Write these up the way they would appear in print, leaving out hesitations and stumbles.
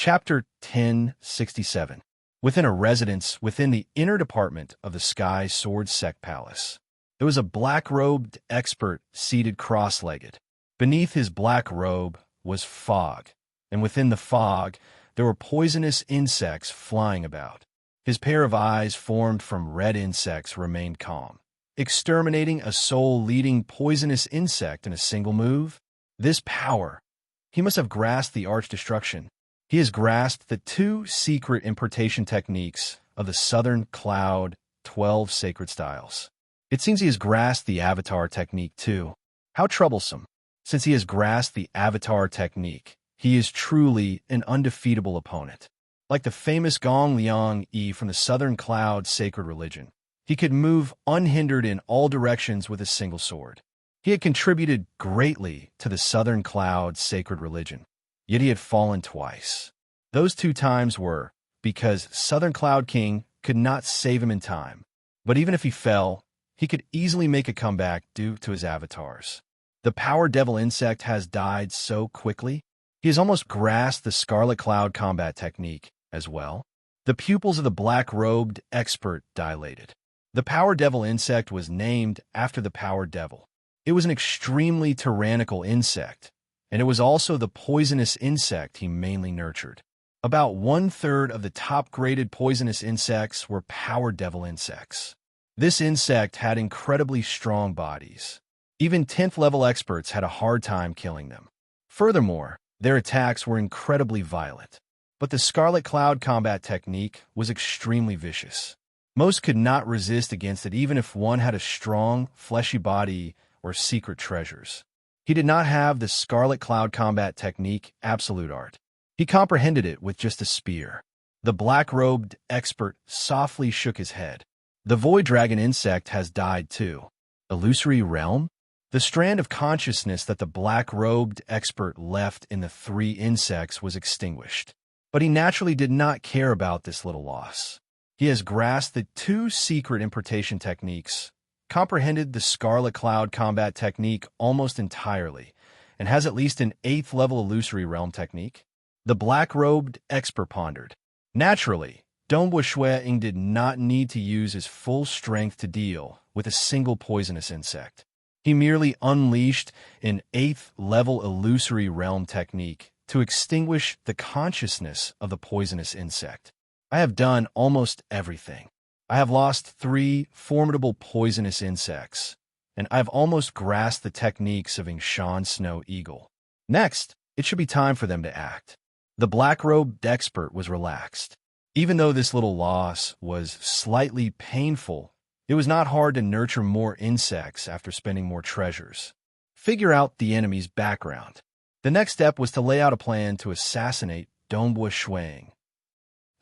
Chapter 1067. Within a residence within the inner department of the Sky Sword Sect Palace, there was a black-robed expert seated cross-legged. Beneath his black robe was fog, and within the fog there were poisonous insects flying about. His pair of eyes formed from red insects remained calm. Exterminating a soul-leading poisonous insect in a single move? This power! He must have grasped the arch-destruction. He has grasped the two secret importation techniques of the Southern Cloud 12 sacred styles. It seems he has grasped the Avatar technique too. How troublesome. Since he has grasped the Avatar technique, he is truly an undefeatable opponent. Like the famous Gong Liang Yi from the Southern Cloud sacred religion, he could move unhindered in all directions with a single sword. He had contributed greatly to the Southern Cloud sacred religion, yet he had fallen twice. Those two times were because Southern Cloud King could not save him in time. But even if he fell, he could easily make a comeback due to his avatars. The Power Devil insect has died so quickly, he has almost grasped the Scarlet Cloud combat technique as well. The pupils of the black-robed expert dilated. The Power Devil insect was named after the Power Devil. It was an extremely tyrannical insect, and it was also the poisonous insect he mainly nurtured. About 1/3 of the top-graded poisonous insects were Power Devil insects. This insect had incredibly strong bodies. Even 10th-level experts had a hard time killing them. Furthermore, their attacks were incredibly violent. But the Scarlet Cloud combat technique was extremely vicious. Most could not resist against it even if one had a strong, fleshy body or secret treasures. He did not have the Scarlet Cloud combat technique absolute art. He comprehended it with just a spear. The black-robed expert softly shook his head. The Void Dragon insect has died too. Illusory realm? The strand of consciousness that the black-robed expert left in the three insects was extinguished. But he naturally did not care about this little loss. He has grasped the two secret importation techniques, comprehended the Scarlet Cloud combat technique almost entirely, and has at least an 8th-level illusory realm technique. The black-robed expert pondered. Naturally, Ying did not need to use his full strength to deal with a single poisonous insect. He merely unleashed an 8th-level illusory realm technique to extinguish the consciousness of the poisonous insect. I have done almost everything. I have lost 3 formidable poisonous insects, and I have almost grasped the techniques of Yingshan Snow Eagle. Next, it should be time for them to act. The black-robed expert was relaxed. Even though this little loss was slightly painful, it was not hard to nurture more insects after spending more treasures. Figure out the enemy's background. The next step was to lay out a plan to assassinate Ying.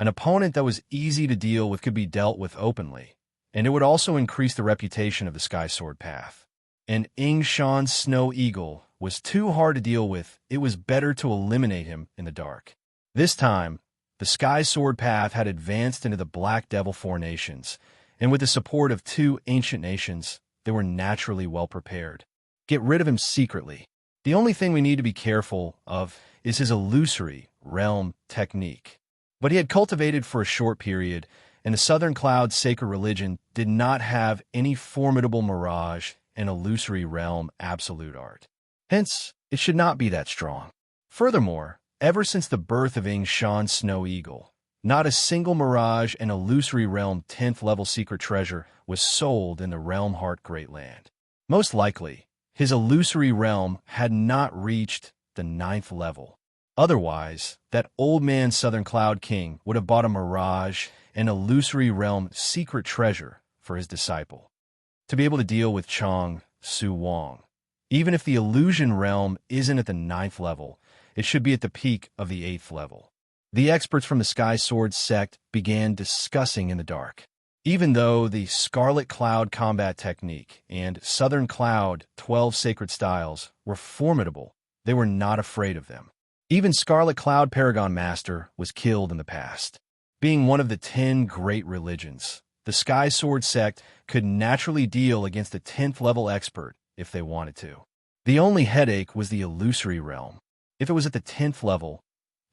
An opponent that was easy to deal with could be dealt with openly, and it would also increase the reputation of the Sky Sword Path. And Yingshan Snow Eagle was too hard to deal with. It was better to eliminate him in the dark. This time, the Sky Sword Path had advanced into the Black Devil Four Nations, and with the support of 2 ancient nations, they were naturally well prepared. Get rid of him secretly. The only thing we need to be careful of is his illusory realm technique. But he had cultivated for a short period, and the Southern Cloud sacred religion did not have any formidable mirage and illusory realm absolute art. Hence, it should not be that strong. Furthermore, ever since the birth of Yingshan Snow Eagle, not a single mirage and illusory realm 10th-level secret treasure was sold in the Realm Heart Great Land. Most likely, his illusory realm had not reached the 9th level. Otherwise, that old man Southern Cloud King would have bought a mirage and illusory realm secret treasure for his disciple, to be able to deal with Chong Su Wong. Even if the illusion realm isn't at the 9th level, it should be at the peak of the 8th level. The experts from the Sky Sword sect began discussing in the dark. Even though the Scarlet Cloud combat technique and Southern Cloud 12 sacred styles were formidable, they were not afraid of them. Even Scarlet Cloud Paragon Master was killed in the past. Being one of the 10 great religions, the Sky Sword sect could naturally deal against a 10th level expert if they wanted to. The only headache was the illusory realm. If it was at the 10th level,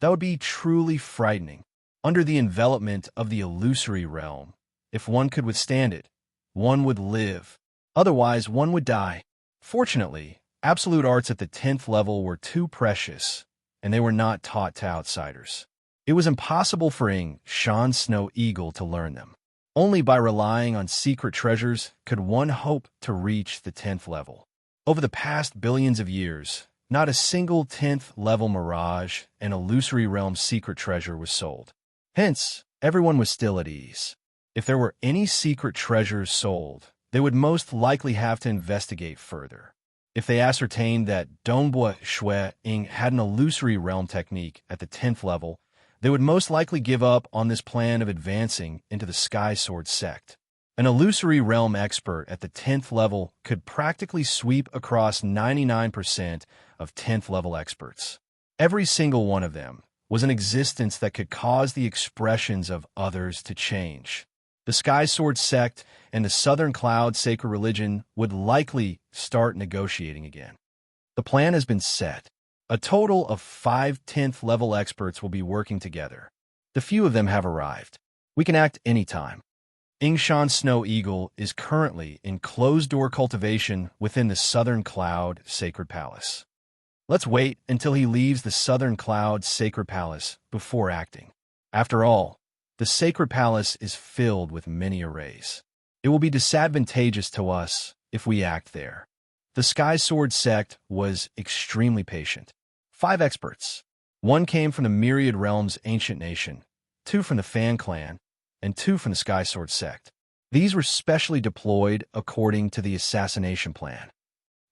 That would be truly frightening. Under the envelopment of the illusory realm, if one could withstand it, one would live. Otherwise, one would die. Fortunately, absolute arts at the 10th level were too precious, and they were not taught to outsiders. It was impossible for Ying, Shan Snow Eagle, to learn them. Only by relying on secret treasures could one hope to reach the 10th level. Over the past billions of years, not a single 10th level mirage and illusory realm secret treasure was sold. Hence, everyone was still at ease. If there were any secret treasures sold, they would most likely have to investigate further. If they ascertained that Dongbua Shui Ying had an illusory realm technique at the 10th level, they would most likely give up on this plan of advancing into the Sky Sword sect. An illusory realm expert at the 10th level could practically sweep across 99% of 10th level experts. Every single one of them was an existence that could cause the expressions of others to change. The Sky Sword sect and the Southern Cloud Sacred Religion would likely start negotiating again. The plan has been set. A total of 5 10th level experts will be working together. The few of them have arrived. We can act anytime. Yingshan Snow Eagle is currently in closed-door cultivation within the Southern Cloud Sacred Palace. Let's wait until he leaves the Southern Cloud Sacred Palace before acting. After all, the Sacred Palace is filled with many arrays. It will be disadvantageous to us if we act there. The Sky Sword sect was extremely patient. 5 experts. 1 came from the Myriad Realms Ancient Nation, 2 from the Fan Clan, and 2 from the Sky Sword sect. These were specially deployed according to the assassination plan.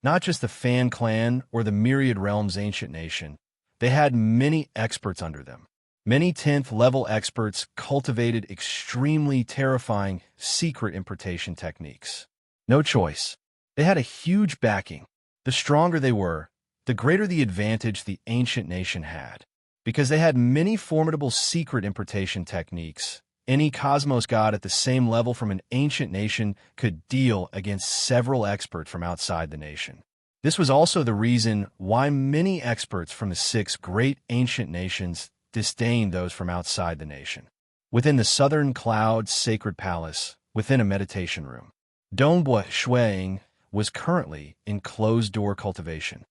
Not just the Fan Clan or the Myriad Realms Ancient Nation, they had many experts under them. Many 10th level experts cultivated extremely terrifying secret importation techniques. No choice. They had a huge backing. The stronger they were, the greater the advantage the ancient nation had. Because they had many formidable secret importation techniques, any cosmos god at the same level from an ancient nation could deal against several experts from outside the nation. This was also the reason why many experts from the 6 great ancient nations disdained those from outside the nation. Within the Southern Cloud Sacred Palace, within a meditation room, Dongbua Shui Ying was currently in closed-door cultivation.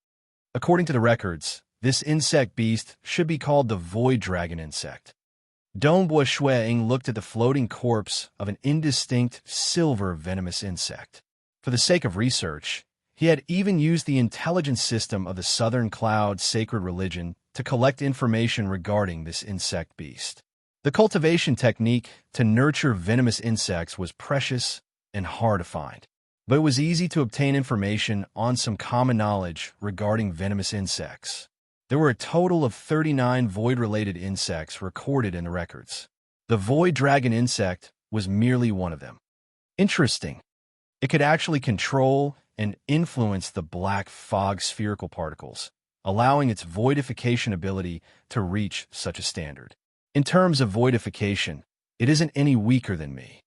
According to the records, this insect beast should be called the Void Dragon insect. Dongbua Shui Ying looked at the floating corpse of an indistinct silver venomous insect. For the sake of research, he had even used the intelligence system of the Southern Cloud Sacred Religion to collect information regarding this insect beast. The cultivation technique to nurture venomous insects was precious and hard to find, but it was easy to obtain information on some common knowledge regarding venomous insects. There were a total of 39 void-related insects recorded in the records. The Void Dragon insect was merely one of them. Interesting. It could actually control and influence the black fog spherical particles, allowing its voidification ability to reach such a standard. In terms of voidification, it isn't any weaker than me.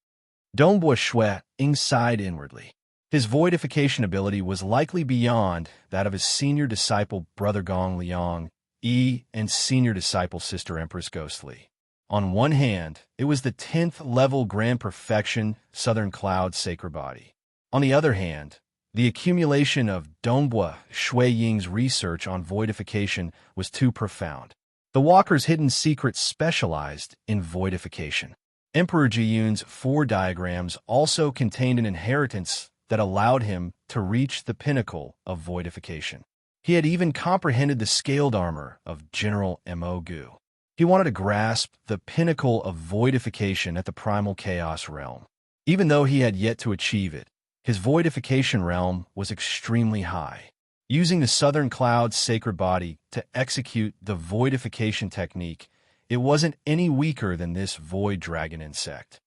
Dongbua Shui Ying sighed inwardly. His voidification ability was likely beyond that of his senior disciple Brother Gong Liang Yi and senior disciple Sister Empress Ghostly. On one hand, it was the 10th level Grand Perfection Southern Cloud Sacred Body. On the other hand, the accumulation of Dongbua Shui Ying's research on voidification was too profound. The Walker's hidden secret specialized in voidification. Emperor Jiyun's 4 diagrams also contained an inheritance that allowed him to reach the pinnacle of voidification. He had even comprehended the scaled armor of General Mo Gu. He wanted to grasp the pinnacle of voidification at the primal chaos realm. Even though he had yet to achieve it, his voidification realm was extremely high. Using the Southern Cloud Sacred Body to execute the voidification technique, it wasn't any weaker than this Void Dragon insect.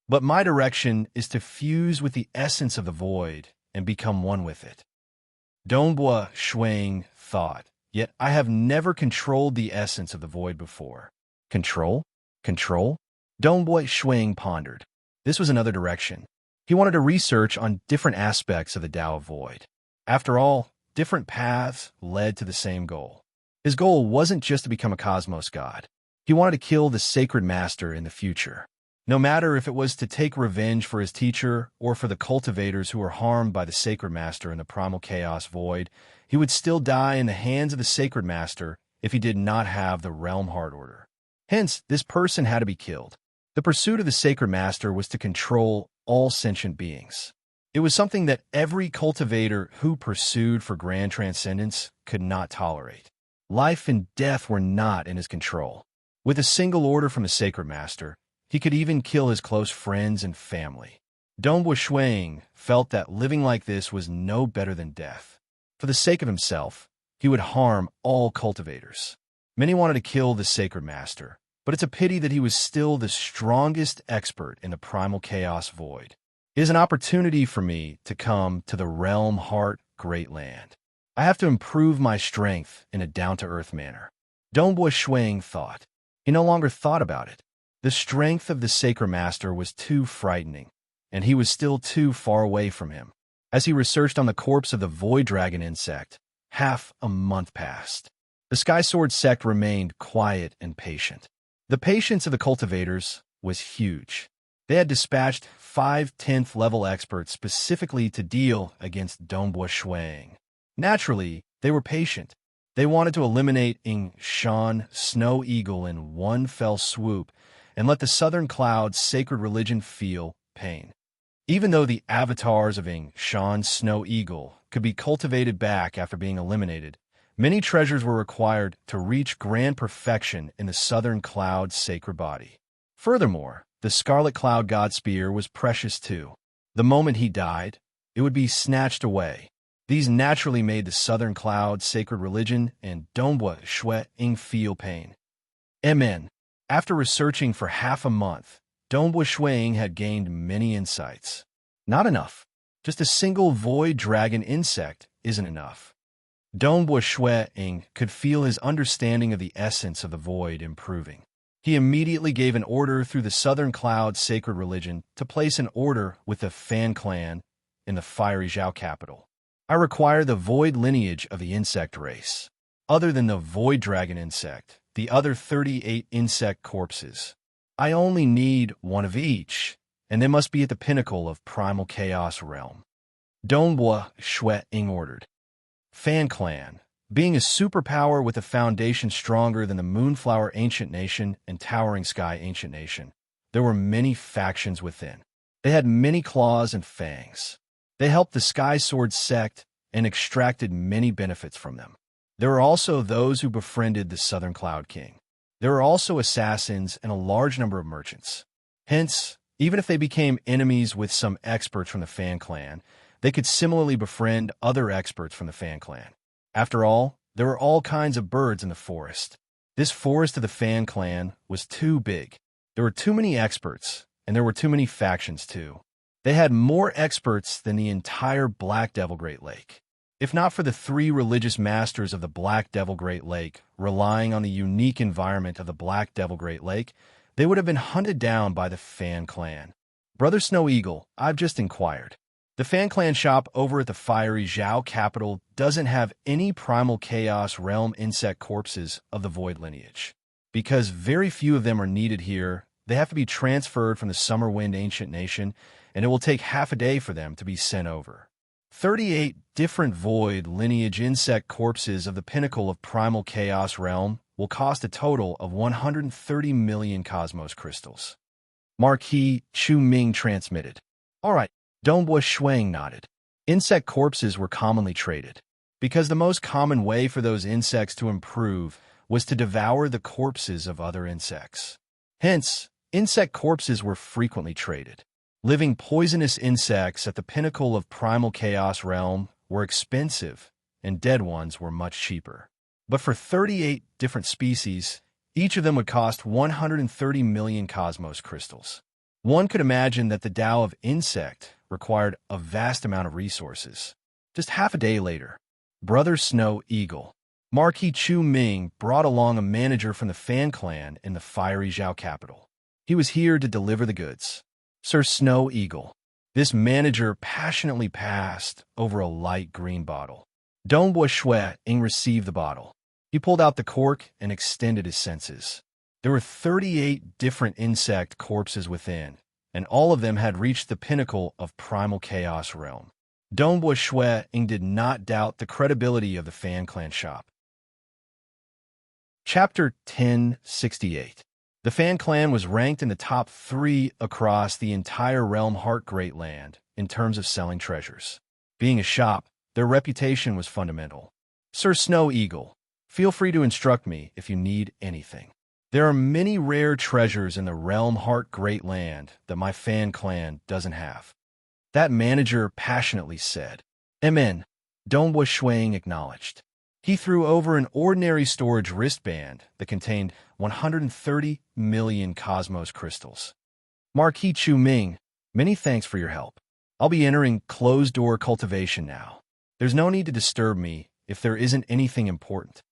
But my direction is to fuse with the essence of the void and become one with it. Dongbua Shui Ying thought, yet I have never controlled the essence of the void before. Control? Control? Dongbua Shui Ying pondered. This was another direction. He wanted to research on different aspects of the Tao of Void. After all, different paths led to the same goal. His goal wasn't just to become a cosmos god. He wanted to kill the sacred master in the future. No matter if it was to take revenge for his teacher or for the cultivators who were harmed by the sacred master in the primal chaos void, he would still die in the hands of the sacred master if he did not have the realm heart order. Hence, this person had to be killed. The pursuit of the sacred master was to control all sentient beings. It was something that every cultivator who pursued for grand transcendence could not tolerate. Life and death were not in his control. With a single order from the sacred master, he could even kill his close friends and family. Dongbua Shuang felt that living like this was no better than death. For the sake of himself, he would harm all cultivators. Many wanted to kill the sacred master, but it's a pity that he was still the strongest expert in the primal chaos void. It is an opportunity for me to come to the realm heart great land. I have to improve my strength in a down-to-earth manner. Dongbua Shuang thought. He no longer thought about it. The strength of the sacred master was too frightening, and he was still too far away from him. As he researched on the corpse of the void dragon insect, half a month passed. The Sky Sword sect remained quiet and patient. The patience of the cultivators was huge. They had dispatched 5 10th level experts specifically to deal against Dongbua Shuang. Naturally, they were patient. They wanted to eliminate Ying Shan, Snow Eagle, in one fell swoop and let the Southern Cloud's sacred religion feel pain. Even though the avatars of Ying Shan, Snow Eagle could be cultivated back after being eliminated, many treasures were required to reach grand perfection in the Southern Cloud's sacred body. Furthermore, the Scarlet Cloud God Spear was precious too. The moment he died, it would be snatched away. These naturally made the Southern Cloud sacred religion and Dongbua Shuang feel pain. Amen. After researching for half a month, Dongbua Shuang had gained many insights. Not enough. Just a single void dragon insect isn't enough. Dongbua Shuang could feel his understanding of the essence of the void improving. He immediately gave an order through the Southern Cloud sacred religion to place an order with the Fan clan in the fiery Zhao capital. I require the void lineage of the insect race. Other than the void dragon insect, the other 38 insect corpses. I only need one of each, and they must be at the pinnacle of primal chaos realm. Dongbua Shuang ordered. Fan clan, being a superpower with a foundation stronger than the Moonflower Ancient Nation and Towering Sky Ancient Nation, there were many factions within. They had many claws and fangs. They helped the Sky Sword sect and extracted many benefits from them. There were also those who befriended the Southern Cloud King. There were also assassins and a large number of merchants. Hence, even if they became enemies with some experts from the Fan clan, they could similarly befriend other experts from the Fan clan. After all, there were all kinds of birds in the forest. This forest of the Fan clan was too big. There were too many experts, and there were too many factions too. They had more experts than the entire Black Devil Great Lake. If not for the 3 religious masters of the Black Devil Great Lake relying on the unique environment of the Black Devil Great Lake, they would have been hunted down by the Fan clan. Brother Snow Eagle, I've just inquired. The Fan clan shop over at the fiery Zhao capital doesn't have any primal chaos realm insect corpses of the void lineage. Because very few of them are needed here, they have to be transferred from the Summer Wind Ancient Nation, and it will take half a day for them to be sent over. 38 different void lineage insect corpses of the pinnacle of primal chaos realm will cost a total of 130 million cosmos crystals. Marquis Chu Ming transmitted. All right, Dongbua Shuang nodded. Insect corpses were commonly traded, because the most common way for those insects to improve was to devour the corpses of other insects. Hence, insect corpses were frequently traded. Living poisonous insects at the pinnacle of primal chaos realm were expensive, and dead ones were much cheaper. But for 38 different species, each of them would cost 130 million cosmos crystals. One could imagine that the Tao of insect required a vast amount of resources. Just half a day later, Brother Snow Eagle, Marquis Chu Ming, brought along a manager from the Fan clan in the fiery Zhao capital. He was here to deliver the goods. Sir Snow Eagle. This manager passionately passed over a light green bottle. Dongbua Shuang received the bottle. He pulled out the cork and extended his senses. There were 38 different insect corpses within, and all of them had reached the pinnacle of primal chaos realm. Dongbua Shui Ying did not doubt the credibility of the Fan Clan shop. Chapter 1068. The Fan Clan was ranked in the top 3 across the entire Realm Heart Great Land in terms of selling treasures. Being a shop, their reputation was fundamental. Sir Snow Eagle, feel free to instruct me if you need anything. There are many rare treasures in the Realm Heart Great Land that my Fan Clan doesn't have. That manager passionately said. Amen. Dongbua Shui Ying acknowledged. He threw over an ordinary storage wristband that contained 130 million cosmos crystals. Marquis Chu Ming, many thanks for your help. I'll be entering closed-door cultivation now. There's no need to disturb me if there isn't anything important.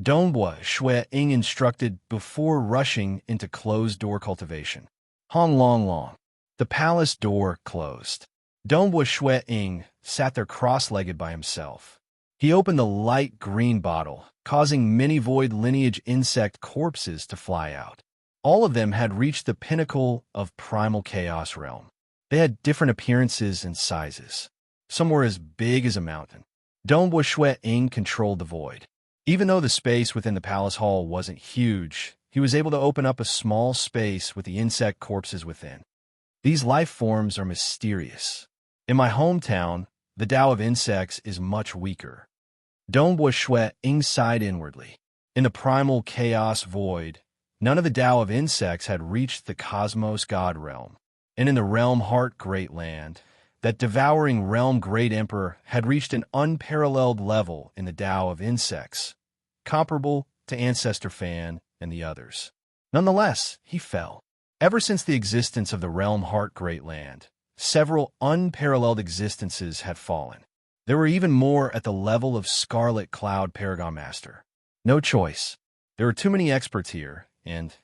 Dongbua Shui Ying instructed before rushing into closed-door cultivation. Hong Long Long. The palace door closed. Dongbua Shui Ying sat there cross-legged by himself. He opened the light green bottle, causing many void lineage insect corpses to fly out. All of them had reached the pinnacle of primal chaos realm. They had different appearances and sizes. Some were as big as a mountain. Dongbua Shui Ying controlled the void. Even though the space within the palace hall wasn't huge, he was able to open up a small space with the insect corpses within. These life forms are mysterious. In my hometown, the Tao of insects is much weaker. Dongbua Shui Ying sighed inwardly. In the primal chaos void, none of the Tao of insects had reached the cosmos god realm. And in the realm heart great land, that devouring realm great emperor had reached an unparalleled level in the Tao of insects, comparable to Ancestor Fan and the others. Nonetheless, he fell. Ever since the existence of the realm heart great land, several unparalleled existences had fallen. There were even more at the level of Scarlet Cloud Paragon Master. No choice. There were too many experts here, and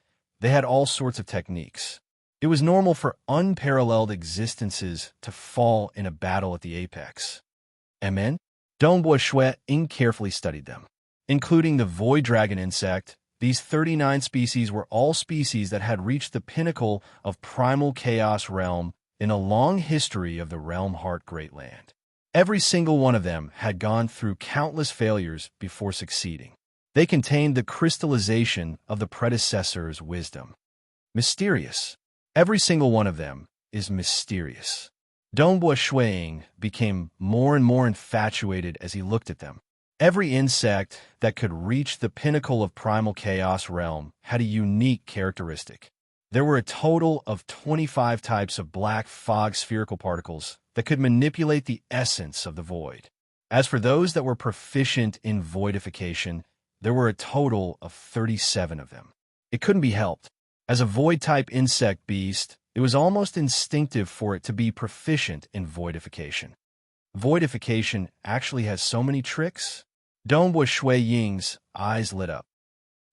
they had all sorts of techniques. It was normal for unparalleled existences to fall in a battle at the apex. Amen? Dongbua Shui Ying carefully studied them. Including the Void Dragon insect, these 39 species were all species that had reached the pinnacle of primal chaos realm in a long history of the Realm Heart Great Land. Every single one of them had gone through countless failures before succeeding. They contained the crystallization of the predecessor's wisdom. Mysterious. Every single one of them is mysterious. Dongbua Shui Ying became more and more infatuated as he looked at them. Every insect that could reach the pinnacle of primal chaos realm had a unique characteristic. There were a total of 25 types of black fog spherical particles that could manipulate the essence of the void. As for those that were proficient in voidification, there were a total of 37 of them. It couldn't be helped. As a void-type insect beast, it was almost instinctive for it to be proficient in voidification. Voidification actually has so many tricks. Dongbua Shui Ying's eyes lit up.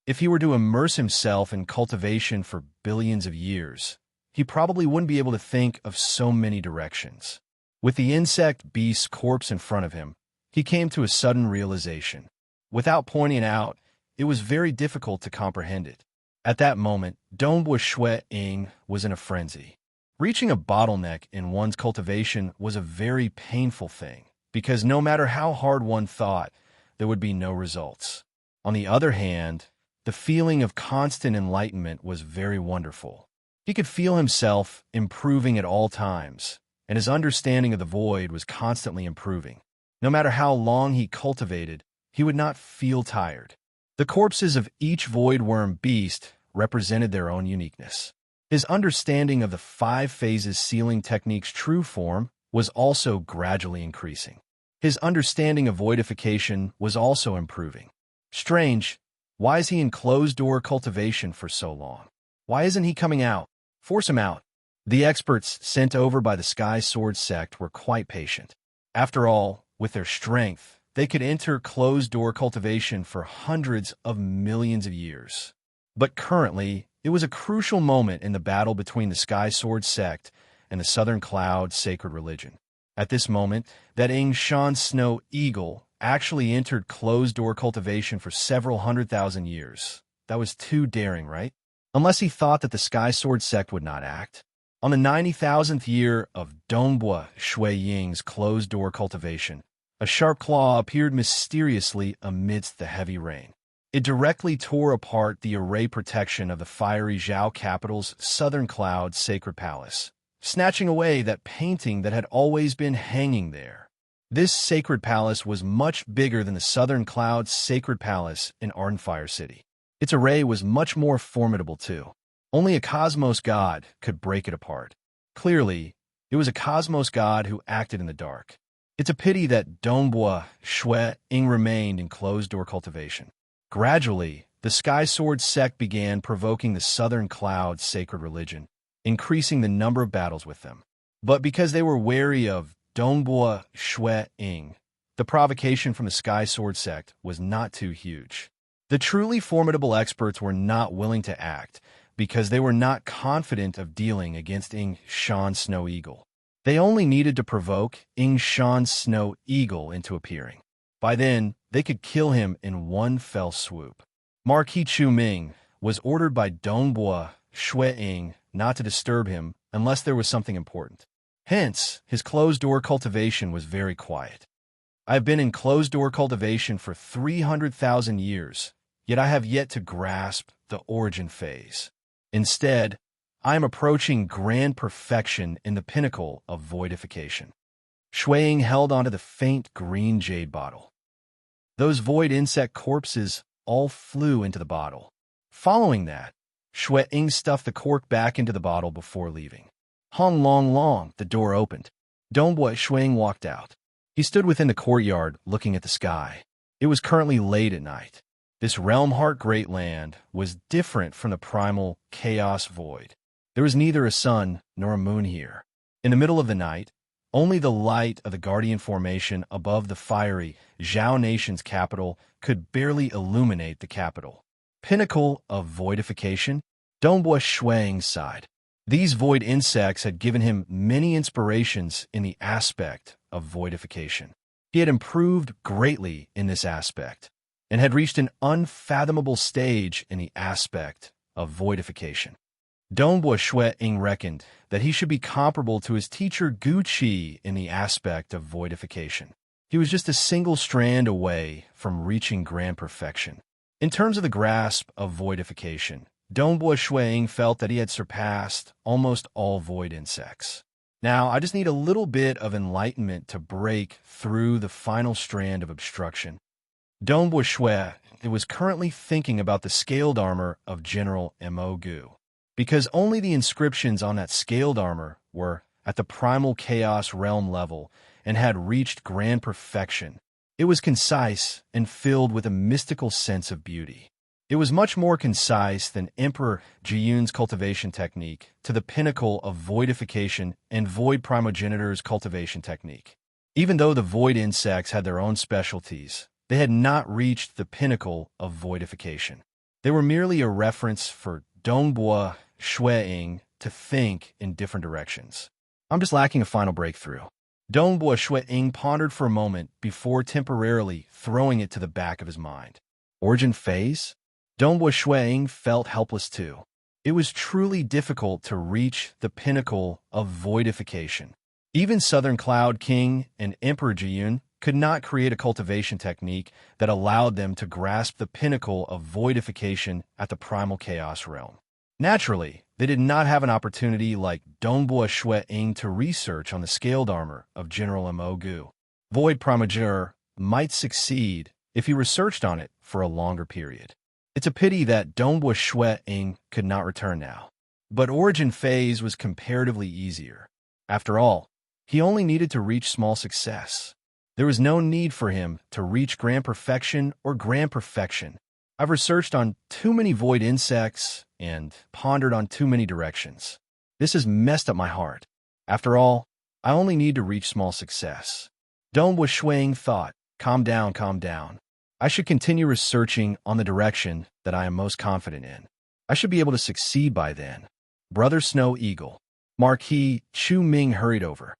If he were to immerse himself in cultivation for billions of years, he probably wouldn't be able to think of so many directions. With the insect beast's corpse in front of him, he came to a sudden realization. Without pointing it out, it was very difficult to comprehend it. At that moment, Dongbua Shui Ying was in a frenzy. Reaching a bottleneck in one's cultivation was a very painful thing, because no matter how hard one thought, there would be no results. On the other hand, the feeling of constant enlightenment was very wonderful. He could feel himself improving at all times, and his understanding of the void was constantly improving. No matter how long he cultivated, he would not feel tired. The corpses of each void worm beast represented their own uniqueness. His understanding of the 5 phases sealing technique's true form was also gradually increasing. His understanding of voidification was also improving. Strange, why is he in closed-door cultivation for so long? Why isn't he coming out? Force him out. The experts sent over by the Sky Sword sect were quite patient. After all, with their strength, they could enter closed-door cultivation for hundreds of millions of years. But currently, it was a crucial moment in the battle between the Sky Sword sect and the Southern Cloud sacred religion. At this moment, that Shan Snow Eagle actually entered closed-door cultivation for several 100,000 years. That was too daring, right? Unless he thought that the Sky Sword sect would not act. On the 90,000th year of Dongbua Shui Ying's closed-door cultivation, a sharp claw appeared mysteriously amidst the heavy rain. It directly tore apart the array protection of the fiery Zhao capital's southern cloud sacred palace, snatching away that painting that had always been hanging there. This sacred palace was much bigger than the southern cloud's sacred palace in Ardenfire City. Its array was much more formidable, too. Only a cosmos god could break it apart. Clearly, it was a cosmos god who acted in the dark. It's a pity that Dongbua Shui Ying remained in closed-door cultivation. Gradually, the Sky Sword sect began provoking the Southern Cloud's sacred religion, increasing the number of battles with them. But because they were wary of Dongbua Shui Ying, the provocation from the Sky Sword sect was not too huge. The truly formidable experts were not willing to act because they were not confident of dealing against Ying Shan Snow Eagle. They only needed to provoke Ying Shan Snow Eagle into appearing. By then, they could kill him in one fell swoop. Marquis Chu Ming was ordered by Dongbua Shui Ying not to disturb him unless there was something important. Hence, his closed-door cultivation was very quiet. I have been in closed-door cultivation for 300,000 years, yet I have yet to grasp the origin phase. Instead, I am approaching grand perfection in the pinnacle of voidification. Shui Ying held onto the faint green jade bottle. Those void insect corpses all flew into the bottle. Following that, Shui Ying stuffed the cork back into the bottle before leaving. Hong long, the door opened. Dongbua Shui Ying walked out. He stood within the courtyard looking at the sky. It was currently late at night. This realm-heart great land was different from the primal chaos void. There was neither a sun nor a moon here. In the middle of the night, only the light of the Guardian Formation above the fiery Zhao Nation's capital could barely illuminate the capital. Pinnacle of voidification? Dongbua Shui Ying sighed. These void insects had given him many inspirations in the aspect of voidification. He had improved greatly in this aspect, and had reached an unfathomable stage in the aspect of voidification. Dongbua Shui Ying reckoned that he should be comparable to his teacher Gu Qi in the aspect of voidification. He was just a single strand away from reaching grand perfection. In terms of the grasp of voidification, Dongbua Shui Ying felt that he had surpassed almost all void insects. Now, I just need a little bit of enlightenment to break through the final strand of obstruction. Dongbua Shui was currently thinking about the scaled armor of General Mo Gu, because only the inscriptions on that scaled armor were at the primal chaos realm level and had reached grand perfection. It was concise and filled with a mystical sense of beauty. It was much more concise than Emperor Jiyun's cultivation technique to the pinnacle of voidification and void primogenitor's cultivation technique. Even though the void insects had their own specialties, they had not reached the pinnacle of voidification. They were merely a reference for Dongbua Shui Ying to think in different directions. I'm just lacking a final breakthrough. Dongbua Shui Ying pondered for a moment before temporarily throwing it to the back of his mind. Origin phase? Dongbua Shui Ying felt helpless too. It was truly difficult to reach the pinnacle of voidification. Even Southern Cloud King and Emperor Jiyun could not create a cultivation technique that allowed them to grasp the pinnacle of voidification at the primal chaos realm. Naturally, they did not have an opportunity like Dongbua Shui Ying to research on the scaled armor of General Mo Gu. Void primogenitor might succeed if he researched on it for a longer period. It's a pity that Dongbua Shui Ying could not return now. But origin phase was comparatively easier. After all, he only needed to reach small success. There was no need for him to reach grand perfection or grand perfection. I've researched on too many void insects and pondered on too many directions. This has messed up my heart. After all, I only need to reach small success. Dongbua Shui Ying thought, calm down, calm down. I should continue researching on the direction that I am most confident in. I should be able to succeed by then. Brother Snow Eagle. Marquis Chu Ming hurried over.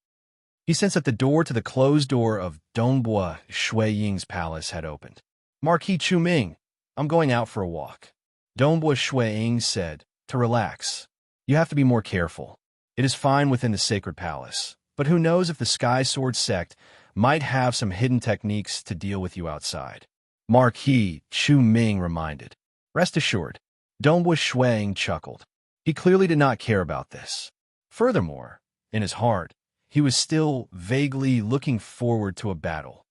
He sensed that the door to the closed door of Dongbua Shui Ying's palace had opened. "Marquis Chu Ming, I'm going out for a walk." Dongbua Shui Ying said, "To relax. You have to be more careful. It is fine within the sacred palace, but who knows if the Sky Sword sect might have some hidden techniques to deal with you outside." Marquis Chu Ming reminded. "Rest assured." Dongbua Shui Ying chuckled. He clearly did not care about this. Furthermore, in his heart, he was still vaguely looking forward to a battle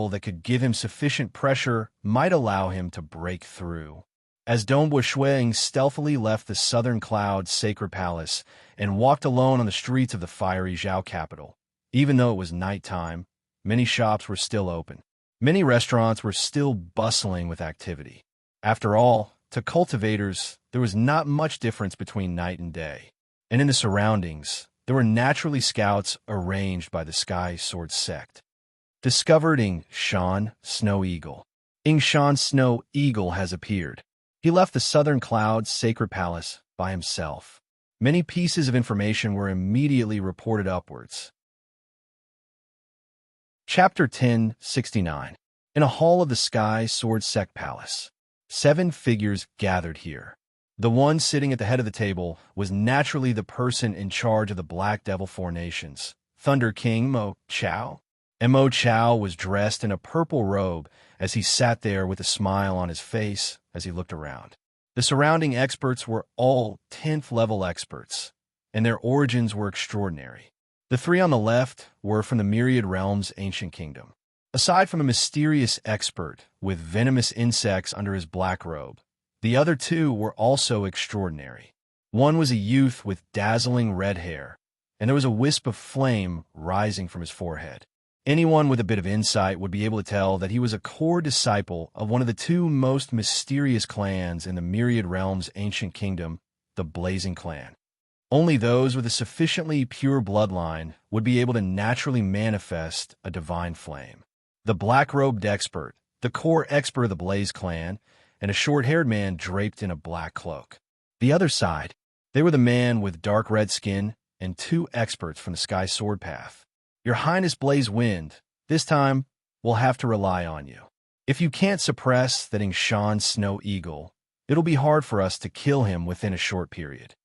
that could give him sufficient pressure, might allow him to break through. As Dongbua Shuang stealthily left the Southern Cloud Sacred Palace and walked alone on the streets of the fiery Zhao capital, even though it was nighttime, many shops were still open. Many restaurants were still bustling with activity. After all, to cultivators, there was not much difference between night and day. And in the surroundings, there were naturally scouts arranged by the Sky Sword sect. Discovered Ying Shan Snow Eagle. Ying Shan Snow Eagle has appeared. He left the Southern Cloud Sacred Palace by himself. Many pieces of information were immediately reported upwards. Chapter 1069. In a hall of the Sky Sword Sect Palace, 7 figures gathered here. The one sitting at the head of the table was naturally the person in charge of the Black Devil Four Nations, Thunder King Mo Chao. And Mo Chao was dressed in a purple robe as he sat there with a smile on his face as he looked around. The surrounding experts were all 10th level experts, and their origins were extraordinary. The 3 on the left were from the Myriad Realms Ancient Kingdom. Aside from a mysterious expert with venomous insects under his black robe, the other 2 were also extraordinary. One was a youth with dazzling red hair, and there was a wisp of flame rising from his forehead. Anyone with a bit of insight would be able to tell that he was a core disciple of one of the 2 most mysterious clans in the Myriad Realms Ancient Kingdom, the Blazing Clan. Only those with a sufficiently pure bloodline would be able to naturally manifest a divine flame. The black-robed expert, the core expert of the Blaze Clan, and a short-haired man draped in a black cloak. The other side, they were the man with dark red skin and 2 experts from the Sky Sword Path. "Your Highness Blaze Wind, this time we'll have to rely on you. If you can't suppress that Ying Shan Snow Eagle, it'll be hard for us to kill him within a short period."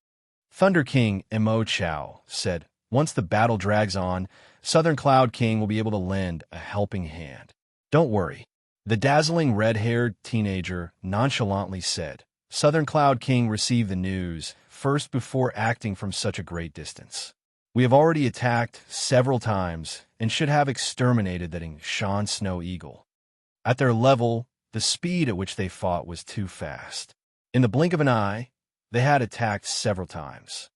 Thunder King Mo Chao said, "Once the battle drags on, Southern Cloud King will be able to lend a helping hand. Don't worry." The dazzling red-haired teenager nonchalantly said, "Southern Cloud King received the news first before acting from such a great distance. We have already attacked several times and should have exterminated that Ying Shan Snow Eagle. At their level, the speed at which they fought was too fast. In the blink of an eye, they had attacked several times.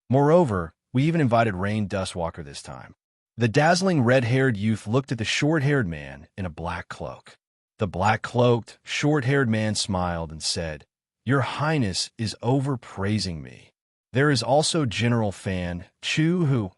Moreover, we even invited Rain Dustwalker this time." The dazzling red-haired youth looked at the short-haired man in a black cloak. The black-cloaked, short-haired man smiled and said, "Your Highness is overpraising me. There is also General Fan Chu Hu,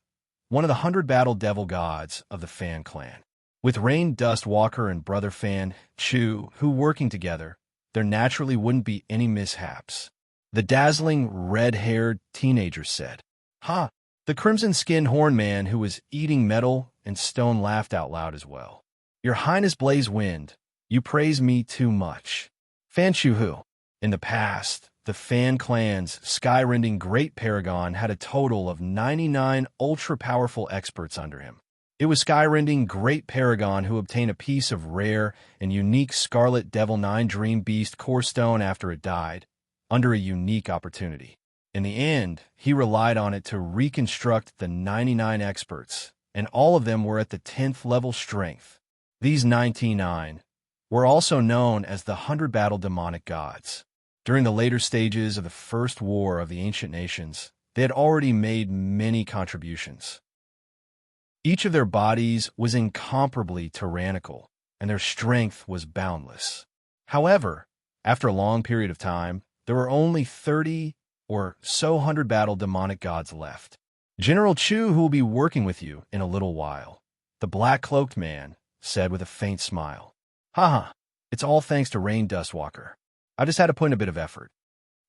one of the 100 Battle Devil Gods of the Fan Clan. With Rain Dustwalker and Brother Fan Chu Hu working together, there naturally wouldn't be any mishaps." The dazzling red-haired teenager said, "Ha!" The crimson-skinned horn man who was eating metal and stone laughed out loud as well. "Your Highness Blaze Wind, you praise me too much. Fan Chu Hu. In the past, the Fan Clan's sky-rending Great Paragon had a total of 99 ultra-powerful experts under him. It was sky-rending Great Paragon who obtained a piece of rare and unique Scarlet Devil 9 Dream Beast core stone after it died, under a unique opportunity. In the end, he relied on it to reconstruct the 99 experts, and all of them were at the 10th level strength. These 99 were also known as the 100 Battle Demonic Gods. During the later stages of the First War of the Ancient Nations, they had already made many contributions. Each of their bodies was incomparably tyrannical, and their strength was boundless. However, after a long period of time, there were only 30 or so 100 Battle Demonic Gods left. General Chu, who will be working with you in a little while," the black-cloaked man said with a faint smile. "Haha, it's all thanks to Rain Dustwalker. I just had to put in a bit of effort."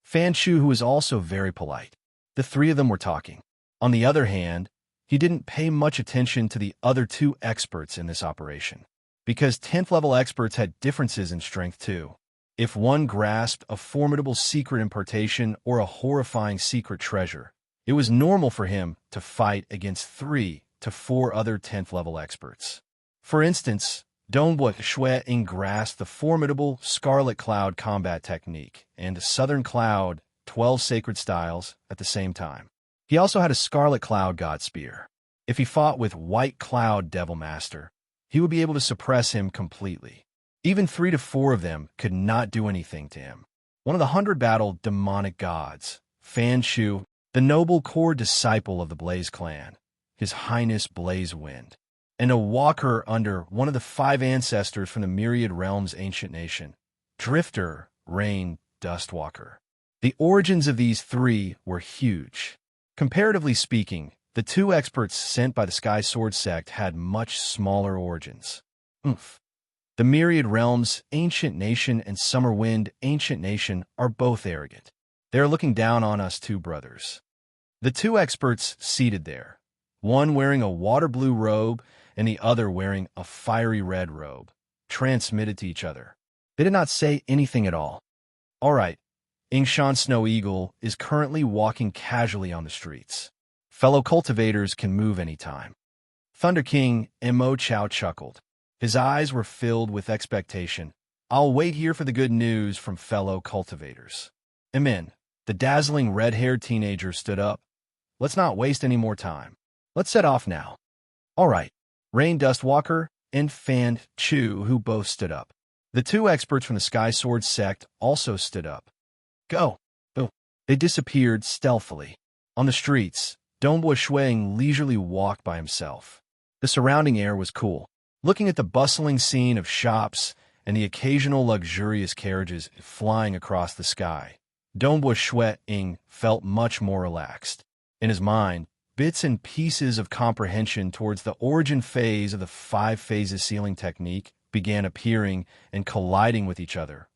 Fan Chu, who was also very polite. The 3 of them were talking. On the other hand, He didn't pay much attention to the other two experts in this operation, because 10th level experts had differences in strength too. If one grasped a formidable secret impartation or a horrifying secret treasure, it was normal for him to fight against 3 to 4 other 10th level experts. For instance, Donghua Shui Ying grasped the formidable Scarlet Cloud combat technique and the Southern Cloud 12 sacred styles at the same time. He also had a Scarlet Cloud God Spear. If he fought with White Cloud Devil Master, he would be able to suppress him completely. Even 3 to 4 of them could not do anything to him. One of the 100-battle demonic gods, Fan Shu, the noble core disciple of the Blaze clan, His Highness Blaze Wind, and a walker under one of the 5 ancestors from the Myriad Realms ancient nation, Drifter, Rain, Dustwalker. The origins of these 3 were huge. Comparatively speaking, the 2 experts sent by the Sky Sword sect had much smaller origins. The Myriad Realms ancient nation and Summer Wind ancient nation are both arrogant. They are looking down on us 2 brothers. The 2 experts seated there, one wearing a water blue robe and the other wearing a fiery red robe, transmitted to each other. They did not say anything at all. All right, Yingshan Snow Eagle is currently walking casually on the streets. Fellow cultivators can move anytime. Thunder King Mo Chao chuckled. His eyes were filled with expectation. I'll wait here for the good news from fellow cultivators. Amen. The dazzling red-haired teenager stood up. Let's not waste any more time. Let's set off now. All right. Rain Dustwalker and Fan Chu, who both stood up. The 2 experts from the Sky Sword sect also stood up. Go. Oh. They disappeared stealthily. On the streets, Donghua Shui Ying leisurely walked by himself. The surrounding air was cool. Looking at the bustling scene of shops and the occasional luxurious carriages flying across the sky, Donghua Shui Ying felt much more relaxed. In his mind, bits and pieces of comprehension towards the origin phase of the 5 phases sealing technique began appearing and colliding with each other.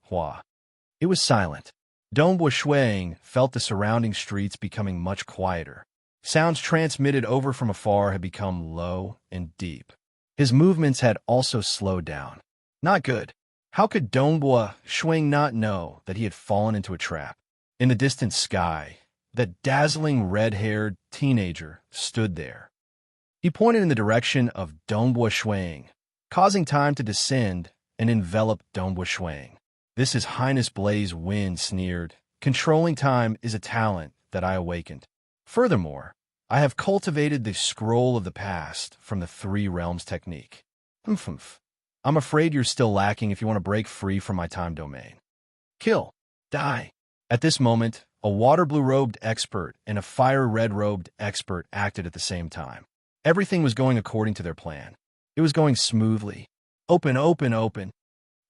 It was silent. Donghua Shui Ying felt the surrounding streets becoming much quieter. Sounds transmitted over from afar had become low and deep. His movements had also slowed down. Not good. How could Donghua Shui Ying not know that he had fallen into a trap? In the distant sky, that dazzling red-haired teenager stood there. He pointed in the direction of Donghua Shui Ying, causing time to descend and envelop Donghua Shui Ying. This His Highness Blaze Wind sneered. Controlling time is a talent that I awakened. Furthermore, I have cultivated the Scroll of the Past from the 3 Realms technique. I'm afraid you're still lacking if you want to break free from my time domain. Kill. Die. At this moment, a water blue-robed expert and a fire red-robed expert acted at the same time. Everything was going according to their plan. It was going smoothly. Open, open, open.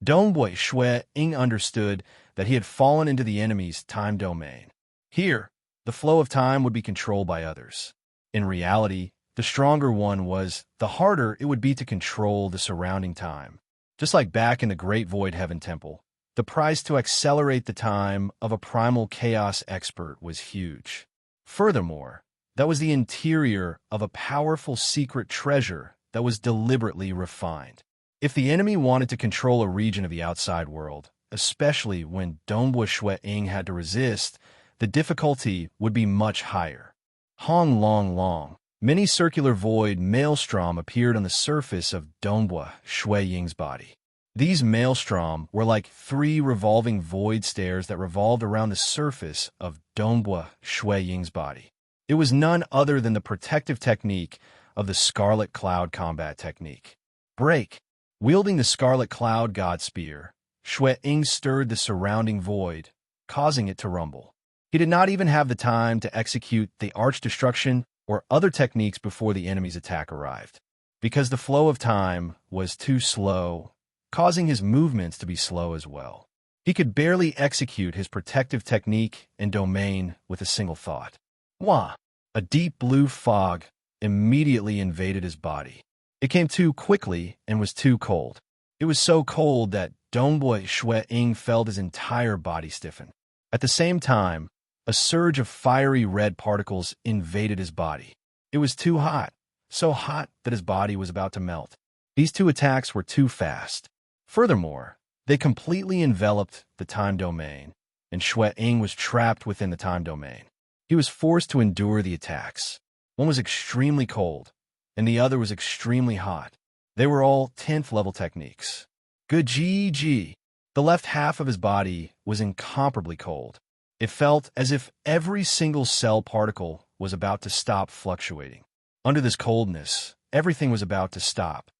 Donghua Shui Ying understood that he had fallen into the enemy's time domain. Here, the flow of time would be controlled by others. In reality, the stronger one was, the harder it would be to control the surrounding time. Just like back in the Great Void Heaven Temple, the price to accelerate the time of a primal chaos expert was huge. Furthermore, that was the interior of a powerful secret treasure that was deliberately refined. If the enemy wanted to control a region of the outside world, especially when Donghua Shui Ying had to resist, the difficulty would be much higher. Hong Long Long. Many circular void maelstrom appeared on the surface of Donghua Shui Ying's body. These maelstrom were like 3 revolving void stairs that revolved around the surface of Donghua Shui Ying's body. It was none other than the protective technique of the Scarlet Cloud combat technique. Break. Wielding the Scarlet Cloud God Spear, Shui Ying stirred the surrounding void, causing it to rumble. He did not even have the time to execute the Arch Destruction or other techniques before the enemy's attack arrived, because the flow of time was too slow, causing his movements to be slow as well. He could barely execute his protective technique and domain with a single thought. Wah! A deep blue fog immediately invaded his body. It came too quickly and was too cold. It was so cold that Donghua Shui Ying felt his entire body stiffen. At the same time, a surge of fiery red particles invaded his body. It was too hot, so hot that his body was about to melt. These two attacks were too fast. Furthermore, they completely enveloped the time domain, and Ying was trapped within the time domain. He was forced to endure the attacks. One was extremely cold, and the other was extremely hot. They were all 10th level techniques. Good GG. The left half of his body was incomparably cold. It felt as if every single cell particle was about to stop fluctuating. Under this coldness, everything was about to stop.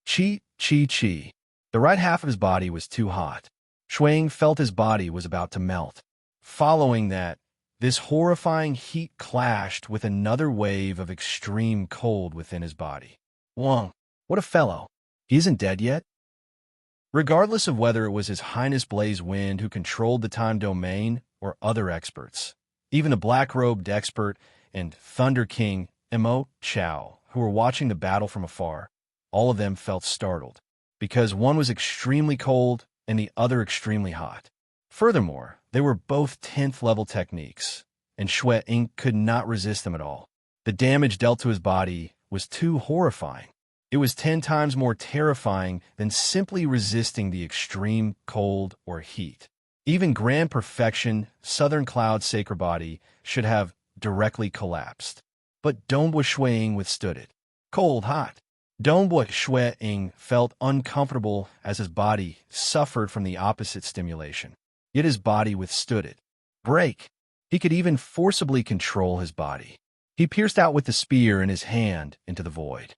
Chi. The right half of his body was too hot. Ying felt his body was about to melt. Following that, this horrifying heat clashed with another wave of extreme cold within his body. Wong, what a fellow. He isn't dead yet? Regardless of whether it was His Highness Blaze Wind who controlled the time domain or other experts, even the black-robed expert and Thunder King Mo Chao, who were watching the battle from afar, all of them felt startled, because one was extremely cold and the other extremely hot. Furthermore, they were both 10th level techniques, and Ying could not resist them at all. The damage dealt to his body was too horrifying. It was 10 times more terrifying than simply resisting the extreme cold or heat. Even Grand Perfection, Southern Cloud's sacred body, should have directly collapsed. But Dongbua Ying withstood it. Cold, hot. Dongbua Ying felt uncomfortable as his body suffered from the opposite stimulation. Yet his body withstood it. Break. He could even forcibly control his body. He pierced out with the spear in his hand into the void.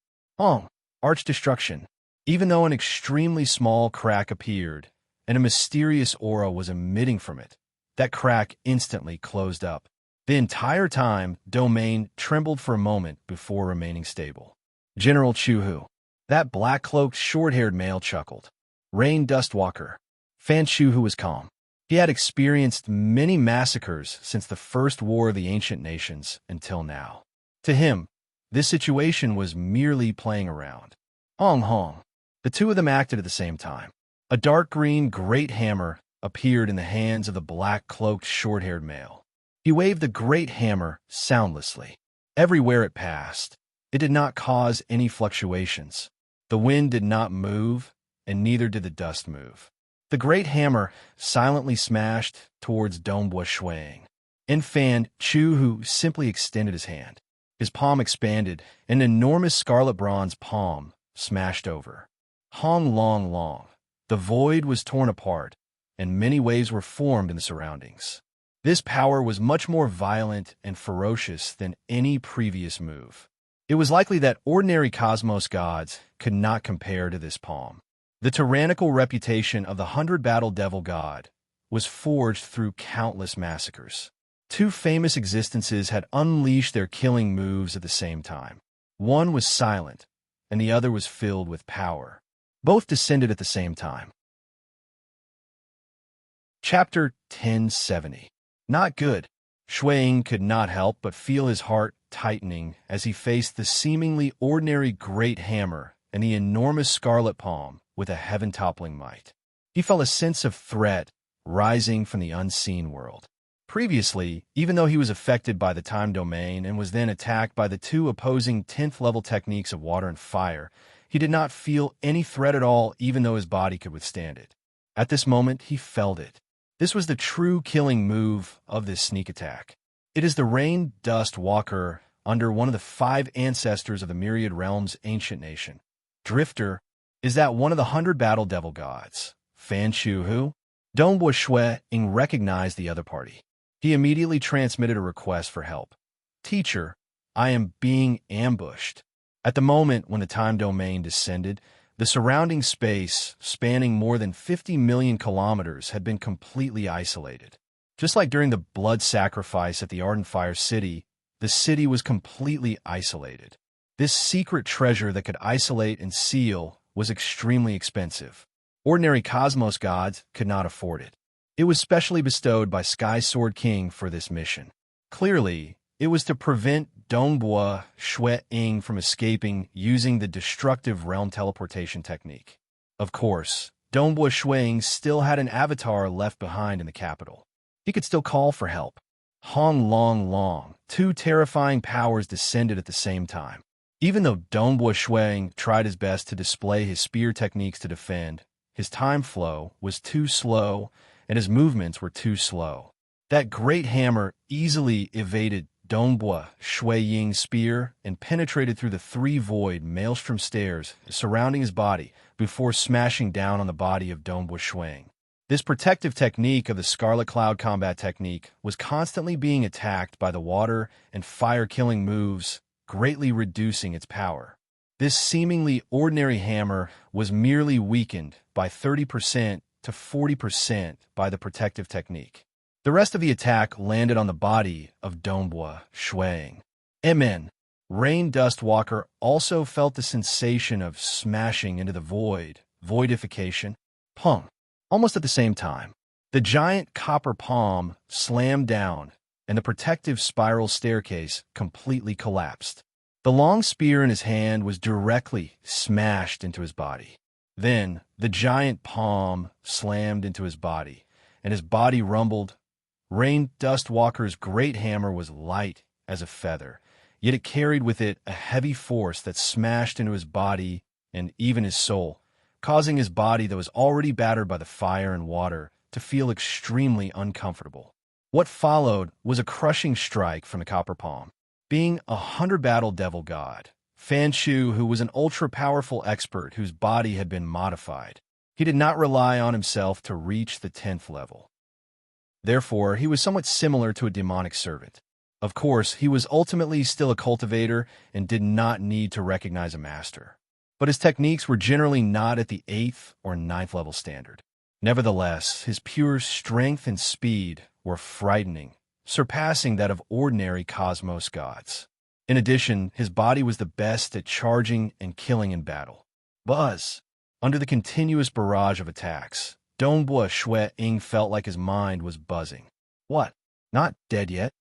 Arch destruction. Even though an extremely small crack appeared, and a mysterious aura was emitting from it, that crack instantly closed up. The entire time, domain trembled for a moment before remaining stable. General Chuhu. That black-cloaked, short-haired male chuckled. Rain Dustwalker. Fan Chuhu was calm. He had experienced many massacres since the First War of the Ancient Nations until now. To him, this situation was merely playing around. Hong. The two of them acted at the same time. A dark green great hammer appeared in the hands of the black-cloaked, short-haired male. He waved the great hammer soundlessly. Everywhere it passed, it did not cause any fluctuations. The wind did not move, and neither did the dust move. The great hammer silently smashed towards Dongbua Ying. Infan Chu, who simply extended his hand. His palm expanded, an enormous scarlet bronze palm smashed over. Long. The void was torn apart, and many waves were formed in the surroundings. This power was much more violent and ferocious than any previous move. It was likely that ordinary cosmos gods could not compare to this palm. The tyrannical reputation of the 100-battle devil god was forged through countless massacres. Two famous existences had unleashed their killing moves at the same time. One was silent, and the other was filled with power. Both descended at the same time. Chapter 1070. Not good. Ying could not help but feel his heart tightening as he faced the seemingly ordinary great hammer and the enormous scarlet palm with a heaven-toppling might. He felt a sense of threat rising from the unseen world. Previously, even though he was affected by the time domain and was then attacked by the two opposing 10th level techniques of water and fire, he did not feel any threat at all, even though his body could withstand it. At this moment, he felt it. This was the true killing move of this sneak attack. It is the Rain Dust Walker under one of the 5 ancestors of the Myriad Realms ancient nation. Drifter is that one of the 100 battle devil gods. Fan Chuhu? Dongbua Ying recognized the other party. He immediately transmitted a request for help. Teacher, I am being ambushed. At the moment when the time domain descended, the surrounding space, spanning more than 50 million kilometers, had been completely isolated. Just like during the blood sacrifice at the Ardent Fire City, the city was completely isolated. This secret treasure that could isolate and seal was extremely expensive. Ordinary cosmos gods could not afford it. It was specially bestowed by Sky Sword King for this mission. Clearly, it was to prevent Dongbua Ying from escaping using the destructive realm teleportation technique. Of course, Dongbua Ying still had an avatar left behind in the capital. He could still call for help. Long, two terrifying powers descended at the same time. Even though Dongbua Shuang tried his best to display his spear techniques to defend, his time flow was too slow and his movements were too slow. That great hammer easily evaded Dongbua Ying's spear and penetrated through the three void maelstrom stairs surrounding his body before smashing down on the body of Dongbua Shuang. This protective technique of the Scarlet Cloud combat technique was constantly being attacked by the water and fire-killing moves, greatly reducing its power. This seemingly ordinary hammer was merely weakened by 30% to 40% by the protective technique. The rest of the attack landed on the body of Dongbua Shuang. Amen. Rain Dustwalker also felt the sensation of smashing into the voidification. Pong. Almost at the same time, the giant copper palm slammed down, and the protective spiral staircase completely collapsed. The long spear in his hand was directly smashed into his body. Then, the giant palm slammed into his body, and his body rumbled. Rain Dustwalker's great hammer was light as a feather, yet it carried with it a heavy force that smashed into his body and even his soul, causing his body that was already battered by the fire and water to feel extremely uncomfortable. What followed was a crushing strike from the copper palm. Being a 100-battle devil god, Fan Shu, who was an ultra-powerful expert whose body had been modified, he did not rely on himself to reach the 10th level. Therefore, he was somewhat similar to a demonic servant. Of course, he was ultimately still a cultivator and did not need to recognize a master. But his techniques were generally not at the 8th or 9th level standard. Nevertheless, his pure strength and speed were frightening, surpassing that of ordinary cosmos gods. In addition, his body was the best at charging and killing in battle. Buzz! Under the continuous barrage of attacks, Dongbua Shuang felt like his mind was buzzing. What? Not dead yet?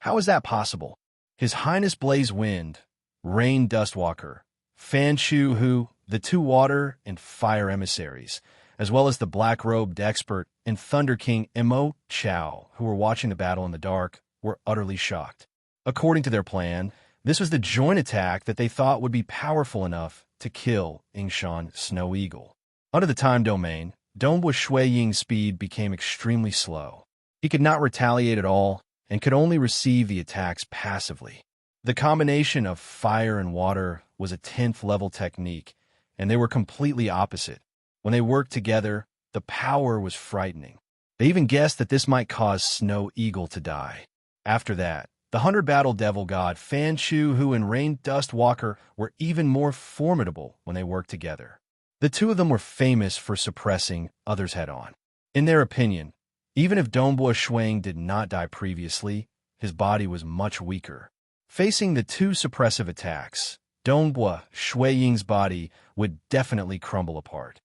How is that possible? His Highness Blaze Wind, Rain Dustwalker, Fan Shu, who, the two water and fire emissaries, as well as the black-robed expert and Thunder King Mo Chao, who were watching the battle in the dark, were utterly shocked. According to their plan, this was the joint attack that they thought would be powerful enough to kill Yingshan Snow Eagle. Under the time domain, Dongbua Shuang's speed became extremely slow. He could not retaliate at all and could only receive the attacks passively. The combination of fire and water was a 10th level technique, and they were completely opposite. When they worked together, the power was frightening. They even guessed that this might cause Snow Eagle to die. After that, the 100-battle devil god Fan Shu, who and Rain Dustwalker were even more formidable when they worked together. The two of them were famous for suppressing others head-on. In their opinion, even if Dongbua Shuang did not die previously, his body was much weaker. Facing the two suppressive attacks, Dongbua Shuang's body would definitely crumble apart.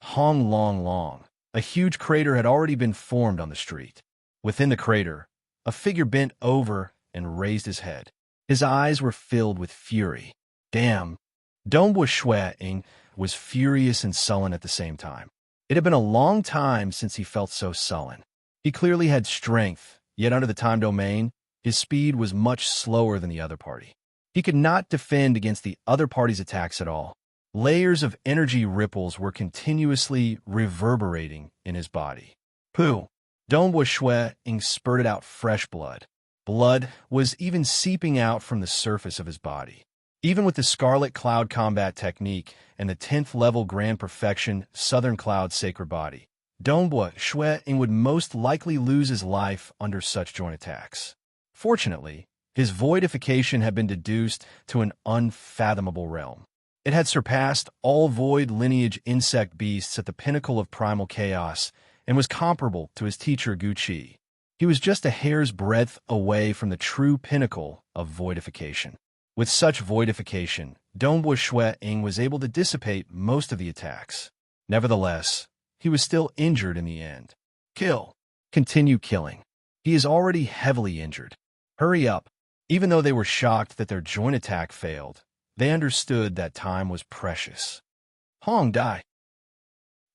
Hong Long Long, a huge crater had already been formed on the street. Within the crater, a figure bent over and raised his head. His eyes were filled with fury. Damn! Dongbua Shuang was furious and sullen at the same time. It had been a long time since he felt so sullen. He clearly had strength, yet under the time domain, his speed was much slower than the other party. He could not defend against the other party's attacks at all. Layers of energy ripples were continuously reverberating in his body. Pooh! Dongbua Shuang spurted out fresh blood. Blood was even seeping out from the surface of his body. Even with the Scarlet Cloud combat technique and the 10th level Grand Perfection Southern Cloud Sacred Body, Dongbua Shuang would most likely lose his life under such joint attacks. Fortunately, his voidification had been deduced to an unfathomable realm. It had surpassed all void lineage insect beasts at the pinnacle of primal chaos and was comparable to his teacher Guqi. He was just a hair's breadth away from the true pinnacle of voidification. With such voidification, Dongbua Shuang was able to dissipate most of the attacks. Nevertheless, he was still injured in the end. Kill. Continue killing. He is already heavily injured. Hurry up. Even though they were shocked that their joint attack failed, they understood that time was precious. Hong Dai.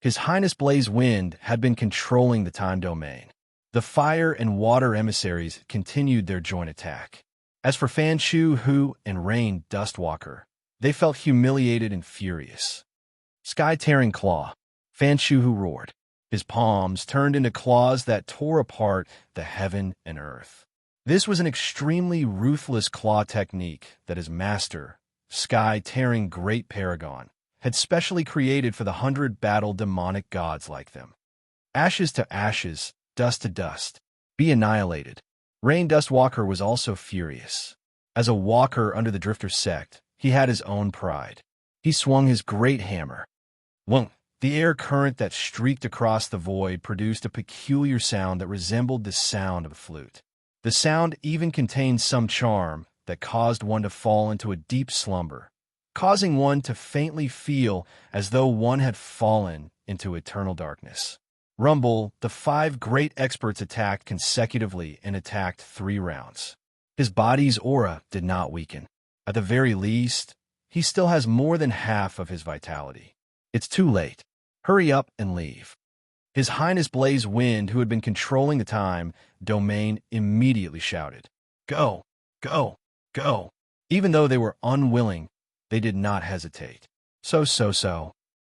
His Highness Blaze Wind had been controlling the time domain. The fire and water emissaries continued their joint attack. As for Fan Chu, Hu, and Rain Dustwalker, they felt humiliated and furious. Sky-tearing claw. Fan Chu Hu roared. His palms turned into claws that tore apart the heaven and earth. This was an extremely ruthless claw technique that his master, Sky-tearing Great Paragon, had specially created for the 100 battle demonic gods like them. Ashes to ashes, dust to dust. Be annihilated. Rain Dustwalker was also furious. As a walker under the Drifter sect, he had his own pride. He swung his great hammer. Wunk. The air current that streaked across the void produced a peculiar sound that resembled the sound of a flute. The sound even contained some charm that caused one to fall into a deep slumber, causing one to faintly feel as though one had fallen into eternal darkness. Rumble, the 5 great experts attacked consecutively and attacked 3 rounds. His body's aura did not weaken. At the very least, he still has more than half of his vitality. It's too late. Hurry up and leave. His Highness Blaze Wind, who had been controlling the time domain, immediately shouted, "Go! Go! Go!" Even though they were unwilling, they did not hesitate. So.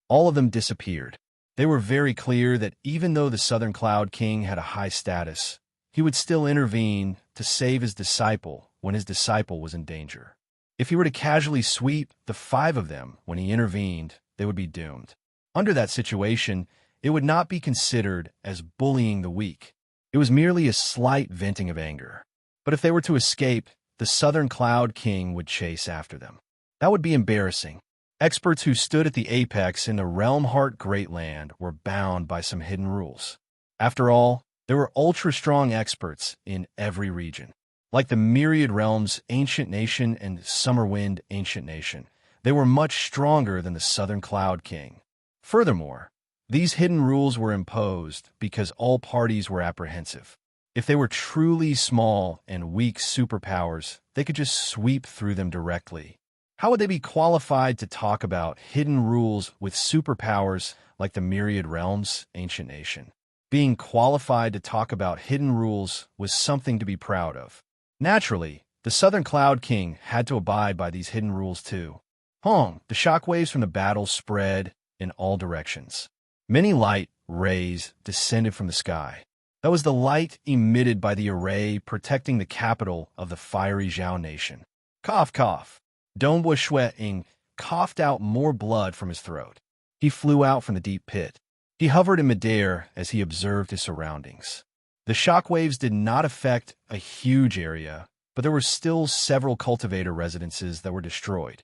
All of them disappeared. They were very clear that even though the Southern Cloud King had a high status, he would still intervene to save his disciple when his disciple was in danger. If he were to casually sweep the 5 of them when he intervened, they would be doomed. Under that situation, it would not be considered as bullying the weak. It was merely a slight venting of anger. But if they were to escape, the Southern Cloud King would chase after them. That would be embarrassing. Experts who stood at the apex in the Realm Heart Great Land were bound by some hidden rules. After all, there were ultra-strong experts in every region. Like the Myriad Realms Ancient Nation and Summerwind Ancient Nation, they were much stronger than the Southern Cloud King. Furthermore, these hidden rules were imposed because all parties were apprehensive. If they were truly small and weak superpowers, they could just sweep through them directly. How would they be qualified to talk about hidden rules with superpowers like the Myriad Realms Ancient Nation? Being qualified to talk about hidden rules was something to be proud of. Naturally, the Southern Cloud King had to abide by these hidden rules too. The shockwaves from the battle spread in all directions. Many light rays descended from the sky. That was the light emitted by the array protecting the capital of the fiery Zhao nation. Cough, cough. Donghua Shui-Ying coughed out more blood from his throat. He flew out from the deep pit. He hovered in midair as he observed his surroundings. The shockwaves did not affect a huge area, but there were still several cultivator residences that were destroyed.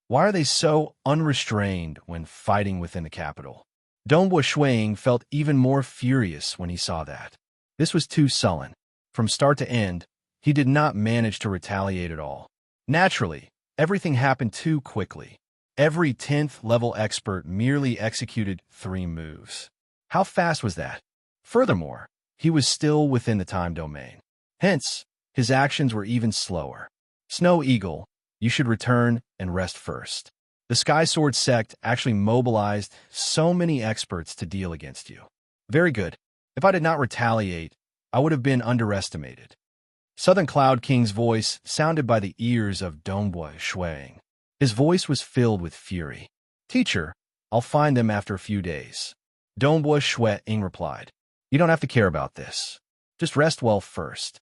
Why are they so unrestrained when fighting within the capital? Donghua Shui-Ying felt even more furious when he saw that. This was too sullen. From start to end, he did not manage to retaliate at all. Naturally, everything happened too quickly. Every 10th level expert merely executed 3 moves. How fast was that? Furthermore, he was still within the time domain. Hence, his actions were even slower. Snow Eagle, you should return and rest first. The Sky Sword sect actually mobilized so many experts to deal against you. Very good. If I did not retaliate, I would have been underestimated. Southern Cloud King's voice sounded by the ears of Donghua Shui-Ying. His voice was filled with fury. Teacher, I'll find them after a few days. Donghua Shui-Ying replied. You don't have to care about this. Just rest well first.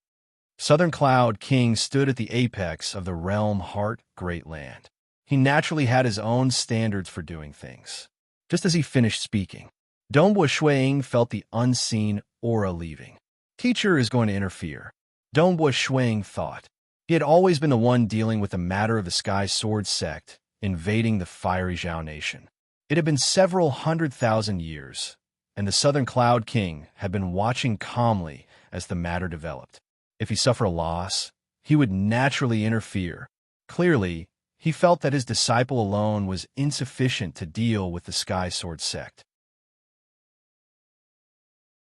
Southern Cloud King stood at the apex of the Realm Heart Great Land. He naturally had his own standards for doing things. Just as he finished speaking, Donghua Shui-Ying felt the unseen aura leaving. Teacher is going to interfere. Donghua Shui-Ying thought. He had always been the one dealing with the matter of the Sky Sword sect invading the fiery Zhao nation. It had been several 100,000 years, and the Southern Cloud King had been watching calmly as the matter developed. If he suffered a loss, he would naturally interfere. Clearly, he felt that his disciple alone was insufficient to deal with the Sky Sword sect.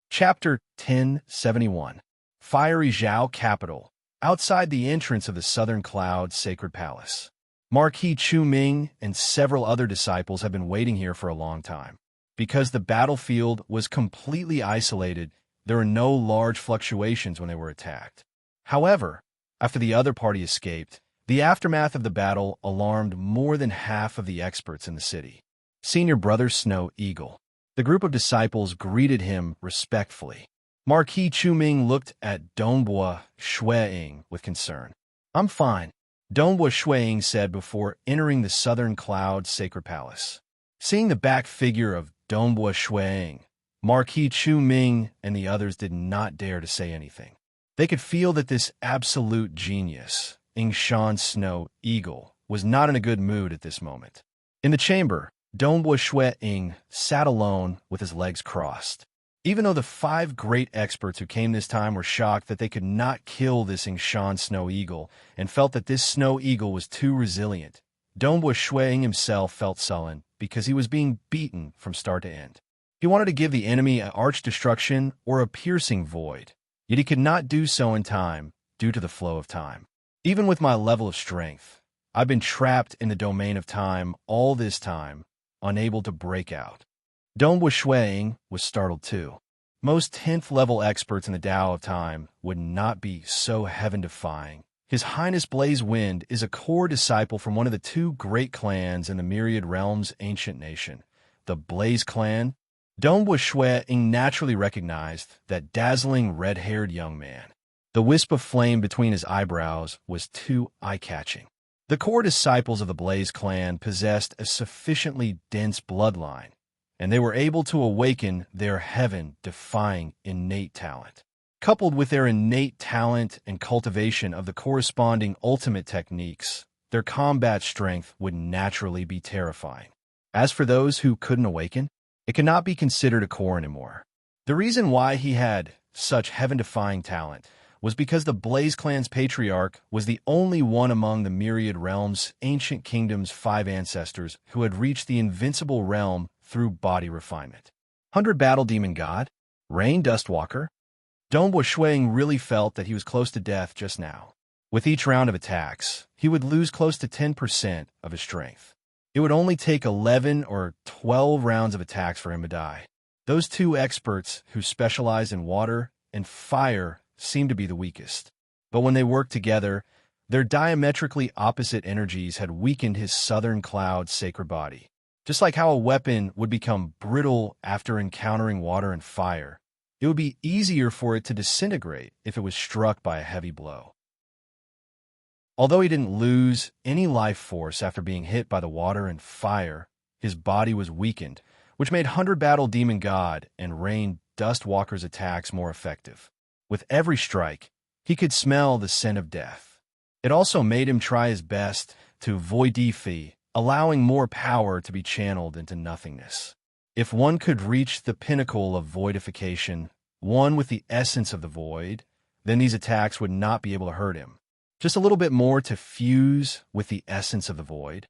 Chapter 1071. Fiery Zhao Capital. Outside the entrance of the Southern Cloud Sacred Palace. Marquis Chu Ming and several other disciples have been waiting here for a long time. Because the battlefield was completely isolated, there were no large fluctuations when they were attacked. However, After the other party escaped, the aftermath of the battle alarmed more than half of the experts in the city. Senior Brother Snow Eagle. The group of disciples greeted him respectfully. Marquis Chu-Ming looked at Dongbua Shui-Ying with concern. "I'm fine," Dongbua Shui-Ying said before entering the Southern Cloud Sacred Palace. Seeing the back figure of Dongbua Shui-Ying, Marquis Chu-Ming and the others did not dare to say anything. They could feel that this absolute genius, Yingshan Snow Eagle, was not in a good mood at this moment. In the chamber, Dongbua Shui-Ying sat alone with his legs crossed. Even though the 5 great experts who came this time were shocked that they could not kill this Yingshan Snow Eagle and felt that this Snow Eagle was too resilient, Dongbua Shui-Ying himself felt sullen because he was being beaten from start to end. He wanted to give the enemy an arch destruction or a piercing void, yet he could not do so in time due to the flow of time. Even with my level of strength, I've been trapped in the domain of time all this time, unable to break out. Dongbua Shui-Ying was startled too. Most 10th level experts in the Tao of Time would not be so heaven-defying. His Highness Blaze Wind is a core disciple from one of the 2 great clans in the Myriad Realms' ancient nation, the Blaze Clan. Dongbua Shui-Ying naturally recognized that dazzling red-haired young man. The wisp of flame between his eyebrows was too eye-catching. The core disciples of the Blaze Clan possessed a sufficiently dense bloodline, and they were able to awaken their heaven-defying innate talent. Coupled with their innate talent and cultivation of the corresponding ultimate techniques, their combat strength would naturally be terrifying. As for those who couldn't awaken, it cannot be considered a core anymore. The reason why he had such heaven-defying talent was because the Blaze Clan's patriarch was the only one among the Myriad Realms' ancient kingdom's 5 ancestors who had reached the invincible realm through body refinement. 100 Battle Demon God, Rain Dustwalker. Dongbua Shui-Ying really felt that he was close to death just now. With each round of attacks, he would lose close to 10% of his strength. It would only take 11 or 12 rounds of attacks for him to die. Those 2 experts who specialize in water and fire seemed to be the weakest. But when they worked together, their diametrically opposite energies had weakened his Southern Cloud sacred body. Just like how a weapon would become brittle after encountering water and fire, it would be easier for it to disintegrate if it was struck by a heavy blow. Although he didn't lose any life force after being hit by the water and fire, his body was weakened, which made 100 Battle Demon God and Rain Dustwalker's attacks more effective. With every strike, he could smell the scent of death. It also made him try his best to voidify, allowing more power to be channeled into nothingness. If one could reach the pinnacle of voidification, one with the essence of the void, then these attacks would not be able to hurt him. Just a little bit more to fuse with the essence of the void.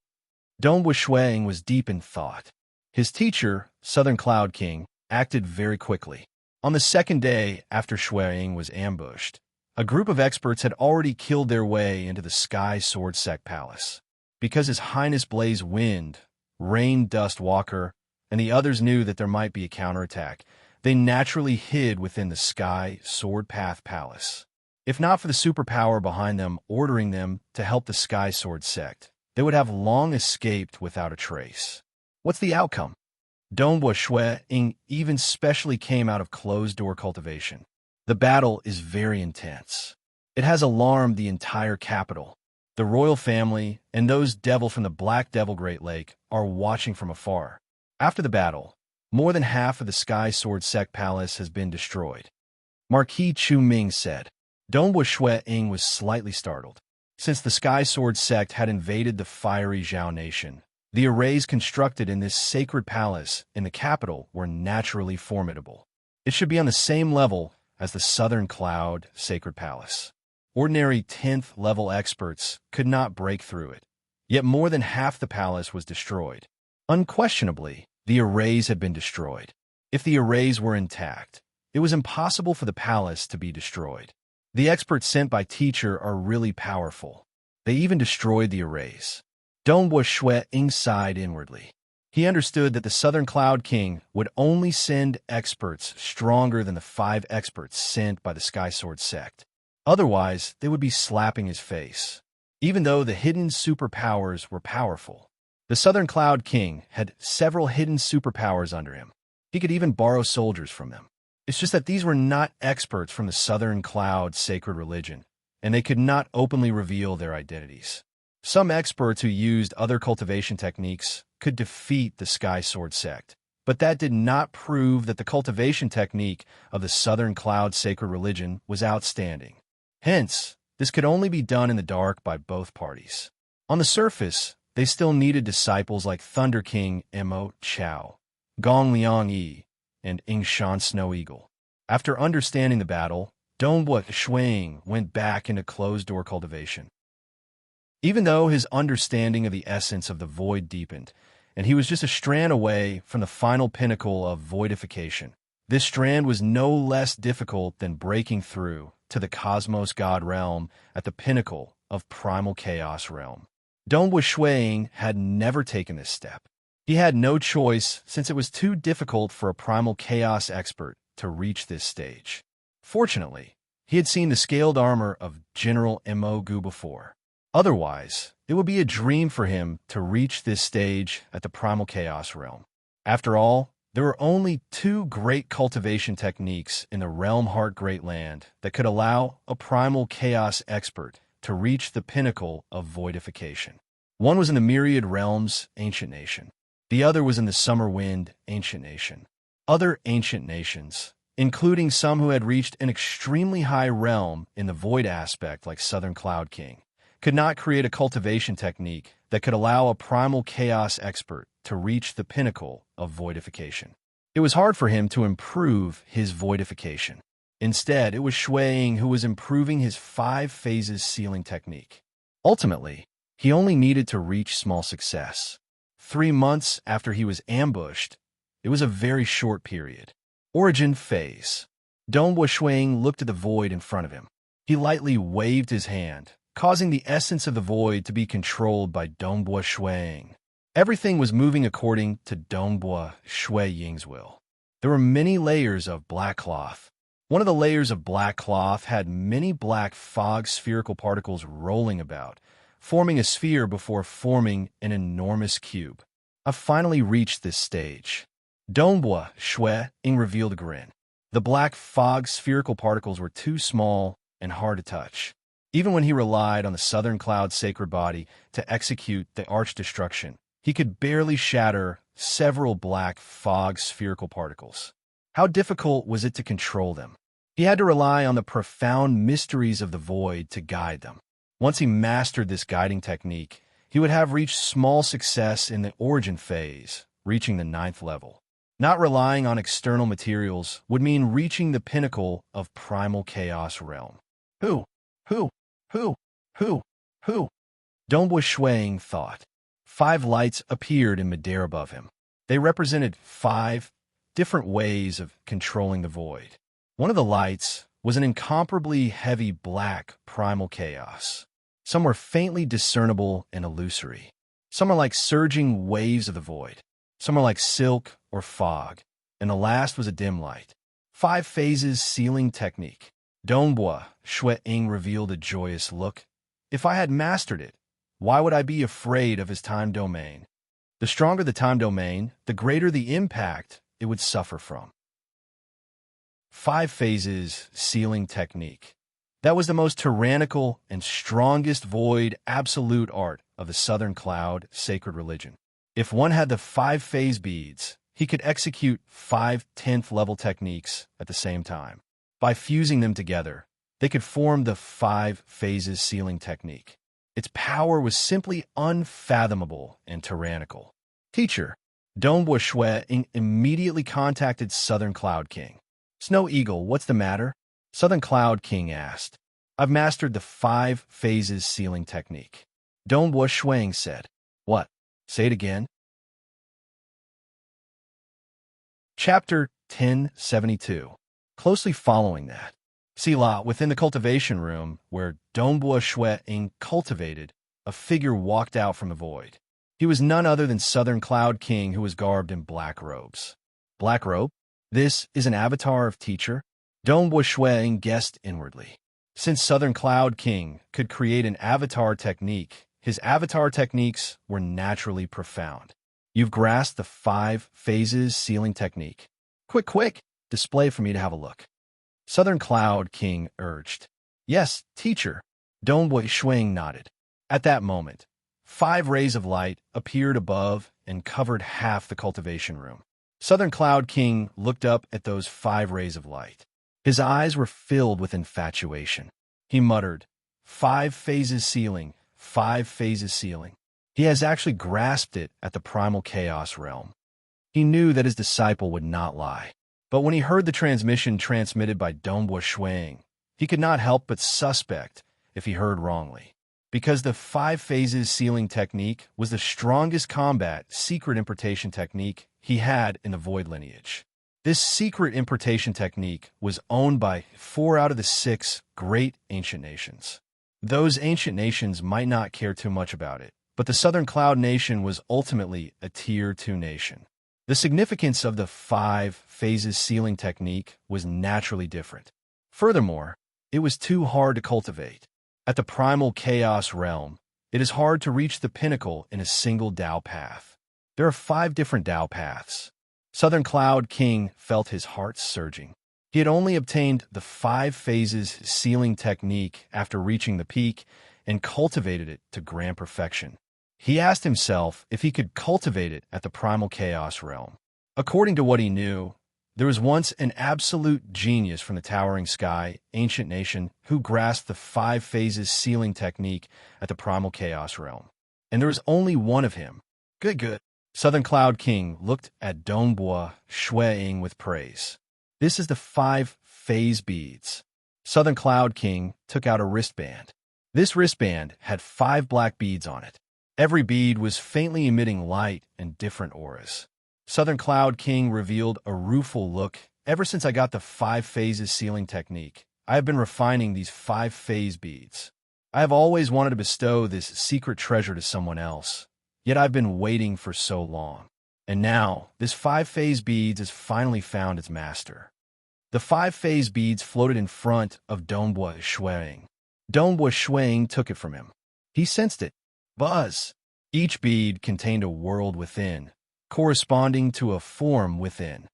Dongbua Shui-Ying was deep in thought. His teacher, Southern Cloud King, acted very quickly. On the 2nd day after Shui-Ying was ambushed, a group of experts had already killed their way into the Sky Sword Sect Palace. Because His Highness Blaze Wind, Rain Dustwalker, and the others knew that there might be a counterattack, they naturally hid within the Sky Sword Path Palace. If not for the superpower behind them ordering them to help the Sky Sword Sect, they would have long escaped without a trace. What's the outcome? Dongbua Shui-Ying even specially came out of closed-door cultivation. The battle is very intense. It has alarmed the entire capital. The royal family and those devil from the Black Devil Great Lake are watching from afar. After the battle, more than half of the Sky Sword Sect Palace has been destroyed. Marquis Chu-Ming said. Dongbua Shui-Ying was slightly startled. Since the Sky Sword Sect had invaded the fiery Zhao Nation, the arrays constructed in this sacred palace in the capital were naturally formidable. It should be on the same level as the Southern Cloud Sacred Palace. Ordinary 10th level experts could not break through it, yet more than half the palace was destroyed. Unquestionably, the arrays had been destroyed. If the arrays were intact, it was impossible for the palace to be destroyed. The experts sent by teacher are really powerful. They even destroyed the arrays. Dongbua Shui-Ying sighed inwardly. He understood that the Southern Cloud King would only send experts stronger than the 5 experts sent by the Sky Sword Sect. Otherwise, they would be slapping his face. Even though the hidden superpowers were powerful, the Southern Cloud King had several hidden superpowers under him. He could even borrow soldiers from them. It's just that these were not experts from the Southern Cloud sacred religion, and they could not openly reveal their identities. Some experts who used other cultivation techniques could defeat the Sky Sword sect, but that did not prove that the cultivation technique of the Southern Cloud sacred religion was outstanding. Hence, this could only be done in the dark by both parties. On the surface, they still needed disciples like Thunder King Mo Chao, Gong Liang Yi, and Ying Shan Snow Eagle. After understanding the battle, Dongbua Shuang went back into closed-door cultivation. Even though his understanding of the essence of the void deepened, and he was just a strand away from the final pinnacle of voidification, this strand was no less difficult than breaking through to the cosmos god realm at the pinnacle of primal chaos realm. Dongbua Shuang had never taken this step. He had no choice since it was too difficult for a primal chaos expert to reach this stage. Fortunately, he had seen the scaled armor of General Mo Gu before. Otherwise, it would be a dream for him to reach this stage at the primal chaos realm. After all, there were only two great cultivation techniques in the Realm Heart Great Land that could allow a primal chaos expert to reach the pinnacle of voidification. One was in the Myriad Realms Ancient Nation. The other was in the Summer Wind Ancient Nation. Other ancient nations, including some who had reached an extremely high realm in the void aspect like Southern Cloud King, could not create a cultivation technique that could allow a primal chaos expert to reach the pinnacle of voidification. It was hard for him to improve his voidification. Instead, it was Shuang who was improving his 5 phases sealing technique. Ultimately, he only needed to reach small success. 3 months after he was ambushed, it was a very short period. Origin phase. Dongbua Shuang looked at the void in front of him. He lightly waved his hand, causing the essence of the void to be controlled by Dongbua Shuang. Everything was moving according to Dongbua Shuang's will. There were many layers of black cloth. One of the layers of black cloth had many black fog spherical particles rolling about, forming a sphere before forming an enormous cube. I finally reached this stage. Dongbua Shuang revealed a grin. The black fog spherical particles were too small and hard to touch. Even when he relied on the Southern Cloud sacred body to execute the arch destruction, he could barely shatter several black fog spherical particles. How difficult was it to control them? He had to rely on the profound mysteries of the void to guide them. Once he mastered this guiding technique, he would have reached small success in the origin phase, reaching the 9th level. Not relying on external materials would mean reaching the pinnacle of primal chaos realm. Who? Dongbua Shuang thought. 5 lights appeared in midair above him. They represented 5 different ways of controlling the void. One of the lights was an incomparably heavy black primal chaos. Some were faintly discernible and illusory. Some are like surging waves of the void. Some are like silk or fog. And the last was a dim light. 5 phases sealing technique. Dongbua Shuang revealed a joyous look. If I had mastered it, why would I be afraid of his time domain? The stronger the time domain, the greater the impact it would suffer from. 5 phases sealing technique. That was the most tyrannical and strongest void absolute art of the Southern Cloud sacred religion. If one had the 5 phase beads, he could execute 5 10th level techniques at the same time. By fusing them together, they could form the 5 phases sealing technique. Its power was simply unfathomable and tyrannical. Teacher, Dongbua Shuang immediately contacted Southern Cloud King. Snow Eagle, what's the matter? Southern Cloud King asked. I've mastered the 5 phases sealing technique. Dongbua Shuang said. What? Say it again. Chapter 1072. Closely following that, Sila, within the cultivation room where Dongbua Shuang cultivated, a figure walked out from the void. He was none other than Southern Cloud King, who was garbed in black robes. Black robe? This is an avatar of teacher? Dongbua Shuang guessed inwardly. Since Southern Cloud King could create an avatar technique, his avatar techniques were naturally profound. You've grasped the 5 phases sealing technique. Quick, display for me to have a look. Southern Cloud King urged. Yes, teacher. Dongbui Shuang nodded. At that moment, 5 rays of light appeared above and covered half the cultivation room. Southern Cloud King looked up at those 5 rays of light. His eyes were filled with infatuation. He muttered, 5 phases sealing, 5 phases sealing. He has actually grasped it at the primal chaos realm. He knew that his disciple would not lie. But when he heard the transmission transmitted by Dongbui Shuang, he could not help but suspect if he heard wrongly. Because the 5 phases sealing technique was the strongest combat secret importation technique he had in the Void lineage. This secret importation technique was owned by 4 out of the 6 great ancient nations. Those ancient nations might not care too much about it, but the Southern Cloud Nation was ultimately a Tier 2 nation. The significance of the 5 phases sealing technique was naturally different. Furthermore, it was too hard to cultivate. At the primal chaos realm, it is hard to reach the pinnacle in a single Dao path. There are 5 different Dao paths. Southern Cloud King felt his heart surging. He had only obtained the 5 phases sealing technique after reaching the peak and cultivated it to grand perfection. He asked himself if he could cultivate it at the primal chaos realm. According to what he knew, there was once an absolute genius from the towering sky, ancient nation, who grasped the 5 phases sealing technique at the primal chaos realm. And there was only one of him. Good. Southern Cloud King looked at Dongbui Shuang with praise. This is the 5 phase beads. Southern Cloud King took out a wristband. This wristband had 5 black beads on it. Every bead was faintly emitting light and different auras. Southern Cloud King revealed a rueful look. Ever since I got the 5 phases sealing technique, I have been refining these 5 phase beads. I have always wanted to bestow this secret treasure to someone else, yet I've been waiting for so long. And now, this 5 phase beads has finally found its master. The 5 phase beads floated in front of Dongbui Shuang. Dongbui Shuang took it from him. He sensed it. Buzz. Each bead contained a world within, corresponding to a form within.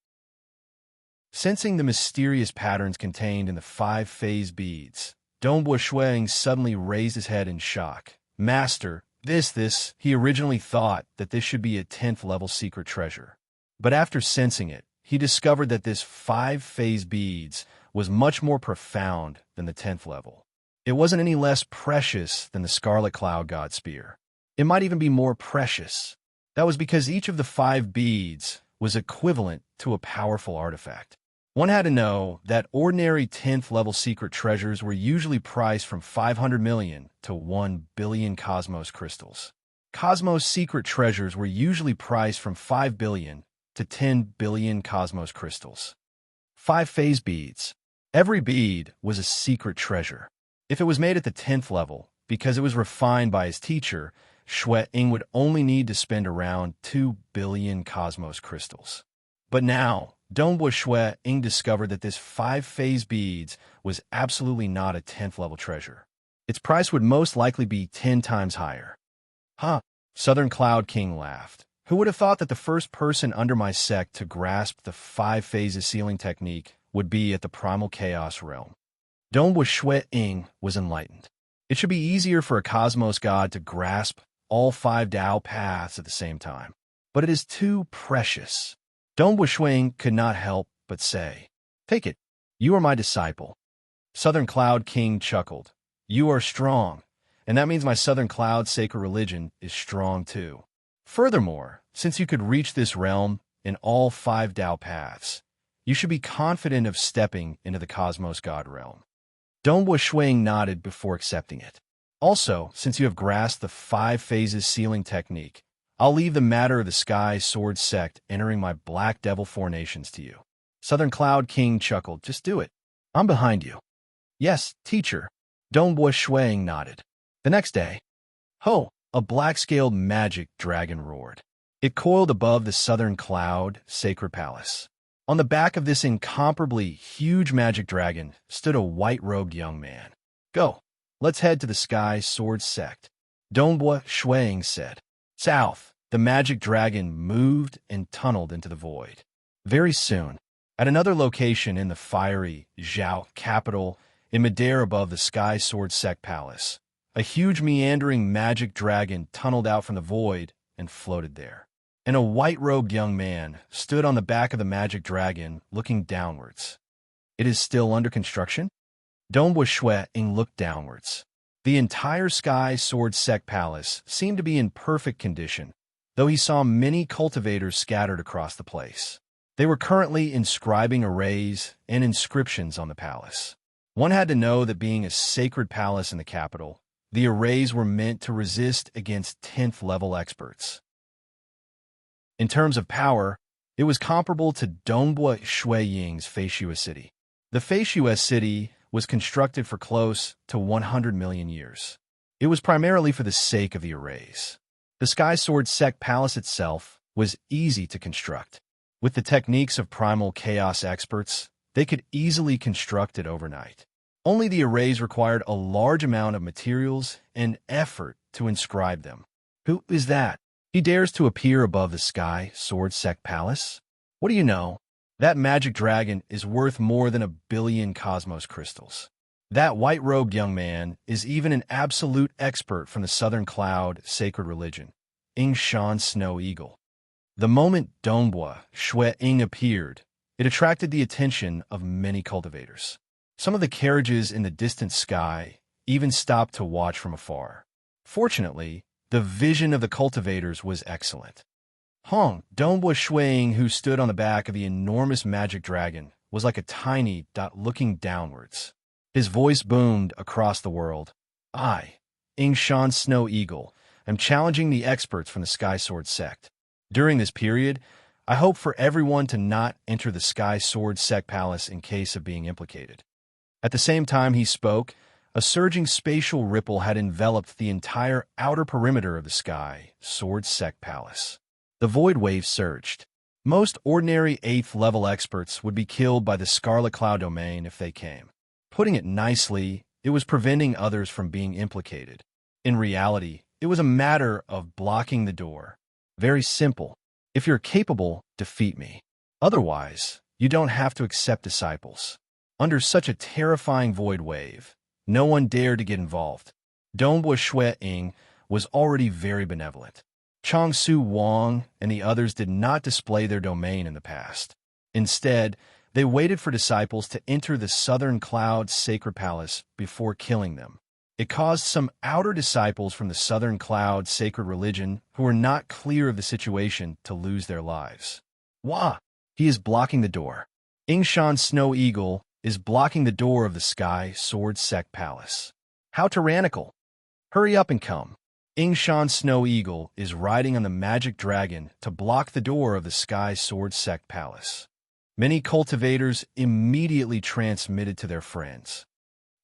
Sensing the mysterious patterns contained in the 5 phase beads, Dongbui Shuang suddenly raised his head in shock. Master, he originally thought that this should be a 10th level secret treasure. But after sensing it, he discovered that this 5 phase beads was much more profound than the 10th level. It wasn't any less precious than the Scarlet Cloud God Spear. It might even be more precious. That was because each of the 5 beads was equivalent to a powerful artifact. One had to know that ordinary 10th level secret treasures were usually priced from 500 million to 1 billion cosmos crystals. Cosmos secret treasures were usually priced from 5 billion to 10 billion cosmos crystals. 5 phase beads. Every bead was a secret treasure. If it was made at the 10th level, because it was refined by his teacher, Ying would only need to spend around 2 billion cosmos crystals. But now, Dongbui Ying discovered that this 5 phase beads was absolutely not a 10th level treasure. Its price would most likely be 10 times higher. Huh? Southern Cloud King laughed. Who would have thought that the first person under my sect to grasp the 5 phases sealing technique would be at the primal chaos realm? Dongbui Ying was enlightened. It should be easier for a cosmos god to grasp all 5 Dao paths at the same time. But it is too precious. Dongbui Ying could not help but say, "Take it. You are my disciple." Southern Cloud King chuckled. "You are strong, and that means my Southern Cloud sacred religion is strong too. Furthermore, since you could reach this realm in all 5 Dao paths, you should be confident of stepping into the cosmos god realm." Dongbui Ying nodded before accepting it. Also, since you have grasped the 5 phases sealing technique, I'll leave the matter of the Sky Sword sect entering my Black Devil 4 nations to you. Southern Cloud King chuckled. Just do it. I'm behind you. Yes, teacher. Dongbui Ying nodded. The next day, ho! A black-scaled magic dragon roared. It coiled above the Southern Cloud Sacred Palace. On the back of this incomparably huge magic dragon stood a white-robed young man. Go. Let's head to the Sky Sword Sect. Dongbua Shuang said. South, the magic dragon moved and tunneled into the void. Very soon, at another location in the fiery Zhao capital, in midair above the Sky Sword Sect Palace, a huge meandering magic dragon tunneled out from the void and floated there. And a white-robed young man stood on the back of the magic dragon, looking downwards. It is still under construction? Dongbua Shuang looked downwards. The entire Sky Sword Sect Palace seemed to be in perfect condition, though he saw many cultivators scattered across the place. They were currently inscribing arrays and inscriptions on the palace. One had to know that being a sacred palace in the capital, the arrays were meant to resist against 10th level experts. In terms of power, it was comparable to Dongbua Shuiying's Feishua city. The Feishua city was constructed for close to 100 million years. It was primarily for the sake of the arrays. The Sky Sword Sect Palace itself was easy to construct. With the techniques of primal chaos experts, they could easily construct it overnight. Only the arrays required a large amount of materials and effort to inscribe them. Who is that? He dares to appear above the Sky Sword Sect Palace? What do you know? That magic dragon is worth more than 1 billion cosmos crystals. That white-robed young man is even an absolute expert from the Southern Cloud sacred religion, Ying Snow Eagle. The moment Dongbua Shuiying appeared, it attracted the attention of many cultivators. Some of the carriages in the distant sky even stopped to watch from afar. Fortunately, the vision of the cultivators was excellent. Dongbua Shuiying, who stood on the back of the enormous magic dragon, was like a tiny dot looking downwards. His voice boomed across the world. I, Ying Snow Eagle, am challenging the experts from the Sky Sword Sect. During this period, I hope for everyone to not enter the Sky Sword Sect Palace in case of being implicated. At the same time he spoke, a surging spatial ripple had enveloped the entire outer perimeter of the Sky Sword Sect Palace. The void wave surged. Most ordinary 8th level experts would be killed by the Scarlet Cloud domain if they came. Putting it nicely, it was preventing others from being implicated. In reality, it was a matter of blocking the door. Very simple. If you're capable, defeat me. Otherwise, you don't have to accept disciples. Under such a terrifying void wave, no one dared to get involved. Dongbua Shuiying was already very benevolent. Changsu Wang and the others did not display their domain in the past. Instead, they waited for disciples to enter the Southern Cloud Sacred Palace before killing them. It caused some outer disciples from the Southern Cloud Sacred Religion who were not clear of the situation to lose their lives. Wah! He is blocking the door. Ying Snow Eagle is blocking the door of the Sky Sword Sect Palace. How tyrannical! Hurry up and come. Ying Snow Eagle is riding on the magic dragon to block the door of the Sky Sword Sect Palace. Many cultivators immediately transmitted to their friends.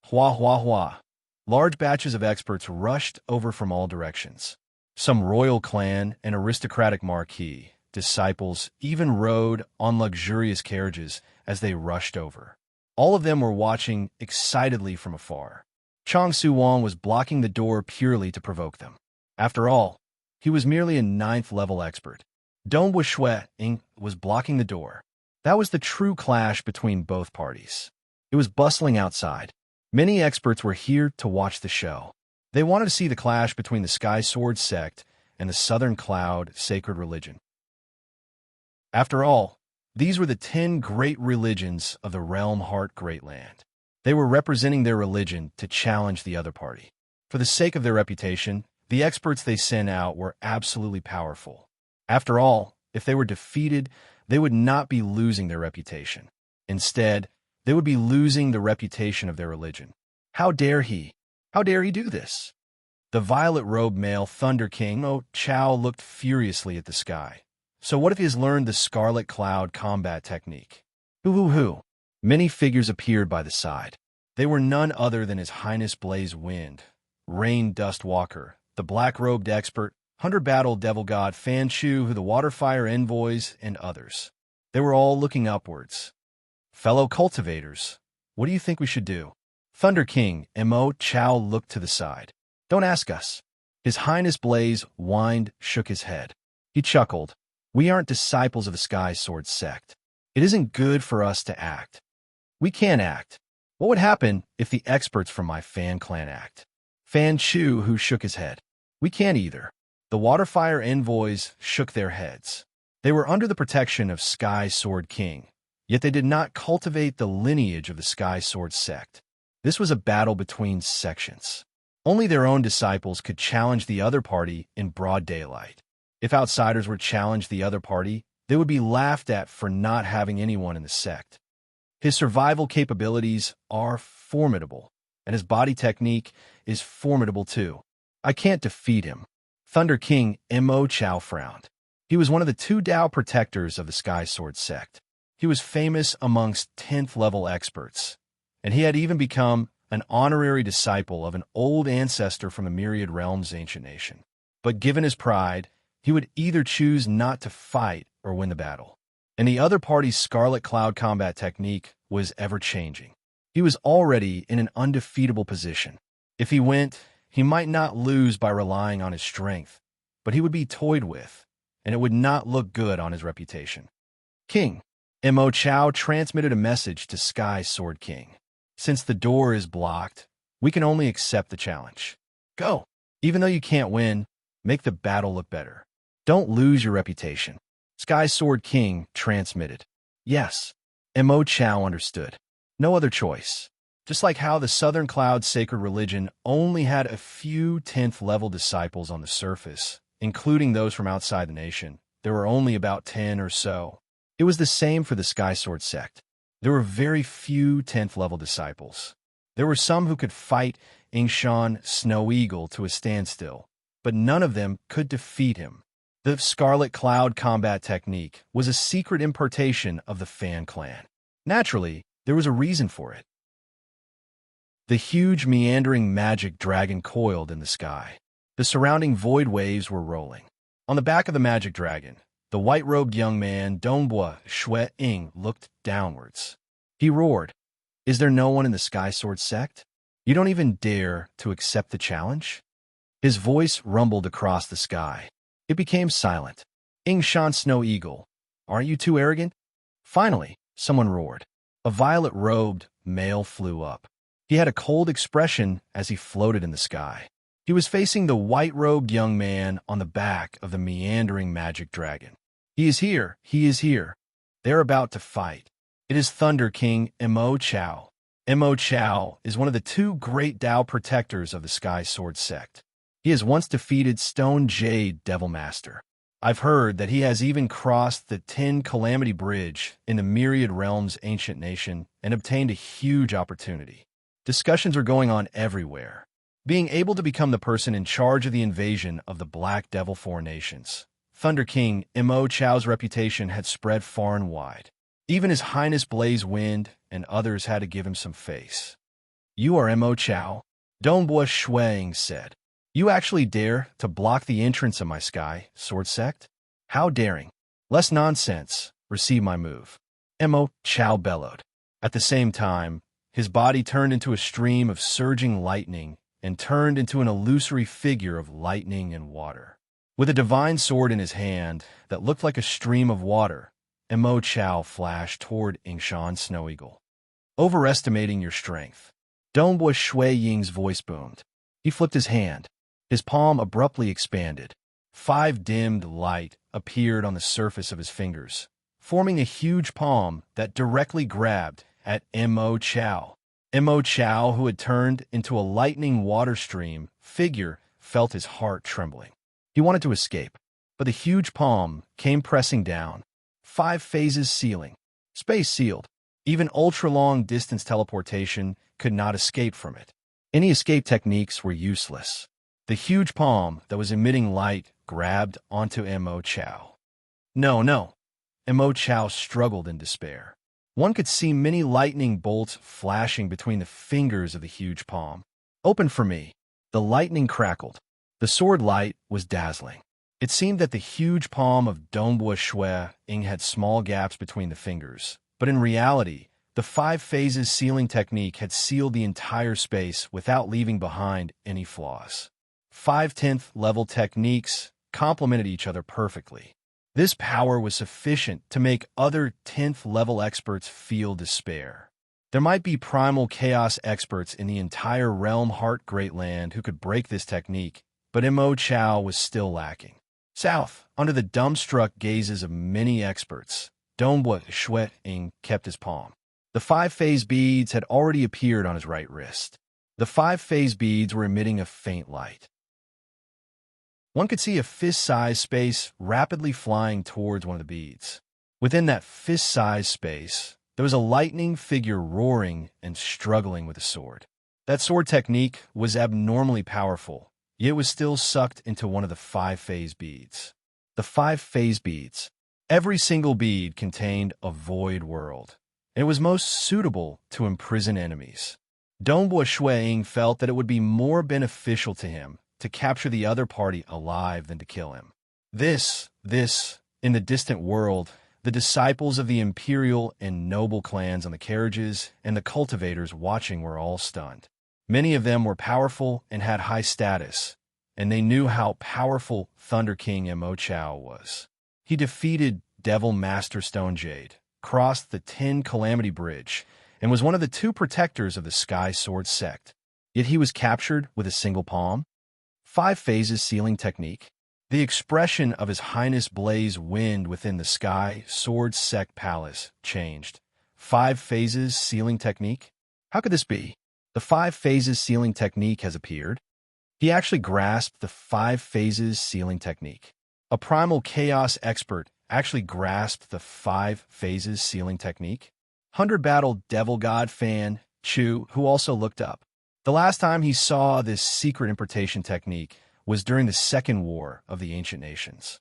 Hua hua hua. Large batches of experts rushed over from all directions. Some royal clan and aristocratic marquis disciples even rode on luxurious carriages as they rushed over. All of them were watching excitedly from afar. Changsu Wang was blocking the door purely to provoke them. After all, he was merely a 9th level expert. Dongbua Shuiying was blocking the door. That was the true clash between both parties. It was bustling outside. Many experts were here to watch the show. They wanted to see the clash between the Sky Sword Sect and the Southern Cloud Sacred Religion. After all, these were the 10 great religions of the Realm Heart Great Land. They were representing their religion to challenge the other party. For the sake of their reputation, the experts they sent out were absolutely powerful. After all, if they were defeated, they would not be losing their reputation. Instead, they would be losing the reputation of their religion. How dare he? How dare he do this? The violet-robed male Thunder King, Oh Chao, looked furiously at the sky. So what if he has learned the Scarlet Cloud combat technique? Hoo. Many figures appeared by the side. They were none other than His Highness Blaze Wind, Rain Dust Walker, the black-robed expert, Hunter Battle Devil God Fan Chu, who the Waterfire Envoys, and others. They were all looking upwards. Fellow cultivators, what do you think we should do? Thunder King Mo Chao looked to the side. Don't ask us. His Highness Blaze whined, shook his head. He chuckled. We aren't disciples of the Sky Sword sect. It isn't good for us to act. We can't act. What would happen if the experts from my Fan clan act? Fan Chu, who shook his head. We can't either. The Waterfire envoys shook their heads. They were under the protection of Sky Sword King, yet they did not cultivate the lineage of the Sky Sword sect. This was a battle between sections. Only their own disciples could challenge the other party in broad daylight. If outsiders were challenged the other party, they would be laughed at for not having anyone in the sect. His survival capabilities are formidable, and his body technique is formidable too. I can't defeat him. Thunder King Mo Chao frowned. He was one of the 2 Dao protectors of the Sky Sword sect. He was famous amongst 10th level experts, and he had even become an honorary disciple of an old ancestor from the Myriad Realms ancient nation. But given his pride, he would either choose not to fight or win the battle. And the other party's Scarlet Cloud combat technique was ever-changing. He was already in an undefeatable position. If he went, he might not lose by relying on his strength, but he would be toyed with, and it would not look good on his reputation. King Mo Chao transmitted a message to Sky Sword King. Since the door is blocked, we can only accept the challenge. Go. Even though you can't win, make the battle look better. Don't lose your reputation. Sky Sword King transmitted. Yes. Mo Chao understood. No other choice. Just like how the Southern Cloud sacred religion only had a few 10th level disciples on the surface, including those from outside the nation, there were only about 10 or so. It was the same for the Sky Sword sect. There were very few 10th level disciples. There were some who could fight Yingshan Snow Eagle to a standstill, but none of them could defeat him. The Scarlet Cloud combat technique was a secret importation of the Fan clan. Naturally, there was a reason for it. The huge meandering magic dragon coiled in the sky. The surrounding void waves were rolling. On the back of the magic dragon, the white-robed young man, Dongbua Shui Ying, looked downwards. He roared, "Is there no one in the Sky Sword sect? You don't even dare to accept the challenge?" His voice rumbled across the sky. It became silent. Yingshan Snow Eagle, aren't you too arrogant? Finally, someone roared. A violet-robed male flew up. He had a cold expression as he floated in the sky. He was facing the white-robed young man on the back of the meandering magic dragon. He is here. He is here. They're about to fight. It is Thunder King Mo Chao. Mo Chao is one of the 2 great Dao protectors of the Sky Sword sect. He has once defeated Stone Jade Devil Master. I've heard that he has even crossed the 10 Calamity Bridge in the Myriad Realms ancient nation and obtained a huge opportunity. Discussions are going on everywhere. Being able to become the person in charge of the invasion of the Black Devil 4 nations. Thunder King Mo Chao's reputation had spread far and wide. Even His Highness Blaze Wind and others had to give him some face. You are Mo Chao? Dongbua Shuang said. You actually dare to block the entrance of my Sky Sword sect? How daring. Less nonsense. Receive my move. Mo Chao bellowed. At the same time, his body turned into a stream of surging lightning and turned into an illusory figure of lightning and water. With a divine sword in his hand that looked like a stream of water, Mo Chao flashed toward Yingshan Snow Eagle. Overestimating your strength. Dongbua Shui Ying's voice boomed. He flipped his hand. His palm abruptly expanded. 5 dimmed light appeared on the surface of his fingers, forming a huge palm that directly grabbed at Mo Chao. Mo Chao, who had turned into a lightning water stream figure, felt his heart trembling. He wanted to escape, but the huge palm came pressing down. 5 phases sealing. Space sealed. Even ultra-long distance teleportation could not escape from it. Any escape techniques were useless. The huge palm that was emitting light grabbed onto Mo Chao. No, no. Mo Chao struggled in despair. One could see many lightning bolts flashing between the fingers of the huge palm. Open for me. The lightning crackled. The sword light was dazzling. It seemed that the huge palm of Dongbua Shui Ying had small gaps between the fingers, but in reality The 5 phases sealing technique had sealed the entire space without leaving behind any flaws. 5 10th level techniques complemented each other perfectly. This power was sufficient to make other 10th level experts feel despair. There might be primal chaos experts in the entire realm Heart Great Land who could break this technique, but Mo Chao was still lacking. South, under the dumbstruck gazes of many experts, Dongbua Shui Ying kept his palm. The 5 phase beads had already appeared on his right wrist. The 5 phase beads were emitting a faint light. One could see a fist-sized space rapidly flying towards one of the beads. Within that fist-sized space, there was a lightning figure roaring and struggling with a sword. That sword technique was abnormally powerful, yet it was still sucked into one of the 5 phase beads. The 5 phase beads. Every single bead contained a void world. It was most suitable to imprison enemies. Dongbua Shuiying felt that it would be more beneficial to him to capture the other party alive than to kill him. In the distant world, the disciples of the imperial and noble clans on the carriages and the cultivators watching were all stunned. Many of them were powerful and had high status, and they knew how powerful Thunder King Mo Chao was. He defeated Devil Master Stone Jade, crossed the 10 Calamity Bridge, and was one of the 2 protectors of the Sky Sword sect. Yet he was captured with a single palm. 5 phases sealing technique. The expression of His Highness Blaze Wind within the Sky Sword sect palace changed. 5 phases sealing technique? How could this be? The 5 phases sealing technique has appeared. He actually grasped the 5 phases sealing technique. A primal chaos expert actually grasped the 5 phases sealing technique. 100 Battle Devil God fan Chu, who also looked up. The last time he saw this secret importation technique was during the Second War of the Ancient Nations.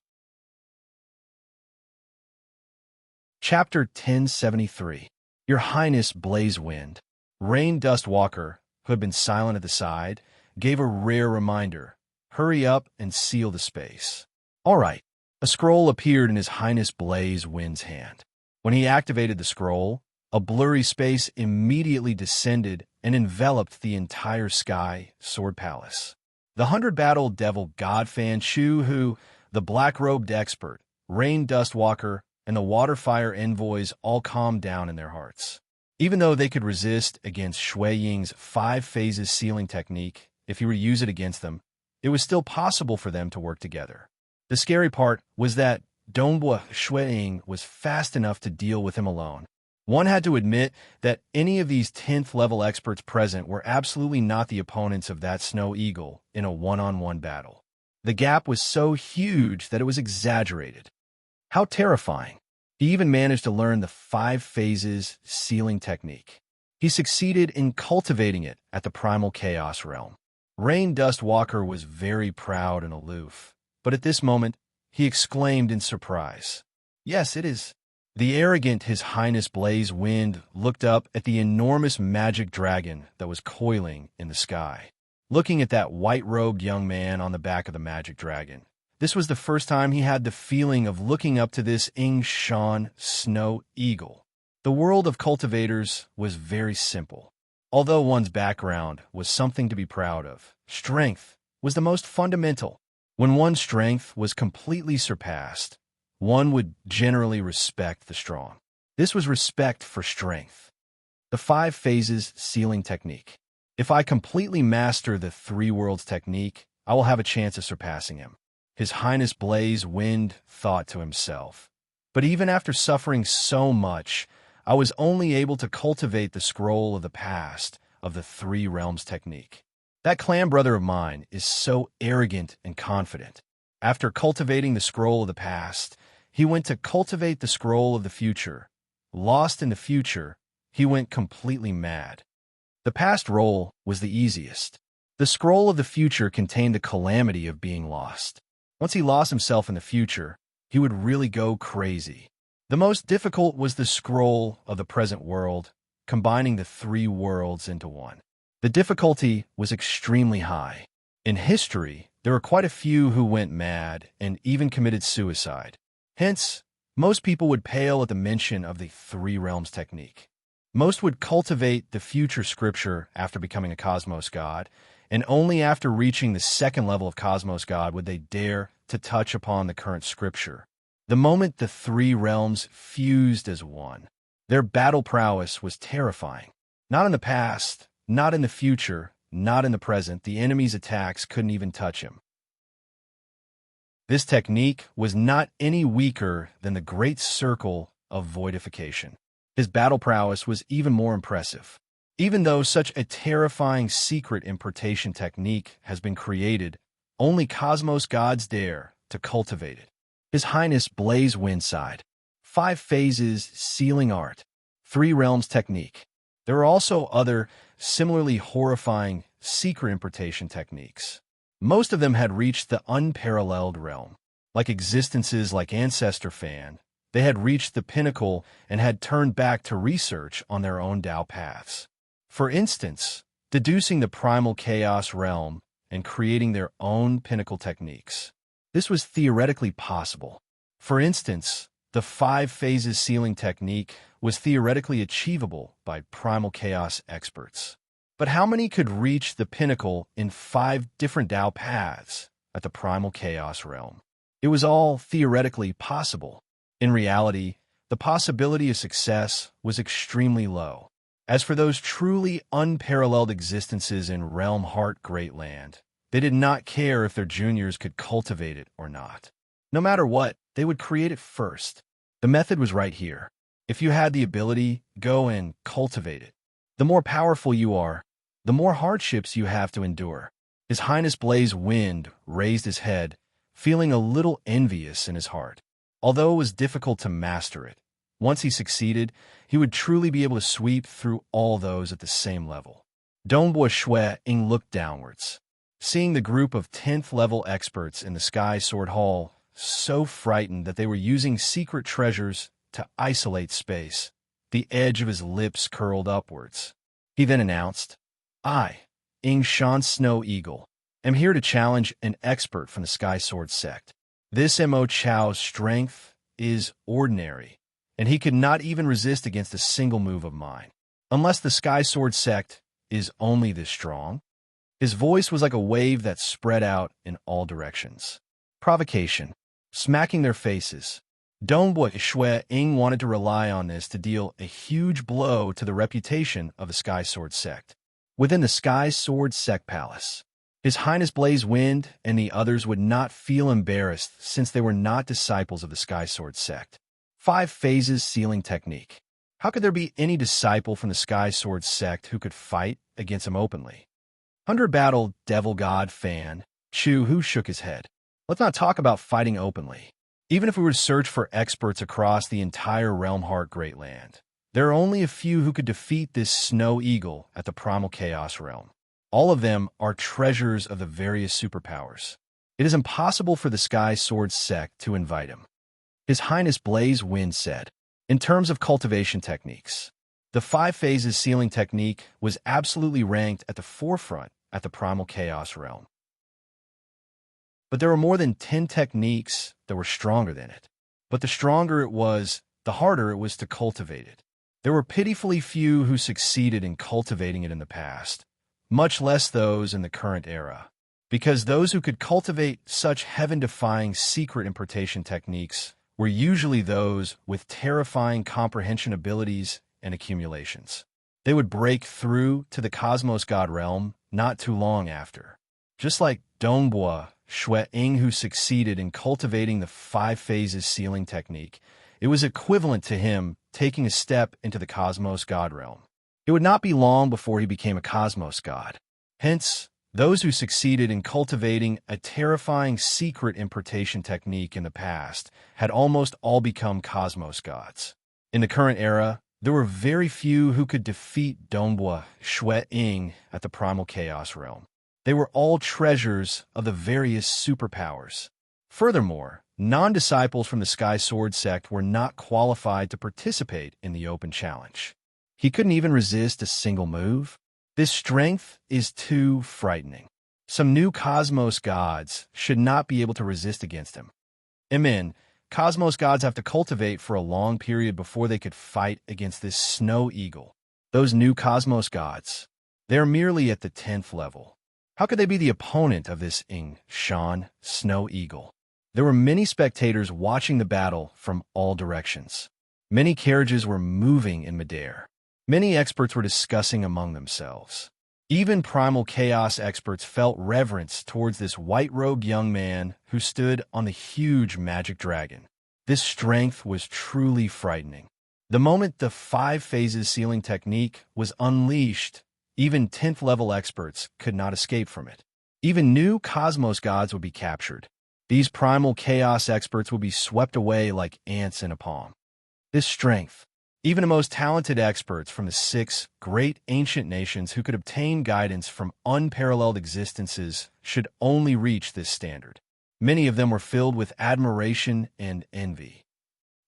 Chapter 1073. Your Highness Blaze Wind. Rain Dust Walker, who had been silent at the side, gave a rare reminder. Hurry up and seal the space. All right. A scroll appeared in His Highness Blaze Wind's hand. When he activated the scroll, a blurry space immediately descended and enveloped the entire Sky Sword Palace. The 100 Battle Devil God Fan Chu, who, the black-robed expert, Rain Dust Walker, and the Waterfire envoys all calmed down in their hearts. Even though they could resist against Shui Ying's 5 phases sealing technique, if he were to use it against them, it was still possible for them to work together. The scary part was that Dongbua Shuiying was fast enough to deal with him alone. One had to admit that any of these 10th level experts present were absolutely not the opponents of that Snow Eagle in a one-on-one battle. The gap was so huge that it was exaggerated. How terrifying. He even managed to learn the 5 phases sealing technique. He succeeded in cultivating it at the Primal Chaos realm. Rain Dust Walker was very proud and aloof, but at this moment, he exclaimed in surprise, "Yes, it is." The arrogant His Highness Blaze Wind looked up at the enormous magic dragon that was coiling in the sky. Looking at that white-robed young man on the back of the magic dragon, this was the first time he had the feeling of looking up to this Shan Snow Eagle. The world of cultivators was very simple. Although one's background was something to be proud of, strength was the most fundamental. When one's strength was completely surpassed, one would generally respect the strong. This was respect for strength. The 5 phases sealing technique. If I completely master the 3 worlds technique, I will have a chance of surpassing him. His Highness Blaze Wind thought to himself. But even after suffering so much, I was only able to cultivate the scroll of the past of the 3 realms technique. That clan brother of mine is so arrogant and confident. After cultivating the scroll of the past, he went to cultivate the scroll of the future. Lost in the future, he went completely mad. The past role was the easiest. The scroll of the future contained the calamity of being lost. Once he lost himself in the future, he would really go crazy. The most difficult was the scroll of the present world, combining the 3 worlds into one. The difficulty was extremely high. In history, there were quite a few who went mad and even committed suicide. Hence, most people would pale at the mention of the 3 realms technique. Most would cultivate the future scripture after becoming a cosmos god, and only after reaching the second level of cosmos god would they dare to touch upon the current scripture. The moment the three realms fused as one, their battle prowess was terrifying. Not in the past, not in the future, not in the present, the enemy's attacks couldn't even touch him. This technique was not any weaker than the great circle of voidification. His battle prowess was even more impressive. Even though such a terrifying secret importation technique has been created, only cosmos gods dare to cultivate it. His Highness Blaze Windside. 5 phases sealing art. 3 realms technique. There are also other, similarly horrifying, secret importation techniques. Most of them had reached the unparalleled realm. Like existences like Ancestor Fan, they had reached the pinnacle and had turned back to research on their own Tao paths. For instance, deducing the primal chaos realm and creating their own pinnacle techniques. This was theoretically possible. For instance, the 5 phases sealing technique was theoretically achievable by primal chaos experts. But how many could reach the pinnacle in 5 different Tao paths at the primal chaos realm? It was all theoretically possible. In reality, the possibility of success was extremely low. As for those truly unparalleled existences in Realm Heart Great Land, they did not care if their juniors could cultivate it or not. No matter what, they would create it first. The method was right here. If you had the ability, go and cultivate it. The more powerful you are, the more hardships you have to endure. His Highness Blaze Wind raised his head, feeling a little envious in his heart. Although it was difficult to master it, once he succeeded, he would truly be able to sweep through all those at the same level. Dongbo Shui Ying looked downwards, seeing the group of 10th level experts in the Sky Sword Hall, so frightened that they were using secret treasures to isolate space. The edge of his lips curled upwards. He then announced, I, Ying Shan Snow Eagle, am here to challenge an expert from the Sky Sword sect. This Mo Chao's strength is ordinary, and he could not even resist against a single move of mine. Unless the Sky Sword sect is only this strong. His voice was like a wave that spread out in all directions. Provocation. Smacking their faces. Dongbo Shui Ying wanted to rely on this to deal a huge blow to the reputation of the Sky Sword sect. Within the Sky Sword sect palace, His Highness Blaze Wind and the others would not feel embarrassed since they were not disciples of the Sky Sword sect. 5 phases sealing technique. How could there be any disciple from the Sky Sword sect who could fight against him openly? 100 Battle Devil God Fan, Chu Hu shook his head. Let's not talk about fighting openly. Even if we were to search for experts across the entire Realm Heart Great Land, there are only a few who could defeat this Snow Eagle at the Primal Chaos Realm. All of them are treasures of the various superpowers. It is impossible for the Sky Sword sect to invite him. His Highness Blaze Wind said, in terms of cultivation techniques, the 5 phases sealing technique was absolutely ranked at the forefront at the Primal Chaos Realm. But there were more than 10 techniques that were stronger than it. But the stronger it was, the harder it was to cultivate it. There were pitifully few who succeeded in cultivating it in the past, much less those in the current era, because those who could cultivate such heaven-defying secret importation techniques were usually those with terrifying comprehension abilities and accumulations. They would break through to the Cosmos God realm not too long after. Just like Dongbo Shui Ying, who succeeded in cultivating the 5 phases sealing technique, it was equivalent to him taking a step into the Cosmos God realm. It would not be long before he became a Cosmos God. Hence, those who succeeded in cultivating a terrifying secret importation technique in the past had almost all become Cosmos Gods. In the current era, there were very few who could defeat Dongbo Shui Ying at the Primal Chaos Realm. They were all treasures of the various superpowers. Furthermore, non-disciples from the Sky Sword sect were not qualified to participate in the open challenge. He couldn't even resist a single move. This strength is too frightening. Some new Cosmos Gods should not be able to resist against him. Amen. Cosmos Gods have to cultivate for a long period before they could fight against this Snow Eagle. Those new cosmos gods. They are merely at the 10th level. How could they be the opponent of this Ying, Shan, Snow Eagle? There were many spectators watching the battle from all directions. Many carriages were moving in midair. Many experts were discussing among themselves. Even primal chaos experts felt reverence towards this white-robed young man who stood on the huge magic dragon. This strength was truly frightening. The moment the 5 phases sealing technique was unleashed, even 10th level experts could not escape from it. Even new cosmos gods would be captured. These primal chaos experts would be swept away like ants in a palm. This strength, even the most talented experts from the 6 great ancient nations who could obtain guidance from unparalleled existences should only reach this standard. Many of them were filled with admiration and envy.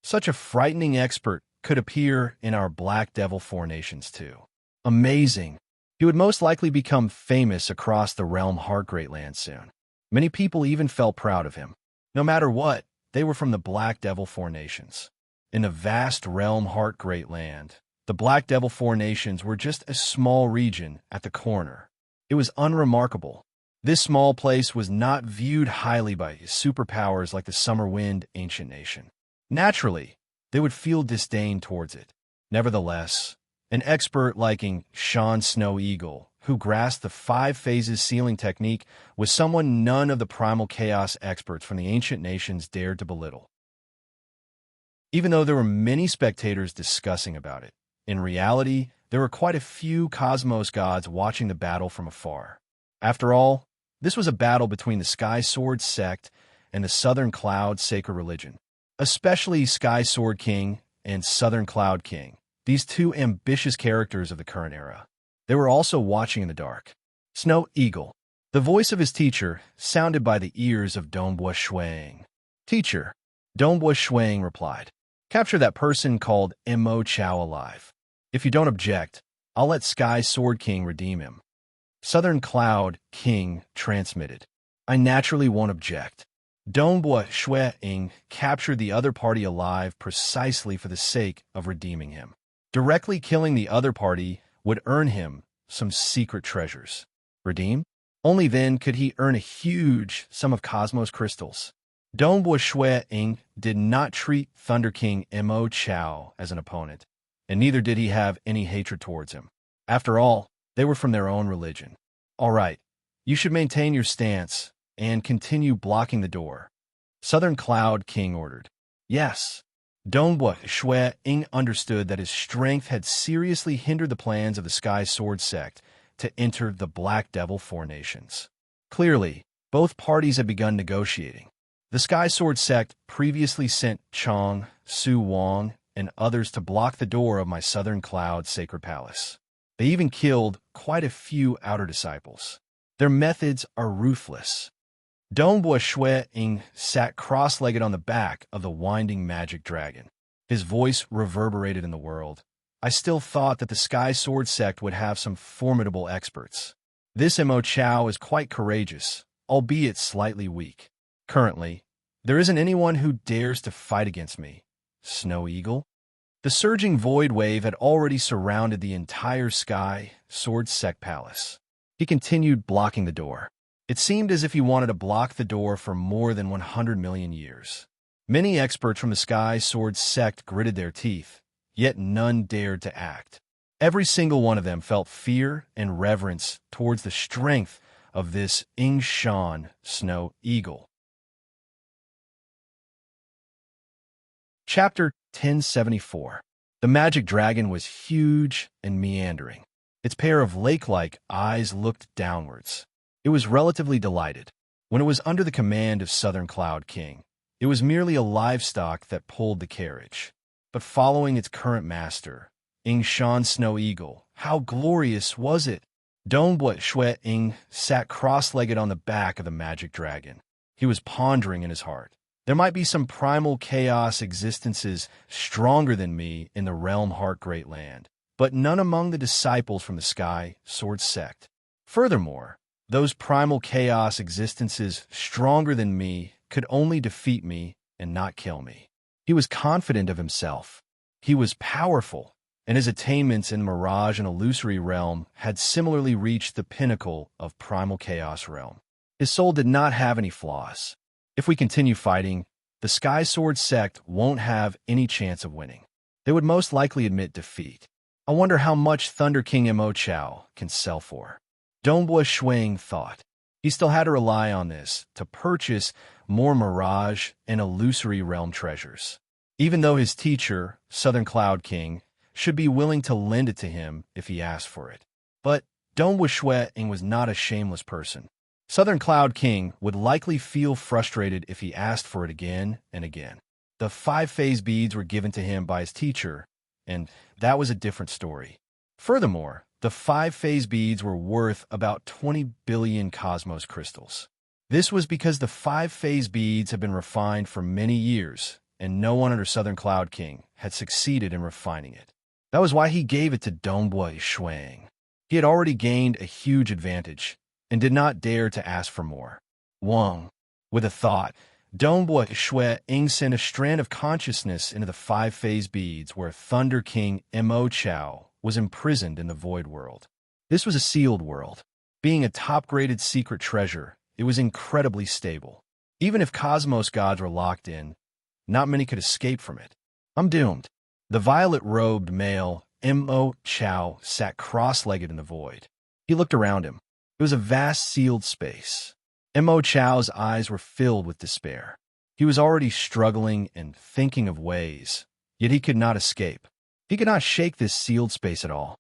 Such a frightening expert could appear in our Black Devil 4 nations too. Amazing. He would most likely become famous across the realm Heartgreatland soon. Many people even felt proud of him. No matter what, they were from the Black Devil 4 nations. In the vast realm Heartgreatland, the Black Devil 4 nations were just a small region at the corner. It was unremarkable. This small place was not viewed highly by his superpowers like the Summer Wind ancient nation. Naturally, they would feel disdain towards it. Nevertheless, an expert like Shan Snow Eagle, who grasped the 5 phases sealing technique, was someone none of the primal chaos experts from the ancient nations dared to belittle. Even though there were many spectators discussing about it, in reality, there were quite a few cosmos gods watching the battle from afar. After all, this was a battle between the Sky Sword sect and the Southern Cloud sacred religion, especially Sky Sword King and Southern Cloud King, these 2 ambitious characters of the current era. They were also watching in the dark. Snow Eagle. The voice of his teacher sounded by the ears of Dongbua Shuang. Teacher, Dongbua Shuang replied, capture that person called Mo Chao alive. If you don't object, I'll let Sky Sword King redeem him. Southern Cloud King transmitted, I naturally won't object. Dongbua Shuang captured the other party alive precisely for the sake of redeeming him. Directly killing the other party would earn him some secret treasures. Redeem? Only then could he earn a huge sum of cosmos crystals. Dongbua Shuang did not treat Thunder King Mo Chao as an opponent, and neither did he have any hatred towards him. After all, they were from their own religion. All right, you should maintain your stance and continue blocking the door. Southern Cloud King ordered. Yes. Dongbua Shuang understood that his strength had seriously hindered the plans of the Sky Sword sect to enter the Black Devil 4 nations. Clearly, both parties had begun negotiating. The Sky Sword sect previously sent Chong, Su Wang, and others to block the door of my Southern Cloud sacred palace. They even killed quite a few outer disciples. Their methods are ruthless. Dongbua Shuang sat cross-legged on the back of the winding magic dragon. His voice reverberated in the world. I still thought that the Sky Sword sect would have some formidable experts. This Mo Chao is quite courageous, albeit slightly weak. Currently, there isn't anyone who dares to fight against me. Snow Eagle? The surging void wave had already surrounded the entire Sky Sword sect palace. He continued blocking the door. It seemed as if he wanted to block the door for more than 100 million years. Many experts from the Sky Sword sect gritted their teeth, yet none dared to act. Every single one of them felt fear and reverence towards the strength of this Shan Snow Eagle. Chapter 1074. The magic dragon was huge and meandering. Its pair of lake-like eyes looked downwards. It was relatively delighted. When it was under the command of Southern Cloud King, it was merely a livestock that pulled the carriage. But following its current master, Shan Snow Eagle, how glorious was it! Dongbua Shuang sat cross-legged on the back of the magic dragon. He was pondering in his heart. There might be some primal chaos existences stronger than me in the realm Heartgreatland, but none among the disciples from the Sky Sword sect. Furthermore, those primal chaos existences stronger than me could only defeat me and not kill me. He was confident of himself. He was powerful. and his attainments in Mirage and Illusory Realm had similarly reached the pinnacle of Primal Chaos Realm. His soul did not have any flaws. If we continue fighting, the Sky Sword sect won't have any chance of winning. They would most likely admit defeat. I wonder how much Thunder King Mo Chao can sell for. Dongbua Shuang thought. He still had to rely on this to purchase more Mirage and Illusory Realm treasures. Even though his teacher, Southern Cloud King, should be willing to lend it to him if he asked for it. But Dongbua Shuang was not a shameless person. Southern Cloud King would likely feel frustrated if he asked for it again and again. The 5 phase beads were given to him by his teacher, and that was a different story. Furthermore, the 5 phase beads were worth about 20 billion cosmos crystals. This was because the 5 phase beads had been refined for many years, and no one under Southern Cloud King had succeeded in refining it. That was why he gave it to Dongbua Shuang. He had already gained a huge advantage, and did not dare to ask for more. Wang. With a thought, Dongbua Shuang sent a strand of consciousness into the 5 phase beads where Thunder King Mo Chao was imprisoned in the Void World. This was a sealed world. Being a top-graded secret treasure, it was incredibly stable. Even if Cosmos gods were locked in, not many could escape from it. I'm doomed. The violet-robed male, Mo Chao, sat cross-legged in the void. He looked around him. It was a vast sealed space. Mo Chao's eyes were filled with despair. He was already struggling and thinking of ways, yet he could not escape. He could not shake this sealed space at all.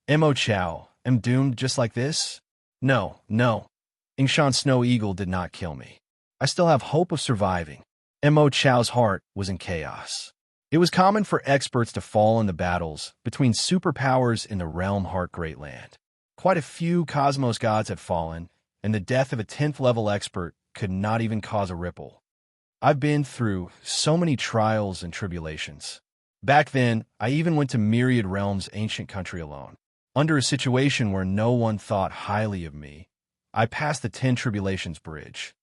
Mo Chao, am doomed just like this? No. Yingshan Snow Eagle did not kill me. I still have hope of surviving. Mo Chao's heart was in chaos. It was common for experts to fall in the battles between superpowers in the Realm Heart Great Land. Quite a few Cosmos gods had fallen, and the death of a 10th level expert could not even cause a ripple. I've been through so many trials and tribulations. Back then, I even went to Myriad Realm's ancient country alone. Under a situation where no one thought highly of me, I passed the 10 Tribulations Bridge.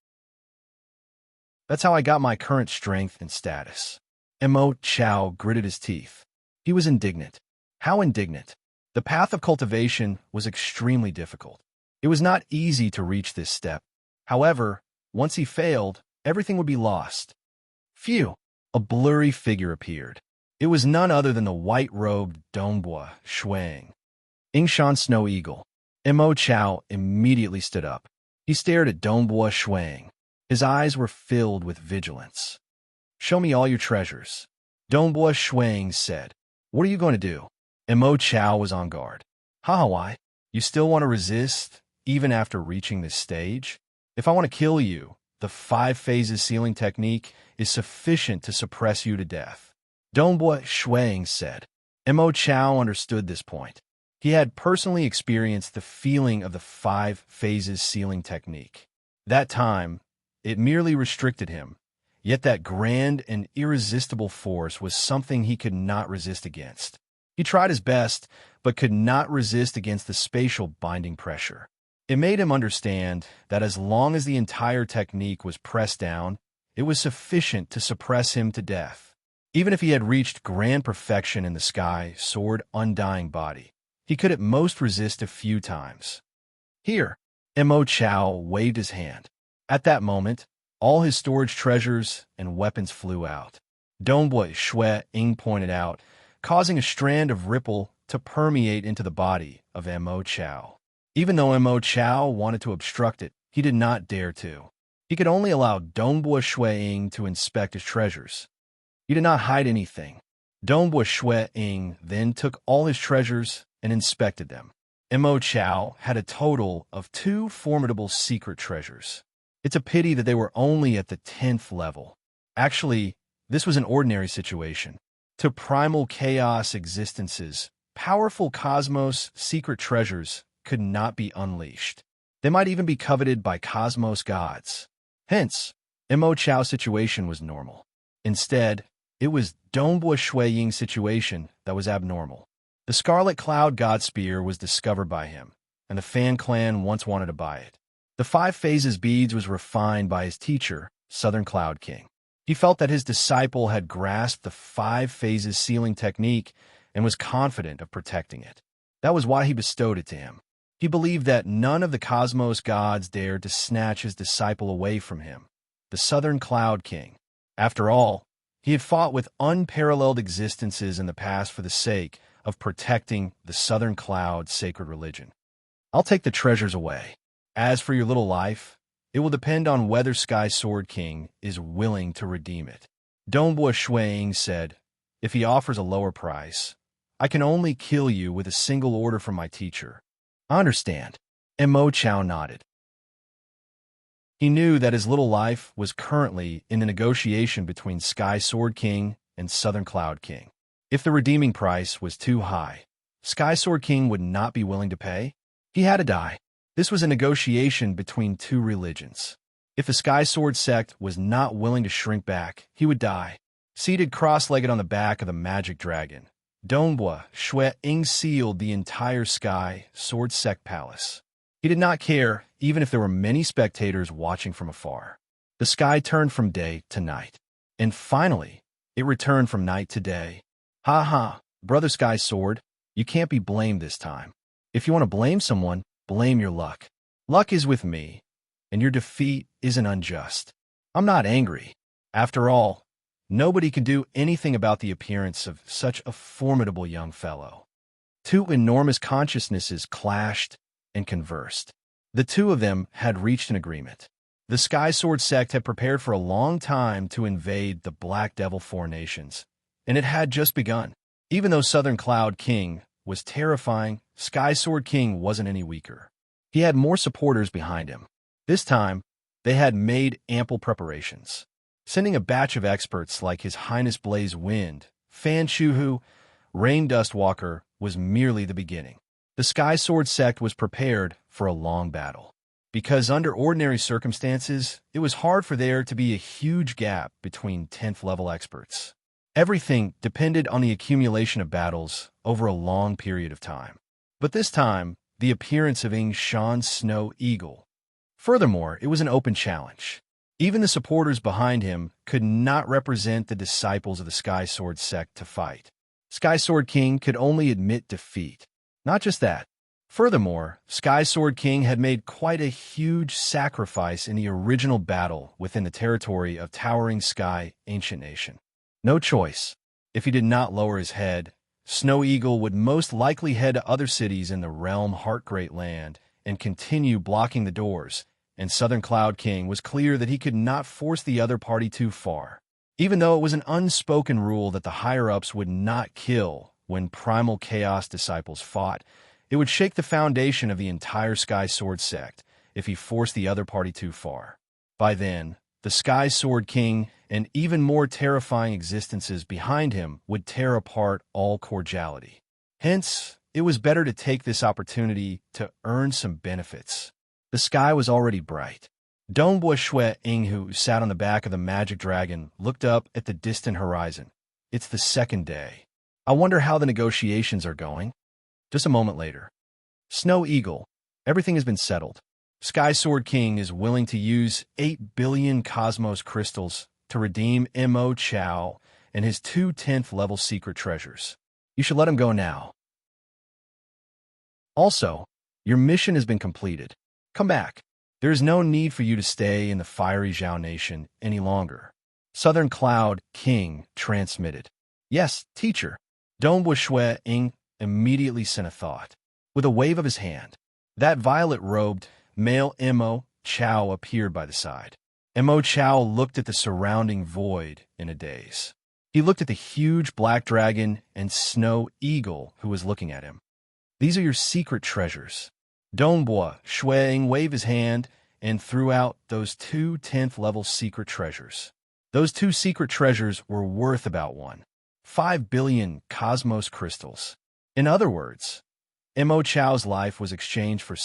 That's how I got my current strength and status. Mo Chao gritted his teeth. He was indignant. How indignant? The path of cultivation was extremely difficult. It was not easy to reach this step. However, once he failed, everything would be lost. Phew! A blurry figure appeared. It was none other than the white-robed Dongbua Shuang. Yingshan Snow Eagle. Mo Chao immediately stood up. He stared at Dongbua Shuang. His eyes were filled with vigilance. Show me all your treasures. Dongbua Shuang said. What are you going to do? Mo Chao was on guard. Why? You still want to resist, even after reaching this stage? If I want to kill you, the 5 phases sealing technique is sufficient to suppress you to death. Dongbua Shuang said. Mo Chao understood this point. He had personally experienced the feeling of the 5 phases sealing technique. That time, it merely restricted him, yet that grand and irresistible force was something he could not resist against. He tried his best, but could not resist against the spatial binding pressure. It made him understand that as long as the entire technique was pressed down, it was sufficient to suppress him to death. Even if he had reached grand perfection in the Sky Sword Undying Body, he could at most resist a few times. Here, Mo Chao waved his hand. At that moment, all his storage treasures and weapons flew out. Dongbua Shuang pointed out, causing a strand of ripple to permeate into the body of Mo Chao. Even though Mo Chao wanted to obstruct it, he did not dare to. He could only allow Dongbua Shuang to inspect his treasures. He did not hide anything. Dongbua Shuang then took all his treasures and inspected them. Mo Chao had a total of 2 formidable secret treasures. It's a pity that they were only at the 10th level. Actually, this was an ordinary situation. To primal chaos existences, powerful cosmos secret treasures could not be unleashed. They might even be coveted by cosmos gods. Hence, Mo Chao's situation was normal. Instead, it was Dongbua Shuang's situation that was abnormal. The Scarlet Cloud God Spear was discovered by him, and the Fan Clan once wanted to buy it. The 5 phases beads was refined by his teacher, Southern Cloud King. He felt that his disciple had grasped the 5 phases sealing technique and was confident of protecting it. That was why he bestowed it to him. He believed that none of the cosmos gods dared to snatch his disciple away from him, the Southern Cloud King. After all, he had fought with unparalleled existences in the past for the sake of protecting the Southern Cloud sacred religion. I'll take the treasures away. As for your little life, it will depend on whether Sky Sword King is willing to redeem it. Dongbua Shuiying said, if he offers a lower price, I can only kill you with a single order from my teacher. I understand. And Mo Chao nodded. He knew that his little life was currently in a negotiation between Sky Sword King and Southern Cloud King. If the redeeming price was too high, Sky Sword King would not be willing to pay. He had to die. This was a negotiation between two religions. If the Sky Sword sect was not willing to shrink back, he would die. Seated cross-legged on the back of the magic dragon, Dongbua Shuiying sealed the entire Sky Sword sect palace. He did not care, even if there were many spectators watching from afar. The sky turned from day to night. And finally, it returned from night to day. Ha ha, Brother Sky Sword, you can't be blamed this time. If you want to blame someone, blame your luck. Luck is with me, and your defeat isn't unjust. I'm not angry. After all, nobody can do anything about the appearance of such a formidable young fellow. Two enormous consciousnesses clashed and conversed. The two of them had reached an agreement. The Sky Sword sect had prepared for a long time to invade the Black Devil Four Nations, and it had just begun. Even though Southern Cloud King was terrifying, Sky Sword King wasn't any weaker. He had more supporters behind him. This time, they had made ample preparations. Sending a batch of experts like His Highness Blaze Wind, Fan Shuhu, Rain Dust Walker was merely the beginning. The Sky Sword sect was prepared for a long battle. Because under ordinary circumstances, it was hard for there to be a huge gap between 10th level experts. Everything depended on the accumulation of battles over a long period of time. But this time, the appearance of Ying Shan's Snow Eagle. Furthermore, it was an open challenge. Even the supporters behind him could not represent the disciples of the Sky Sword sect to fight. Sky Sword King could only admit defeat. Not just that. Furthermore, Sky Sword King had made quite a huge sacrifice in the original battle within the territory of Towering Sky Ancient Nation. No choice. If he did not lower his head, Snow Eagle would most likely head to other cities in the realm Heartgreat Land and continue blocking the doors, and Southern Cloud King was clear that he could not force the other party too far. Even though it was an unspoken rule that the higher-ups would not kill when Primal Chaos disciples fought, it would shake the foundation of the entire Sky Sword sect if he forced the other party too far. By then, the Sky Sword King and even more terrifying existences behind him would tear apart all cordiality. Hence, it was better to take this opportunity to earn some benefits. The sky was already bright. Dongbua Shuiying, who sat on the back of the magic dragon, looked up at the distant horizon. It's the second day. I wonder how the negotiations are going. Just a moment later. Snow Eagle, everything has been settled. Sky Sword King is willing to use 8 billion cosmos crystals to redeem Mo Chao and his 2 10th level secret treasures. You should let him go now. Also, your mission has been completed. Come back. There is no need for you to stay in the fiery Zhao Nation any longer. Southern Cloud King transmitted. Yes, teacher. Dongbua Shuiying immediately sent a thought. With a wave of his hand, that violet-robed male Mo Chao appeared by the side. Mo Chao looked at the surrounding void in a daze. He looked at the huge black dragon and Snow Eagle who was looking at him. These are your secret treasures. Dongbua Shuiying waved his hand and threw out those 2 10th level secret treasures. Those 2 secret treasures were worth about 5 billion cosmos crystals. In other words, Mo Chao's life was exchanged for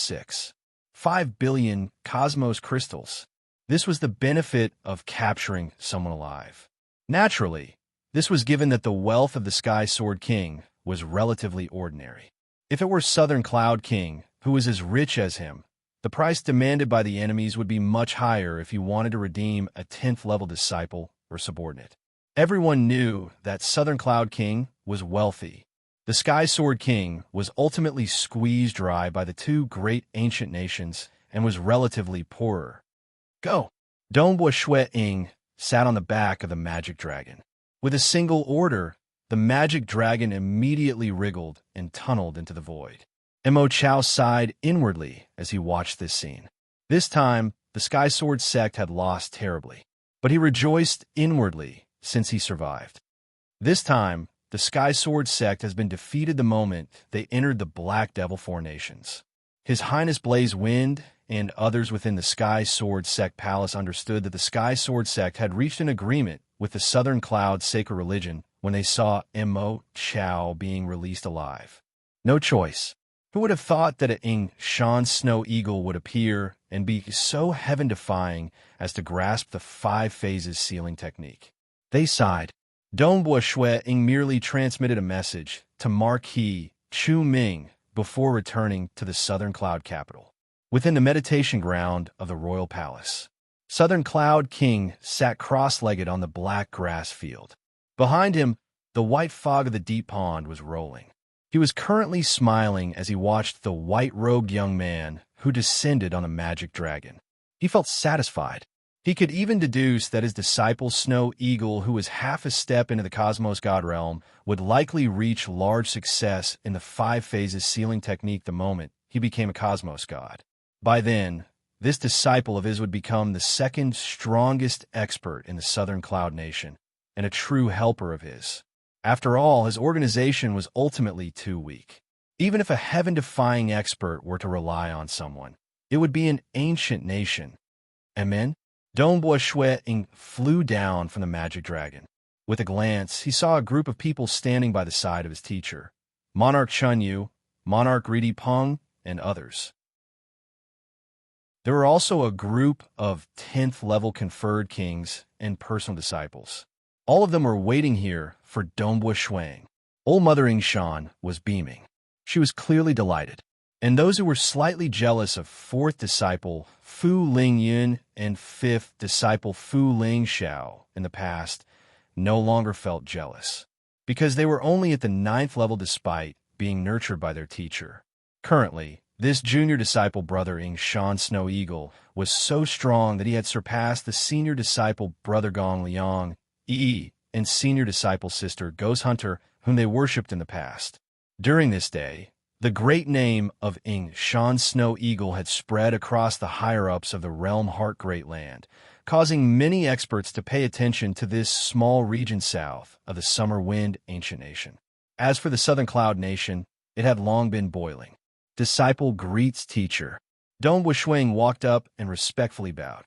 5 billion cosmos crystals. This was the benefit of capturing someone alive. Naturally, this was given that the wealth of the Sky Sword King was relatively ordinary. If it were Southern Cloud King, who was as rich as him, the price demanded by the enemies would be much higher if he wanted to redeem a 10th level disciple or subordinate. Everyone knew that Southern Cloud King was wealthy. The Sky Sword King was ultimately squeezed dry by the two great ancient nations and was relatively poorer. Go! Dongbua Shui Ying sat on the back of the magic dragon. With a single order, the magic dragon immediately wriggled and tunneled into the void. Mo Chao sighed inwardly as he watched this scene. This time, the Sky Sword sect had lost terribly, but he rejoiced inwardly since he survived. This time, the Sky Sword sect has been defeated the moment they entered the Black Devil formations. His Highness Blaze Wind and others within the Sky Sword sect palace understood that the Sky Sword sect had reached an agreement with the Southern Cloud sacred religion when they saw Mo Chao being released alive. No choice. Who would have thought that a Shan Snow Eagle would appear and be so heaven-defying as to grasp the 5 phases sealing technique? They sighed. Dongbua Shui Ying merely transmitted a message to Marquis Chu Ming before returning to the Southern Cloud capital. Within the meditation ground of the royal palace, Southern Cloud King sat cross-legged on the black grass field. Behind him, the white fog of the deep pond was rolling. He was currently smiling as he watched the white-robed young man who descended on a magic dragon. He felt satisfied. He could even deduce that his disciple Snow Eagle, who was half a step into the Cosmos God realm, would likely reach large success in the 5 phases sealing technique the moment he became a Cosmos God. By then, this disciple of his would become the second strongest expert in the Southern Cloud Nation and a true helper of his. After all, his organization was ultimately too weak. Even if a heaven-defying expert were to rely on someone, it would be an ancient nation. Amen? Dongbua Shui Ying flew down from the magic dragon. With a glance, he saw a group of people standing by the side of his teacher, Monarch Chunyu, Monarch Greedy Peng, and others. There were also a group of 10th-level conferred kings and personal disciples. All of them were waiting here for Dongbua Shui Ying. Old Mother Yingshan was beaming. She was clearly delighted. And those who were slightly jealous of 4th disciple Fu Lingyun and 5th disciple Fu Lingxiao in the past no longer felt jealous, because they were only at the 9th level despite being nurtured by their teacher. Currently, this junior disciple brother Shan Snow Eagle was so strong that he had surpassed the senior disciple brother Gong Liang Yi and senior disciple sister Ghost Hunter, whom they worshipped in the past. During this day, the great name of Shan Snow Eagle had spread across the higher-ups of the Realm Heart Great Land, causing many experts to pay attention to this small region south of the Summer Wind Ancient Nation. As for the Southern Cloud Nation, it had long been boiling. Disciple greets teacher. Dongbua Shui Ying walked up and respectfully bowed.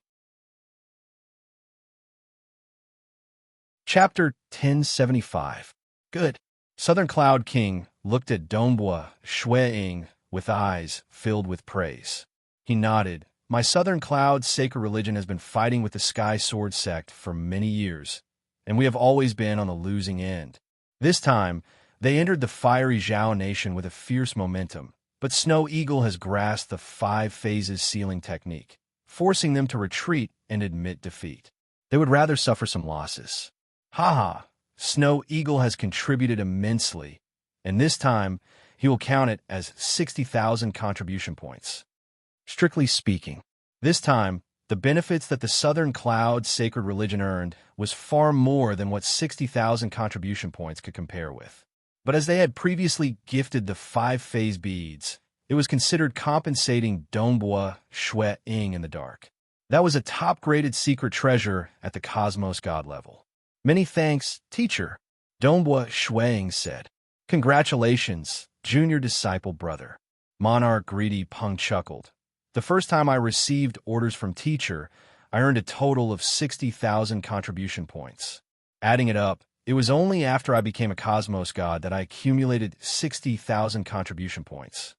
Chapter 1075. Good. Southern Cloud King looked at Dongbua Shui Ying with eyes filled with praise. He nodded. My Southern Cloud sacred religion has been fighting with the Sky Sword sect for many years, and we have always been on the losing end. This time, they entered the fiery Zhao Nation with a fierce momentum, but Snow Eagle has grasped the 5 phases sealing technique, forcing them to retreat and admit defeat. They would rather suffer some losses. Haha, Snow Eagle has contributed immensely, and this time he will count it as 60,000 contribution points. Strictly speaking, this time, the benefits that the Southern Cloud sacred religion earned was far more than what 60,000 contribution points could compare with. But as they had previously gifted the 5 phase beads, it was considered compensating Dongbua Shui Ying in the dark. That was a top-graded secret treasure at the Cosmos God level. Many thanks, teacher, Dongbua Shui Ying said. Congratulations, junior disciple brother. Monarch Greedy Peng chuckled. The first time I received orders from teacher, I earned a total of 60,000 contribution points. Adding it up, it was only after I became a Cosmos God that I accumulated 60,000 contribution points.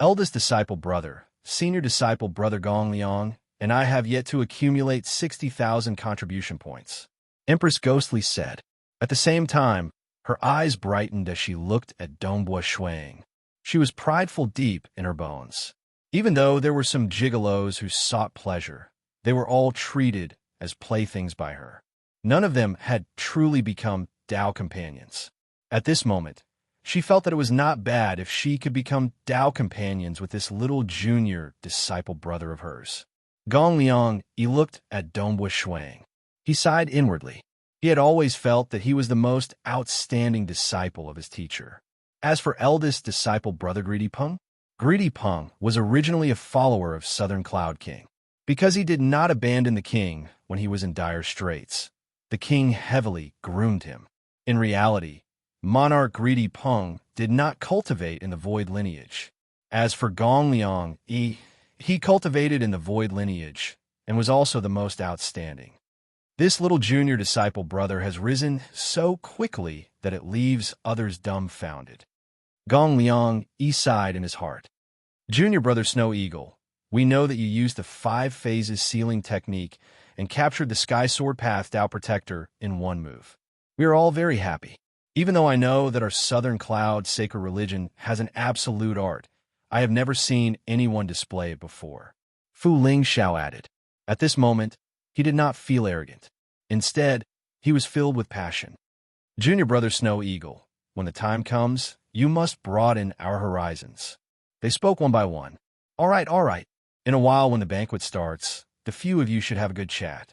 Eldest disciple brother, senior disciple brother Gong Liang, and I have yet to accumulate 60,000 contribution points. Empress Ghostly said. At the same time, her eyes brightened as she looked at Dongbua Shui Ying. She was prideful deep in her bones. Even though there were some gigolos who sought pleasure, they were all treated as playthings by her. None of them had truly become Tao companions. At this moment, She felt that it was not bad if she could become Tao companions with this little junior disciple brother of hers. Gong Liang, he looked at Dongbua Shuang. He sighed inwardly. He had always felt that he was the most outstanding disciple of his teacher. As for eldest disciple brother Greedy Peng was originally a follower of Southern Cloud King. Because he did not abandon the king when he was in dire straits, the king heavily groomed him. In reality, monarch Greedy Peng did not cultivate in the void lineage. As for Gong Liang, he cultivated in the void lineage and was also the most outstanding. This little junior disciple brother has risen so quickly that it leaves others dumbfounded. Gong Liang sighed in his heart. Junior brother Snow Eagle, we know that you used the 5 phases sealing technique and captured the Sky Sword Path Tao Protector in one move. We are all very happy. Even though I know that our Southern Cloud sacred religion has an absolute art, I have never seen anyone display it before. Fu Lingxiao added. At this moment, he did not feel arrogant. Instead, he was filled with passion. Junior brother Snow Eagle, when the time comes, you must broaden our horizons. They spoke one by one. All right. In a while when the banquet starts, the few of you should have a good chat.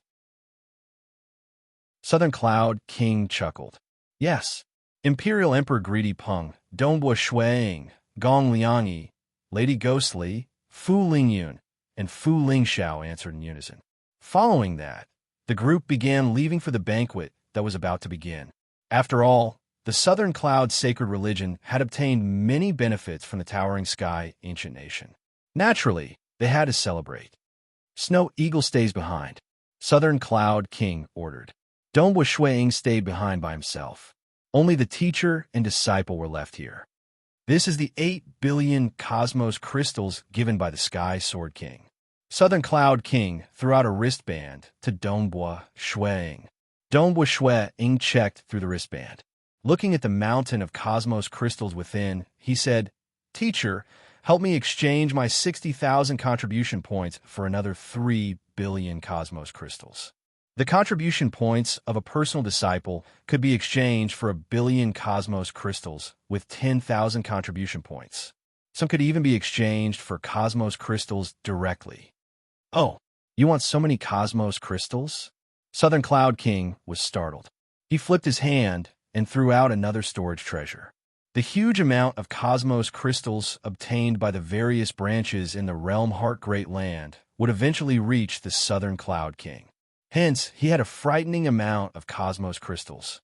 Southern Cloud King chuckled. Yes. Imperial Emperor Greedy Peng, Dongbua Shuang, Gong Liang, Lady Ghostly, Fu Lingyun, and Fu Lingxiao answered in unison. Following that, the group began leaving for the banquet that was about to begin. After all, the Southern Cloud sacred religion had obtained many benefits from the Towering Sky ancient nation. Naturally, they had to celebrate. Snow Eagle stays behind. Southern Cloud King ordered. Dongbua Shuang stayed behind by himself. Only the teacher and disciple were left here. This is the 8 billion cosmos crystals given by the Sky Sword King. Southern Cloud King threw out a wristband to Dongbua Shuang. Dongbua Shuang checked through the wristband. Looking at the mountain of cosmos crystals within, he said, Teacher, help me exchange my 60,000 contribution points for another 3 billion cosmos crystals. The contribution points of a personal disciple could be exchanged for 1 billion cosmos crystals with 10,000 contribution points. Some could even be exchanged for cosmos crystals directly. Oh, you want so many cosmos crystals? Southern Cloud King was startled. He flipped his hand and threw out another storage treasure. The huge amount of cosmos crystals obtained by the various branches in the Realm Heart Great Land would eventually reach the Southern Cloud King. Hence, he had a frightening amount of cosmos crystals.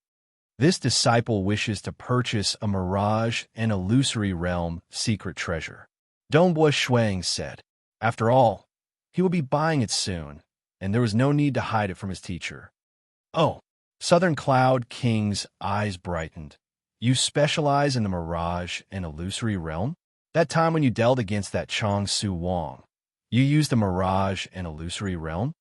This disciple wishes to purchase a mirage and illusory realm secret treasure. Dongbua Shuang said. After all, he will be buying it soon, and there was no need to hide it from his teacher. Oh, Southern Cloud King's eyes brightened. You specialize in the mirage and illusory realm? That time when you dealt against that Chong Su Wong, you used the mirage and illusory realm?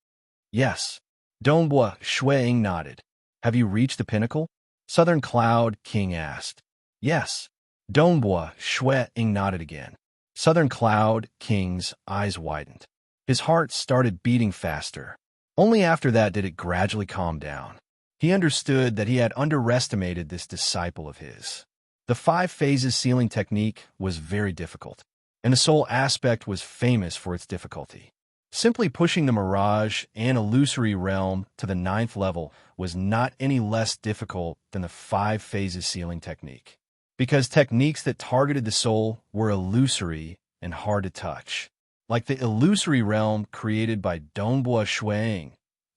Yes. Dongbua Shuang nodded. Have you reached the pinnacle? Southern Cloud King asked. Yes. Dongbua Shuang nodded again. Southern Cloud King's eyes widened. His heart started beating faster. Only after that did it gradually calm down. He understood that he had underestimated this disciple of his. The 5 phases sealing technique was very difficult, and the soul aspect was famous for its difficulty. Simply pushing the mirage and illusory realm to the 9th level was not any less difficult than the 5 phases sealing technique, because techniques that targeted the soul were illusory and hard to touch. Like the illusory realm created by Dongbua Shuang,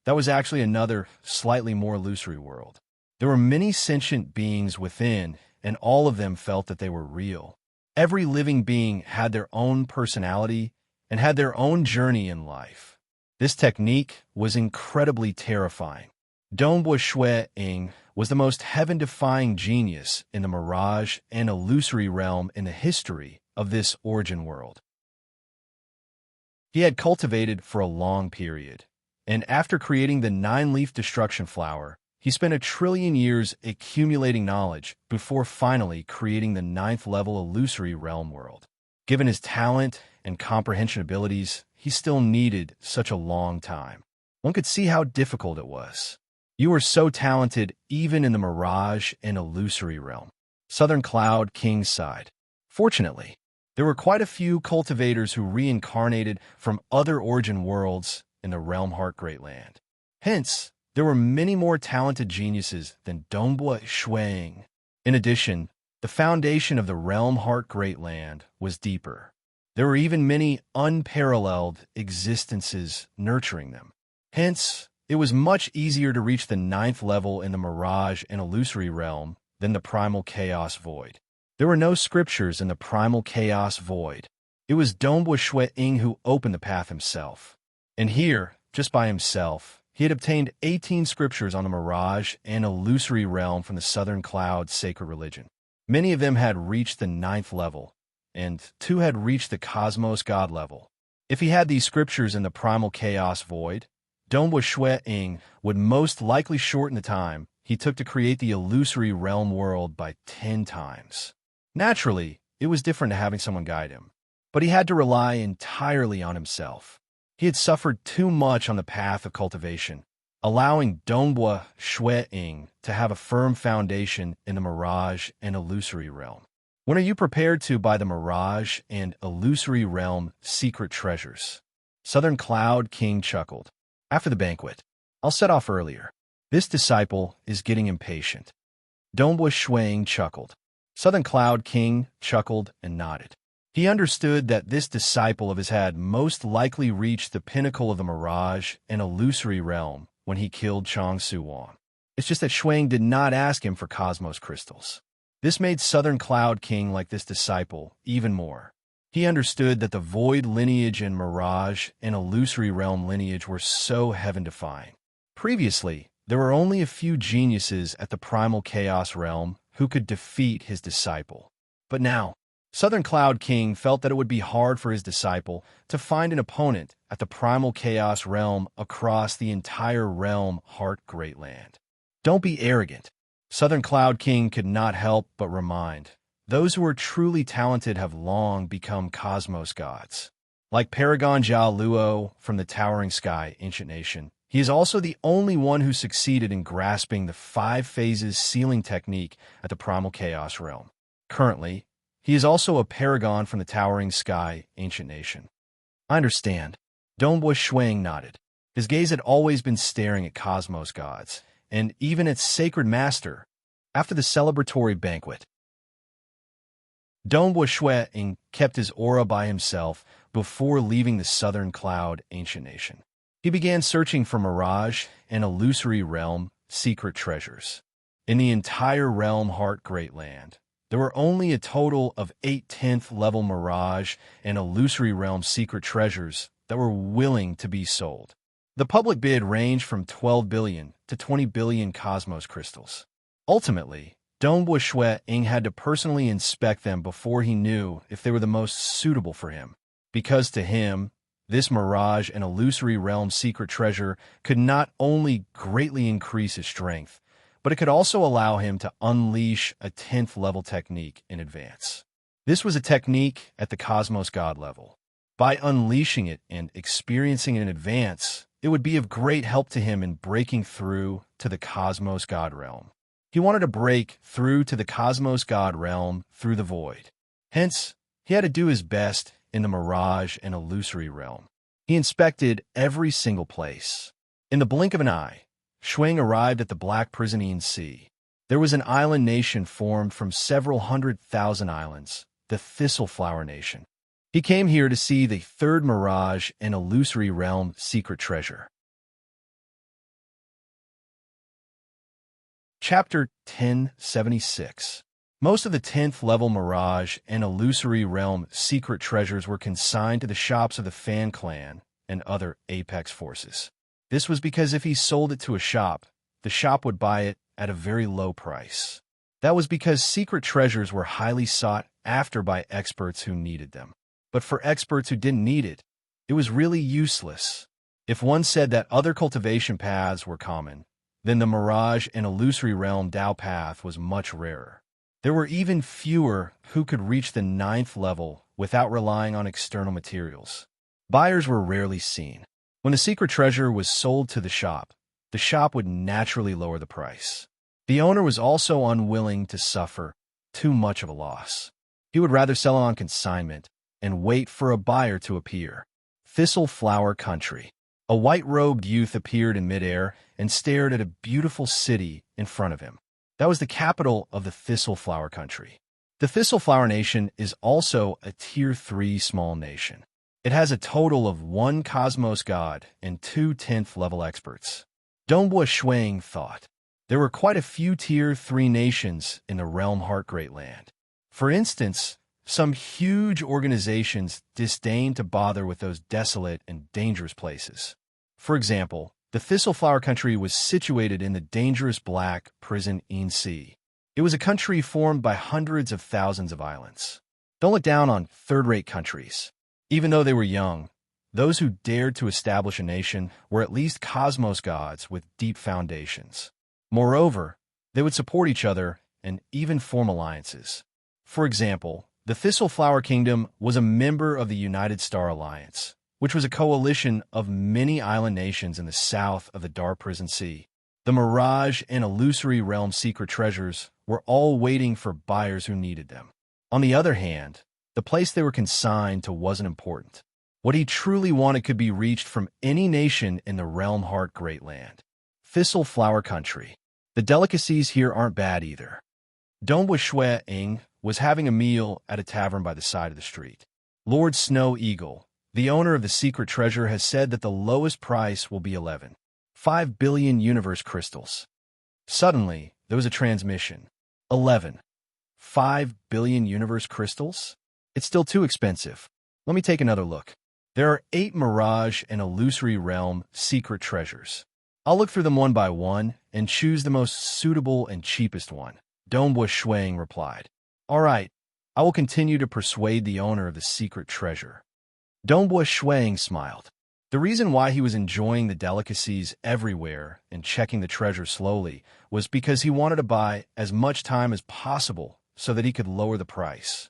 that was actually another, slightly more illusory world. There were many sentient beings within, and all of them felt that they were real. Every living being had their own personality and had their own journey in life. This technique was incredibly terrifying. Dongbua Shuang was the most heaven-defying genius in the mirage and illusory realm in the history of this origin world. He had cultivated for a long period, and after creating the 9-leaf destruction flower, he spent 1 trillion years accumulating knowledge before finally creating the 9th level illusory realm world. Given his talent and comprehension abilities, he still needed such a long time. One could see how difficult it was. You were so talented even in the mirage and illusory realm. Southern Cloud King sighed. Fortunately, there were quite a few cultivators who reincarnated from other origin worlds in the Realm Heart Great Land. Hence, there were many more talented geniuses than Dongbua Shuang. In addition, the foundation of the Realm Heart Great Land was deeper. There were even many unparalleled existences nurturing them. Hence, it was much easier to reach the 9th level in the Mirage and Illusory Realm than the Primal Chaos Void. There were no scriptures in the Primal Chaos Void. It was Dongbua Shuang who opened the path himself. And here, just by himself, he had obtained 18 scriptures on the Mirage and Illusory Realm from the Southern Cloud Sacred Religion. Many of them had reached the 9th level, and 2 had reached the Cosmos God level. If he had these scriptures in the Primal Chaos Void, Dongbua Shuang would most likely shorten the time he took to create the Illusory Realm world by 10 times. Naturally, it was different to having someone guide him, but he had to rely entirely on himself. He had suffered too much on the path of cultivation, allowing Dongbua Shuang to have a firm foundation in the Mirage and Illusory Realm. When are you prepared to buy the Mirage and Illusory Realm secret treasures? Southern Cloud King chuckled. After the banquet, I'll set off earlier. This disciple is getting impatient. Dongbua Shuang chuckled. Southern Cloud King chuckled and nodded. He understood that this disciple of his had most likely reached the pinnacle of the Mirage and Illusory Realm when he killed Chong Su-Won. It's just that Shuang did not ask him for Cosmos crystals. This made Southern Cloud King like this disciple even more. He understood that the Void lineage and Mirage and Illusory Realm lineage were so heaven-defying. Previously, there were only a few geniuses at the Primal Chaos Realm who could defeat his disciple. But now, Southern Cloud King felt that it would be hard for his disciple to find an opponent at the Primal Chaos Realm across the entire Realm Heart Great Land. Don't be arrogant. Southern Cloud King could not help but remind, those who are truly talented have long become cosmos gods. Like Paragon Jia Luo from the Towering Sky Ancient Nation, he is also the only one who succeeded in grasping the 5 phases sealing technique at the Primal Chaos Realm. Currently, he is also a paragon from the Towering Sky Ancient Nation. I understand. Dongbua Shuang nodded. His gaze had always been staring at cosmos gods, and even its sacred master. After the celebratory banquet, Dongbua Shuang kept his aura by himself before leaving the Southern Cloud Ancient Nation. He began searching for Mirage and Illusory Realm secret treasures. In the entire Realm Heart Great Land, there were only a total of 8 10th level Mirage and Illusory Realm secret treasures that were willing to be sold. The public bid ranged from 12 billion to 20 billion Cosmos crystals. Ultimately, Dongbua Shuang had to personally inspect them before he knew if they were the most suitable for him, because to him, this Mirage and Illusory Realm secret treasure could not only greatly increase his strength, but it could also allow him to unleash a 10th level technique in advance. This was a technique at the Cosmos God level. By unleashing it and experiencing it in advance, it would be of great help to him in breaking through to the Cosmos God realm. He wanted to break through to the Cosmos God realm through the void. Hence, he had to do his best in the Mirage and Illusory realm. He inspected every single place. In the blink of an eye, Shuang arrived at the Black Prisonine Sea. There was an island nation formed from several 100,000 islands, the Thistleflower Nation. He came here to see the 3rd Mirage and Illusory Realm secret treasure. Chapter 1076. Most of the 10th level Mirage and Illusory Realm secret treasures were consigned to the shops of the Fan Clan and other Apex forces. This was because if he sold it to a shop, the shop would buy it at a very low price. That was because secret treasures were highly sought after by experts who needed them. But for experts who didn't need it, it was really useless. If one said that other cultivation paths were common, then the Mirage and Illusory Realm Dao path was much rarer. There were even fewer who could reach the 9th level without relying on external materials. Buyers were rarely seen. When the secret treasure was sold to the shop would naturally lower the price. The owner was also unwilling to suffer too much of a loss. He would rather sell on consignment and wait for a buyer to appear. Thistle Flower Country. A white-robed youth appeared in midair and stared at a beautiful city in front of him. That was the capital of the Thistle Flower Country. The Thistle Flower Nation is also a Tier 3 small nation. It has a total of 1 cosmos god and 2 10th-level experts. Dongbua Shuang thought. There were quite a few Tier 3 nations in the realm Heart Great Land. For instance, some huge organizations disdain to bother with those desolate and dangerous places. For example, the Thistle Flower Country was situated in the dangerous black prison Ying Sea. It was a country formed by hundreds of thousands of islands. Don't look down on third-rate countries. Even though they were young, those who dared to establish a nation were at least cosmos gods with deep foundations. Moreover, they would support each other and even form alliances. For example, the Thistle Flower Kingdom was a member of the United Star Alliance, which was a coalition of many island nations in the south of the Dark Prison Sea. The Mirage and Illusory Realm secret treasures were all waiting for buyers who needed them. On the other hand, the place they were consigned to wasn't important. What he truly wanted could be reached from any nation in the realm Heart Great Land. Thistle Flower Country. The delicacies here aren't bad either. Dongbua Shuang was having a meal at a tavern by the side of the street. Lord Snow Eagle, the owner of the secret treasure, has said that the lowest price will be 11.5 billion universe crystals. Suddenly, there was a transmission. 11.5 billion universe crystals? It's still too expensive. Let me take another look. There are 8 Mirage and Illusory Realm secret treasures. I'll look through them one by one and choose the most suitable and cheapest one. Dongbua Shuang replied. All right, I will continue to persuade the owner of the secret treasure. Dongbua Shuang smiled. The reason why he was enjoying the delicacies everywhere and checking the treasure slowly was because he wanted to buy as much time as possible so that he could lower the price.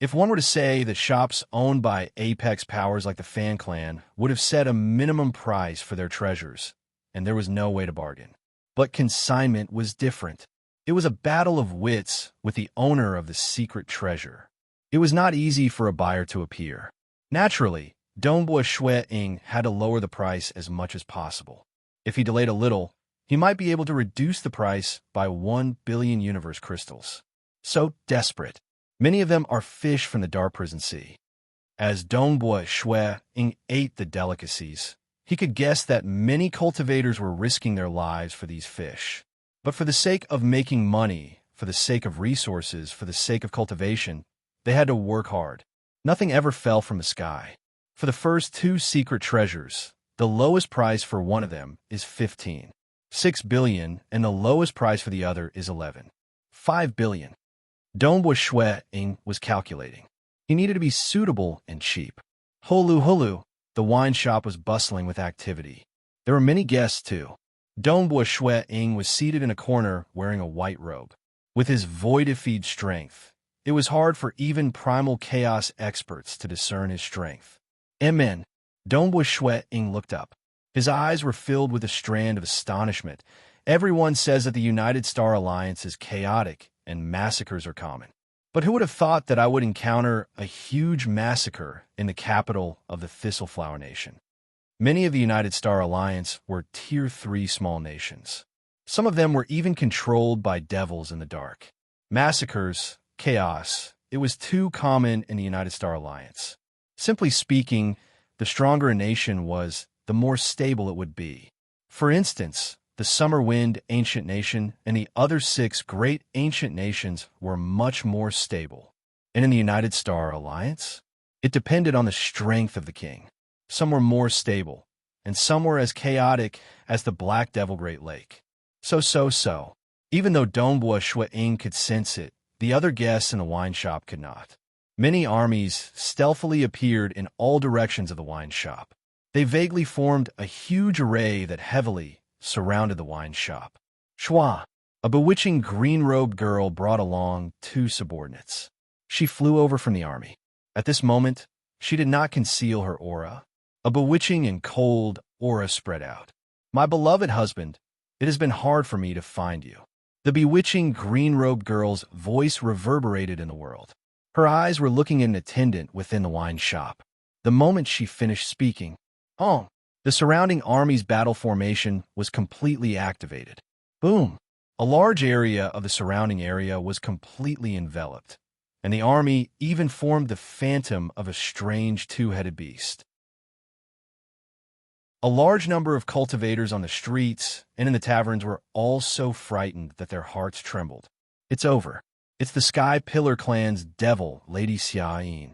If one were to say that shops owned by apex powers like the Fan Clan would have set a minimum price for their treasures, and there was no way to bargain. But consignment was different. It was a battle of wits with the owner of the secret treasure. It was not easy for a buyer to appear. Naturally, Dongbua Shuang had to lower the price as much as possible. If he delayed a little, he might be able to reduce the price by 1 billion universe crystals. So desperate. Many of them are fish from the Dark Prison Sea. As Dongbua Shuang ate the delicacies, he could guess that many cultivators were risking their lives for these fish. But for the sake of making money, for the sake of resources, for the sake of cultivation, they had to work hard. Nothing ever fell from the sky. For the first 2 secret treasures, the lowest price for one of them is 15.6 billion, and the lowest price for the other is 11.5 billion. Dongbua Shuang was calculating. He needed to be suitable and cheap. Hulu, the wine shop was bustling with activity. There were many guests, too. Dongbua Shuang was seated in a corner wearing a white robe. With his void-feed strength, it was hard for even primal chaos experts to discern his strength. Dongbua Shuang looked up. His eyes were filled with a strand of astonishment. Everyone says that the United Star Alliance is chaotic and massacres are common. But who would have thought that I would encounter a huge massacre in the capital of the Thistle Flower Nation? Many of the United Star Alliance were Tier 3 small nations. Some of them were even controlled by devils in the dark. Massacres, chaos, it was too common in the United Star Alliance. Simply speaking, the stronger a nation was, the more stable it would be. For instance, the Summer Wind Ancient Nation and the other 6 great ancient nations were much more stable. And in the United Star Alliance, it depended on the strength of the king. Some were more stable, and some were as chaotic as the Black Devil Great Lake. So. Even though Dongbua Shuang could sense it, the other guests in the wine shop could not. Many armies stealthily appeared in all directions of the wine shop. They vaguely formed a huge array that heavily surrounded the wine shop. Shua, a bewitching green-robed girl, brought along 2 subordinates. She flew over from the army. At this moment, she did not conceal her aura. A bewitching and cold aura spread out. My beloved husband, it has been hard for me to find you. The bewitching green-robed girl's voice reverberated in the world. Her eyes were looking at an attendant within the wine shop. The moment she finished speaking, the surrounding army's battle formation was completely activated. Boom! A large area of the surrounding area was completely enveloped, and the army even formed the phantom of a strange two-headed beast. A large number of cultivators on the streets and in the taverns were all so frightened that their hearts trembled. It's over. It's the Sky Pillar clan's devil, Lady Xiaoyin.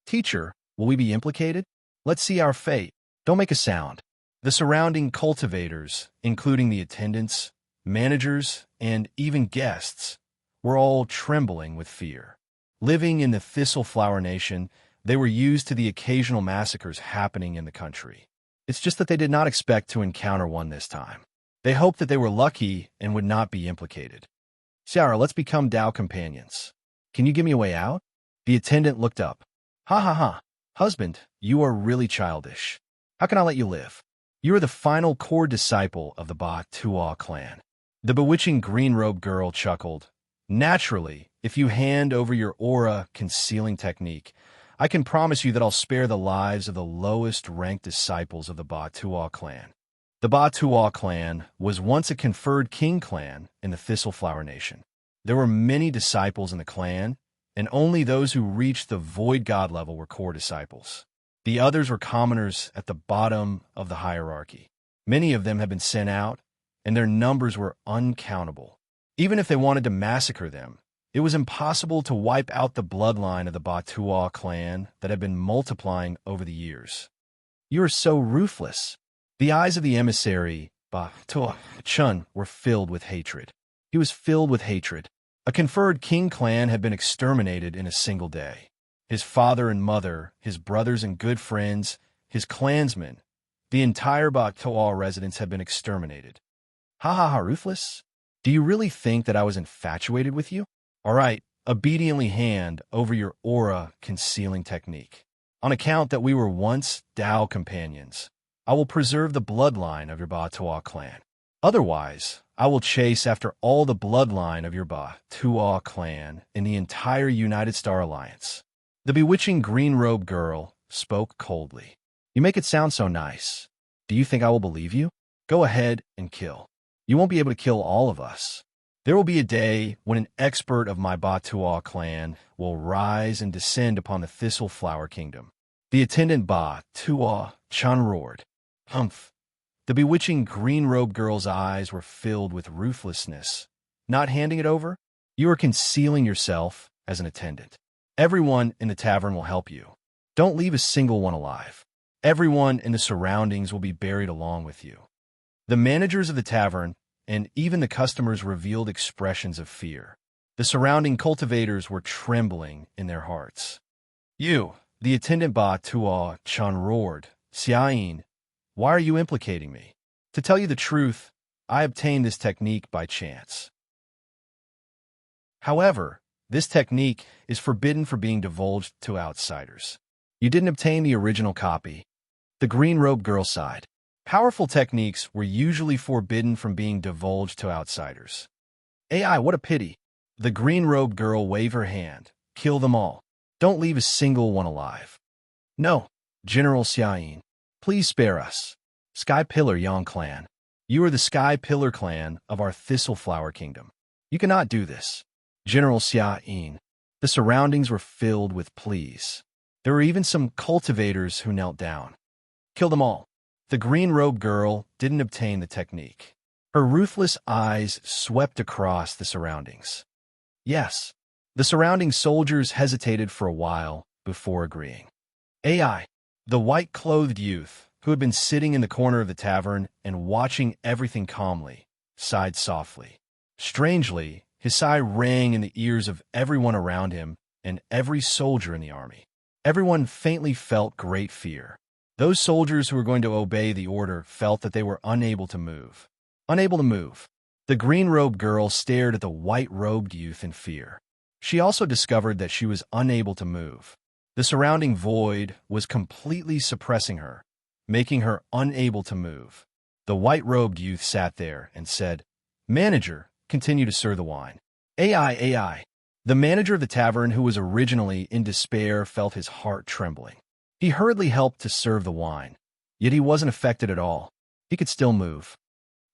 Teacher, will we be implicated? Let's see our fate. Don't make a sound. The surrounding cultivators, including the attendants, managers, and even guests, were all trembling with fear. Living in the Thistleflower Nation, they were used to the occasional massacres happening in the country. It's just that they did not expect to encounter one this time. They hoped that they were lucky and would not be implicated. Xiara, let's become Dao companions. Can you give me a way out? The attendant looked up. Ha ha ha. Husband, you are really childish. How can I let you live? You are the final core disciple of the Ba Tuo clan. The bewitching green-robed girl chuckled. Naturally, if you hand over your aura concealing technique, I can promise you that I'll spare the lives of the lowest-ranked disciples of the Ba Tuo clan. The Ba Tuo clan was once a conferred king clan in the Thistleflower Nation. There were many disciples in the clan, and only those who reached the Void God level were core disciples. The others were commoners at the bottom of the hierarchy. Many of them had been sent out, and their numbers were uncountable. Even if they wanted to massacre them, it was impossible to wipe out the bloodline of the Ba Tuo clan that had been multiplying over the years. You are so ruthless. The eyes of the emissary, Ba Tuo Chun, were filled with hatred. He was filled with hatred. A conferred king clan had been exterminated in a single day. His father and mother, his brothers and good friends, his clansmen, the entire Ba Tuo residents had been exterminated. Ha ha ha, ruthless? Do you really think that I was infatuated with you? All right, obediently hand over your aura concealing technique. On account that we were once Dao companions, I will preserve the bloodline of your Ba Tuo clan. Otherwise, I will chase after all the bloodline of your Ba Tuo clan in the entire United Star Alliance. The bewitching green-robed girl spoke coldly. You make it sound so nice. Do you think I will believe you? Go ahead and kill. You won't be able to kill all of us. There will be a day when an expert of my Ba Tuo clan will rise and descend upon the Thistleflower Kingdom. The attendant Ba Tuo Chun roared. Humph. The bewitching green-robed girl's eyes were filled with ruthlessness. Not handing it over? You are concealing yourself as an attendant. Everyone in the tavern will help you. Don't leave a single one alive. Everyone in the surroundings will be buried along with you. The managers of the tavern and even the customers revealed expressions of fear. The surrounding cultivators were trembling in their hearts. You, the attendant Ba Tuo Chun roared. Xiaoyin, why are you implicating me? To tell you the truth, I obtained this technique by chance. However, this technique is forbidden for being divulged to outsiders. You didn't obtain the original copy. The green-robed girl sighed. Powerful techniques were usually forbidden from being divulged to outsiders. AI, what a pity. The green-robed girl waved her hand. Kill them all. Don't leave a single one alive. No, General Xiaoyin. Please spare us. Sky Pillar Yang clan. You are the Sky Pillar clan of our Thistleflower Kingdom. You cannot do this. General Xiaoyin. The surroundings were filled with pleas. There were even some cultivators who knelt down. Kill them all. The green-robed girl didn't obtain the technique. Her ruthless eyes swept across the surroundings. Yes, the surrounding soldiers hesitated for a while before agreeing. AI, the white-clothed youth, who had been sitting in the corner of the tavern and watching everything calmly, sighed softly. Strangely, his sigh rang in the ears of everyone around him and every soldier in the army. Everyone faintly felt great fear. Those soldiers who were going to obey the order felt that they were unable to move. Unable to move. The green-robed girl stared at the white-robed youth in fear. She also discovered that she was unable to move. The surrounding void was completely suppressing her, making her unable to move. The white-robed youth sat there and said, Manager, continue to serve the wine. AI. The manager of the tavern, who was originally in despair, felt his heart trembling. He hurriedly helped to serve the wine, yet he wasn't affected at all. He could still move.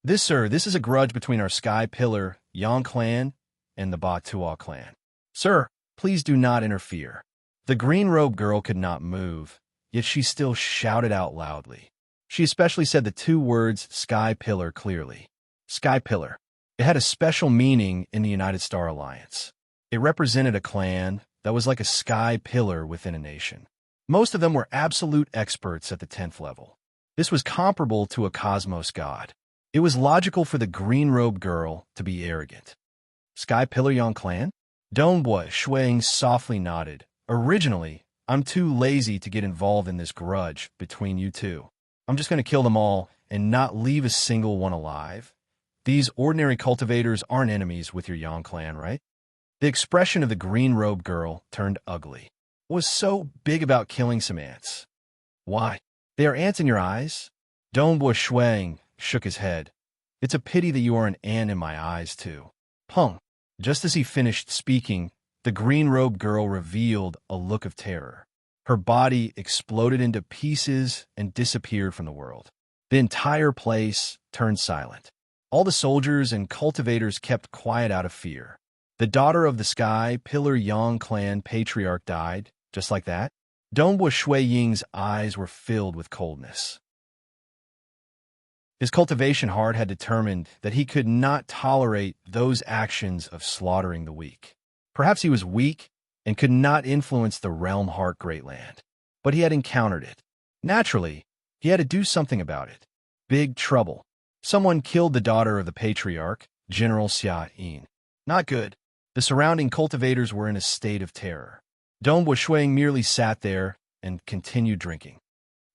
This, sir, this is a grudge between our Sky Pillar, Yang clan, and the Ba Tuo clan. Sir, please do not interfere. The green-robed girl could not move, yet she still shouted out loudly. She especially said the two words Sky Pillar clearly. Sky Pillar. It had a special meaning in the United Star Alliance. It represented a clan that was like a sky pillar within a nation. Most of them were absolute experts at the 10th level. This was comparable to a cosmos god. It was logical for the green-robed girl to be arrogant. Sky Pillar Yang clan? Dongbua Shuang softly nodded. Originally, I'm too lazy to get involved in this grudge between you two. I'm just going to kill them all and not leave a single one alive. These ordinary cultivators aren't enemies with your Yang clan, right? The expression of the green-robed girl turned ugly. What was so big about killing some ants? Why? They are ants in your eyes? Dongbua Shuang shook his head. It's a pity that you are an ant in my eyes, too. Pung. Just as he finished speaking, the green-robed girl revealed a look of terror. Her body exploded into pieces and disappeared from the world. The entire place turned silent. All the soldiers and cultivators kept quiet out of fear. The daughter of the Sky Pillar Yang clan patriarch died, just like that. Dongbua Shui Ying's eyes were filled with coldness. His cultivation heart had determined that he could not tolerate those actions of slaughtering the weak. Perhaps he was weak and could not influence the realm heart great land, but he had encountered it. Naturally, he had to do something about it. Big trouble. Someone killed the daughter of the patriarch, General Xia Yin. Not good. The surrounding cultivators were in a state of terror. Dongbua Shuang merely sat there and continued drinking.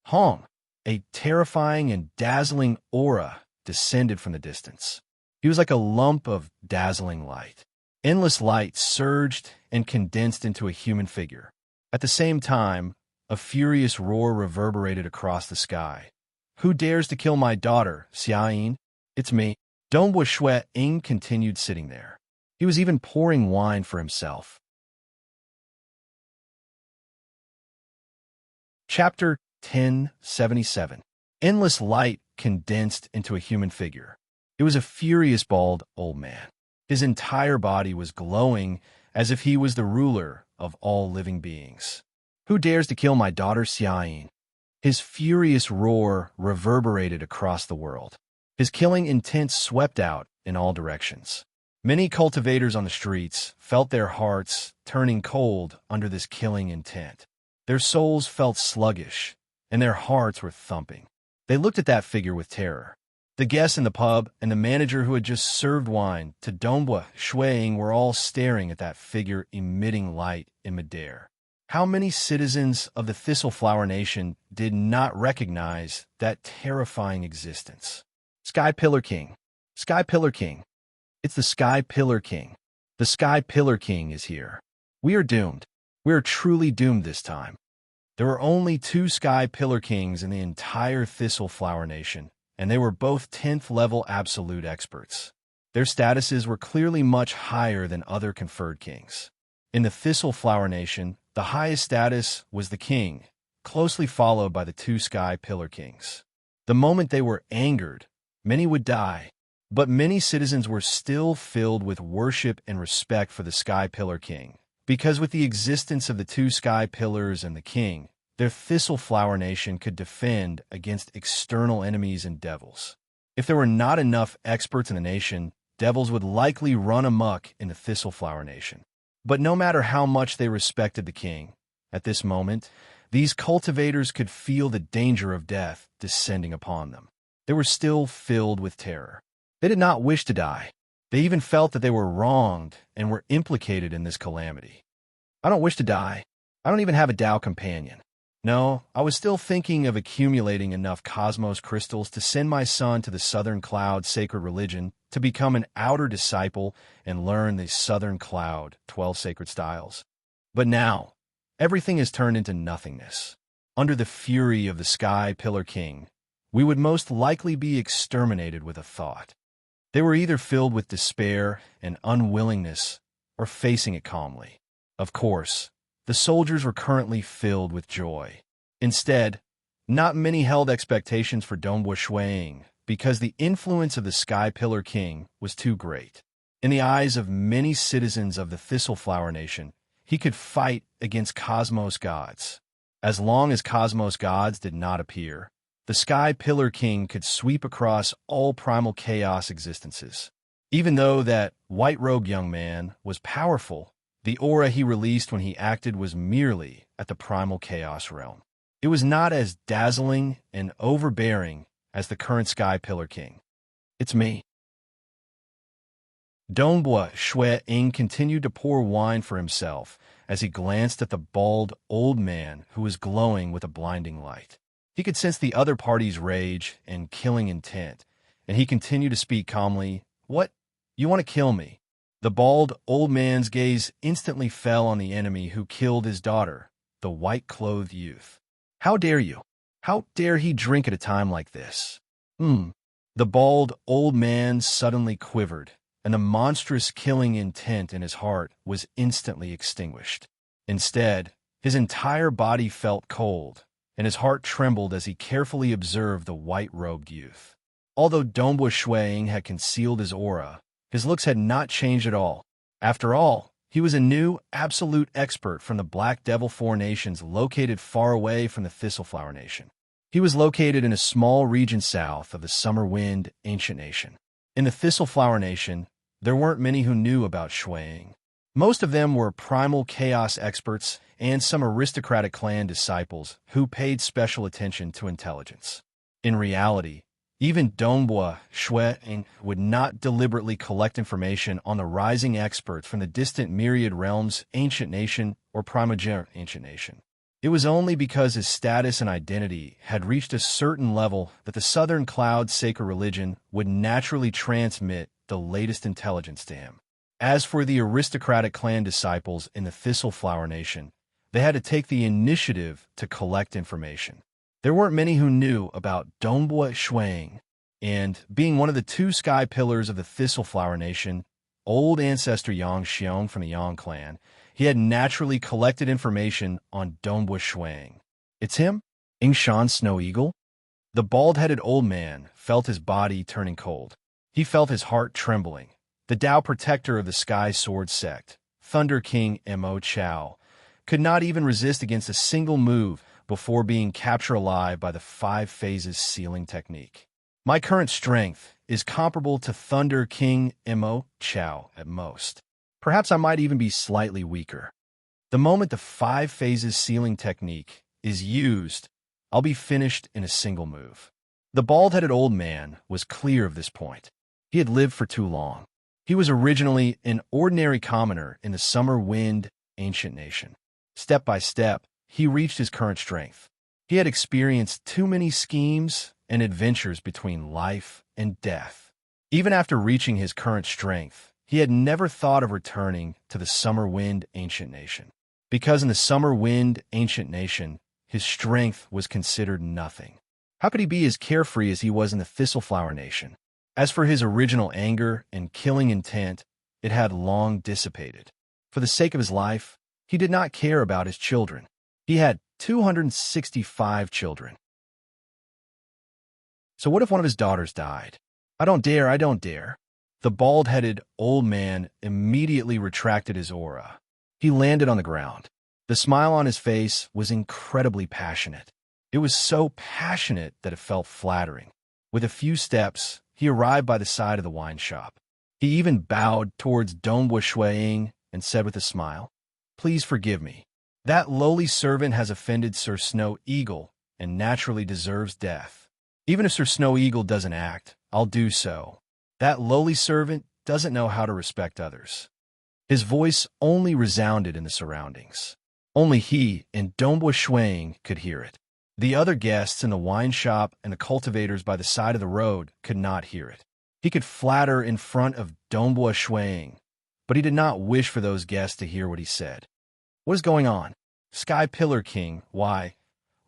Hong, a terrifying and dazzling aura descended from the distance. He was like a lump of dazzling light. Endless light surged and condensed into a human figure. At the same time, a furious roar reverberated across the sky. Who dares to kill my daughter, Xia Yin? It's me. Dongbua Shui Ying continued sitting there. He was even pouring wine for himself. Chapter 1077. Endless light condensed into a human figure. It was a furious bald old man. His entire body was glowing as if he was the ruler of all living beings. Who dares to kill my daughter Xia Yin? His furious roar reverberated across the world. His killing intent swept out in all directions. Many cultivators on the streets felt their hearts turning cold under this killing intent. Their souls felt sluggish, and their hearts were thumping. They looked at that figure with terror. The guests in the pub and the manager who had just served wine to Dongbua Shui Ying were all staring at that figure emitting light in midair. How many citizens of the Thistleflower Nation did not recognize that terrifying existence? Sky Pillar King. Sky Pillar King. It's the Sky Pillar King. The Sky Pillar King is here. We are doomed. We are truly doomed this time. There were only 2 Sky Pillar Kings in the entire Thistleflower Nation, and they were both 10th level absolute experts. Their statuses were clearly much higher than other conferred kings. In the Thistleflower Nation, the highest status was the king, closely followed by the 2 Sky Pillar Kings. The moment they were angered, many would die, but many citizens were still filled with worship and respect for the Sky Pillar King, because with the existence of the 2 Sky Pillars and the king, their Thistleflower Nation could defend against external enemies and devils. If there were not enough experts in the nation, devils would likely run amok in the Thistleflower Nation. But no matter how much they respected the king, at this moment, these cultivators could feel the danger of death descending upon them. They were still filled with terror. They did not wish to die. They even felt that they were wronged and were implicated in this calamity. I don't wish to die. I don't even have a Tao companion. No, I was still thinking of accumulating enough cosmos crystals to send my son to the Southern Cloud sacred religion to become an outer disciple and learn the Southern Cloud 12 sacred styles. But now, everything has turned into nothingness. Under the fury of the Sky Pillar King, we would most likely be exterminated with a thought. They were either filled with despair and unwillingness or facing it calmly. Of course, the soldiers were currently filled with joy. Instead, not many held expectations for Dongbo Shuang because the influence of the Sky Pillar King was too great. In the eyes of many citizens of the Thistleflower Nation, he could fight against Cosmos gods. As long as Cosmos gods did not appear, the Sky Pillar King could sweep across all primal chaos existences. Even though that white-robed young man was powerful, the aura he released when he acted was merely at the primal chaos realm. It was not as dazzling and overbearing as the current Sky Pillar King. It's me. Dongbo Shuang continued to pour wine for himself as he glanced at the bald old man who was glowing with a blinding light. He could sense the other party's rage and killing intent, and he continued to speak calmly. "What? You want to kill me?" The bald old man's gaze instantly fell on the enemy who killed his daughter, the white-clothed youth. "How dare you? How dare he drink at a time like this?" The bald old man suddenly quivered, and the monstrous killing intent in his heart was instantly extinguished. Instead, his entire body felt cold, and his heart trembled as he carefully observed the white-robed youth. Although Dongbo Shuang had concealed his aura, his looks had not changed at all. After all, he was a new, absolute expert from the Black Devil Four Nations located far away from the Thistleflower Nation. He was located in a small region south of the Summer Wind Ancient Nation. In the Thistleflower Nation, there weren't many who knew about Shuang. Most of them were primal chaos experts and some aristocratic clan disciples who paid special attention to intelligence. In reality, even Dongbo Shuang would not deliberately collect information on the rising experts from the distant Myriad Realms Ancient Nation or Primogenic Ancient Nation. It was only because his status and identity had reached a certain level that the Southern Cloud Sacred Religion would naturally transmit the latest intelligence to him. As for the aristocratic clan disciples in the Thistleflower Nation, they had to take the initiative to collect information. There weren't many who knew about Dongbo Shuang, and being one of the two sky pillars of the Thistleflower Nation, old ancestor Yang Xiong from the Yang clan, he had naturally collected information on Dongbo Shuang. "It's him? Yingshan Snow Eagle?" The bald-headed old man felt his body turning cold. He felt his heart trembling. The Tao protector of the Sky Sword sect, Thunder King Mo Chao, could not even resist against a single move before being captured alive by the 5 phases sealing technique. "My current strength is comparable to Thunder King Mo Chao at most. Perhaps I might even be slightly weaker. The moment the 5 phases sealing technique is used, I'll be finished in a single move." The bald-headed old man was clear of this point. He had lived for too long. He was originally an ordinary commoner in the Summer Wind Ancient Nation. Step by step, he reached his current strength. He had experienced too many schemes and adventures between life and death. Even after reaching his current strength, he had never thought of returning to the Summer Wind Ancient Nation. Because in the Summer Wind Ancient Nation, his strength was considered nothing. How could he be as carefree as he was in the Thistleflower Nation? As for his original anger and killing intent, it had long dissipated. For the sake of his life, he did not care about his children. He had 265 children. So what if one of his daughters died? I don't dare. The bald-headed old man immediately retracted his aura. He landed on the ground. The smile on his face was incredibly passionate. It was so passionate that it felt flattering. With a few steps, he arrived by the side of the wine shop. He even bowed towards Dongbo Shuang and said with a smile, "Please forgive me. That lowly servant has offended Sir Snow Eagle and naturally deserves death. Even if Sir Snow Eagle doesn't act, I'll do so. That lowly servant doesn't know how to respect others." His voice only resounded in the surroundings. Only he and Dongbo Shuang could hear it. The other guests in the wine shop and the cultivators by the side of the road could not hear it. He could flatter in front of Dongbo Shuang, but he did not wish for those guests to hear what he said. "What is going on? Sky Pillar King, why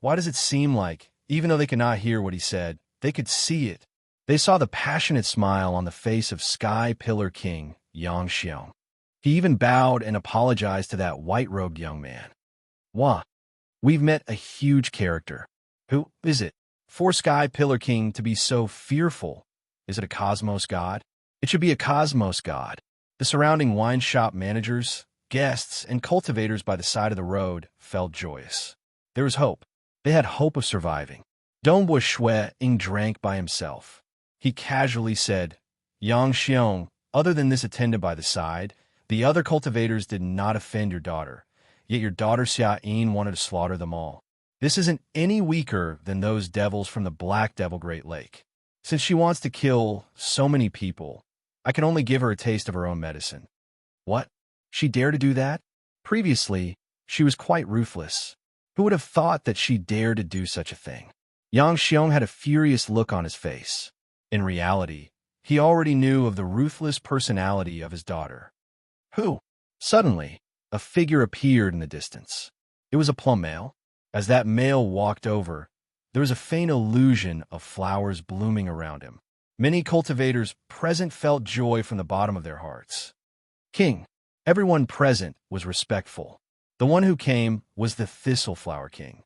does it seem like, even though they could not hear what he said, they could see it, They saw the passionate smile on the face of Sky Pillar King Yang Xiong. He even bowed and apologized to that white-robed young man. Wah, we've met a huge character. Who is it? For Sky Pillar King to be so fearful? Is it a cosmos god? It should be a cosmos god. The surrounding wine shop managers, guests, and cultivators by the side of the road felt joyous. There was hope. They had hope of surviving. Dongbua Shui Ying drank by himself. He casually said, Yang Xiong, other than this attendant by the side, the other cultivators did not offend your daughter, yet your daughter Xia Yin wanted to slaughter them all. This isn't any weaker than those devils from the Black Devil Great Lake. Since she wants to kill so many people, I can only give her a taste of her own medicine. What? She dared to do that? Previously, she was quite ruthless. Who would have thought that she dared to do such a thing? Yang Xiong had a furious look on his face. In reality, he already knew of the ruthless personality of his daughter. Who? Suddenly, a figure appeared in the distance. It was a plum male. As that male walked over, there was a faint illusion of flowers blooming around him. Many cultivators present felt joy from the bottom of their hearts. King. Everyone present was respectful. The one who came was the Thistle Flower King.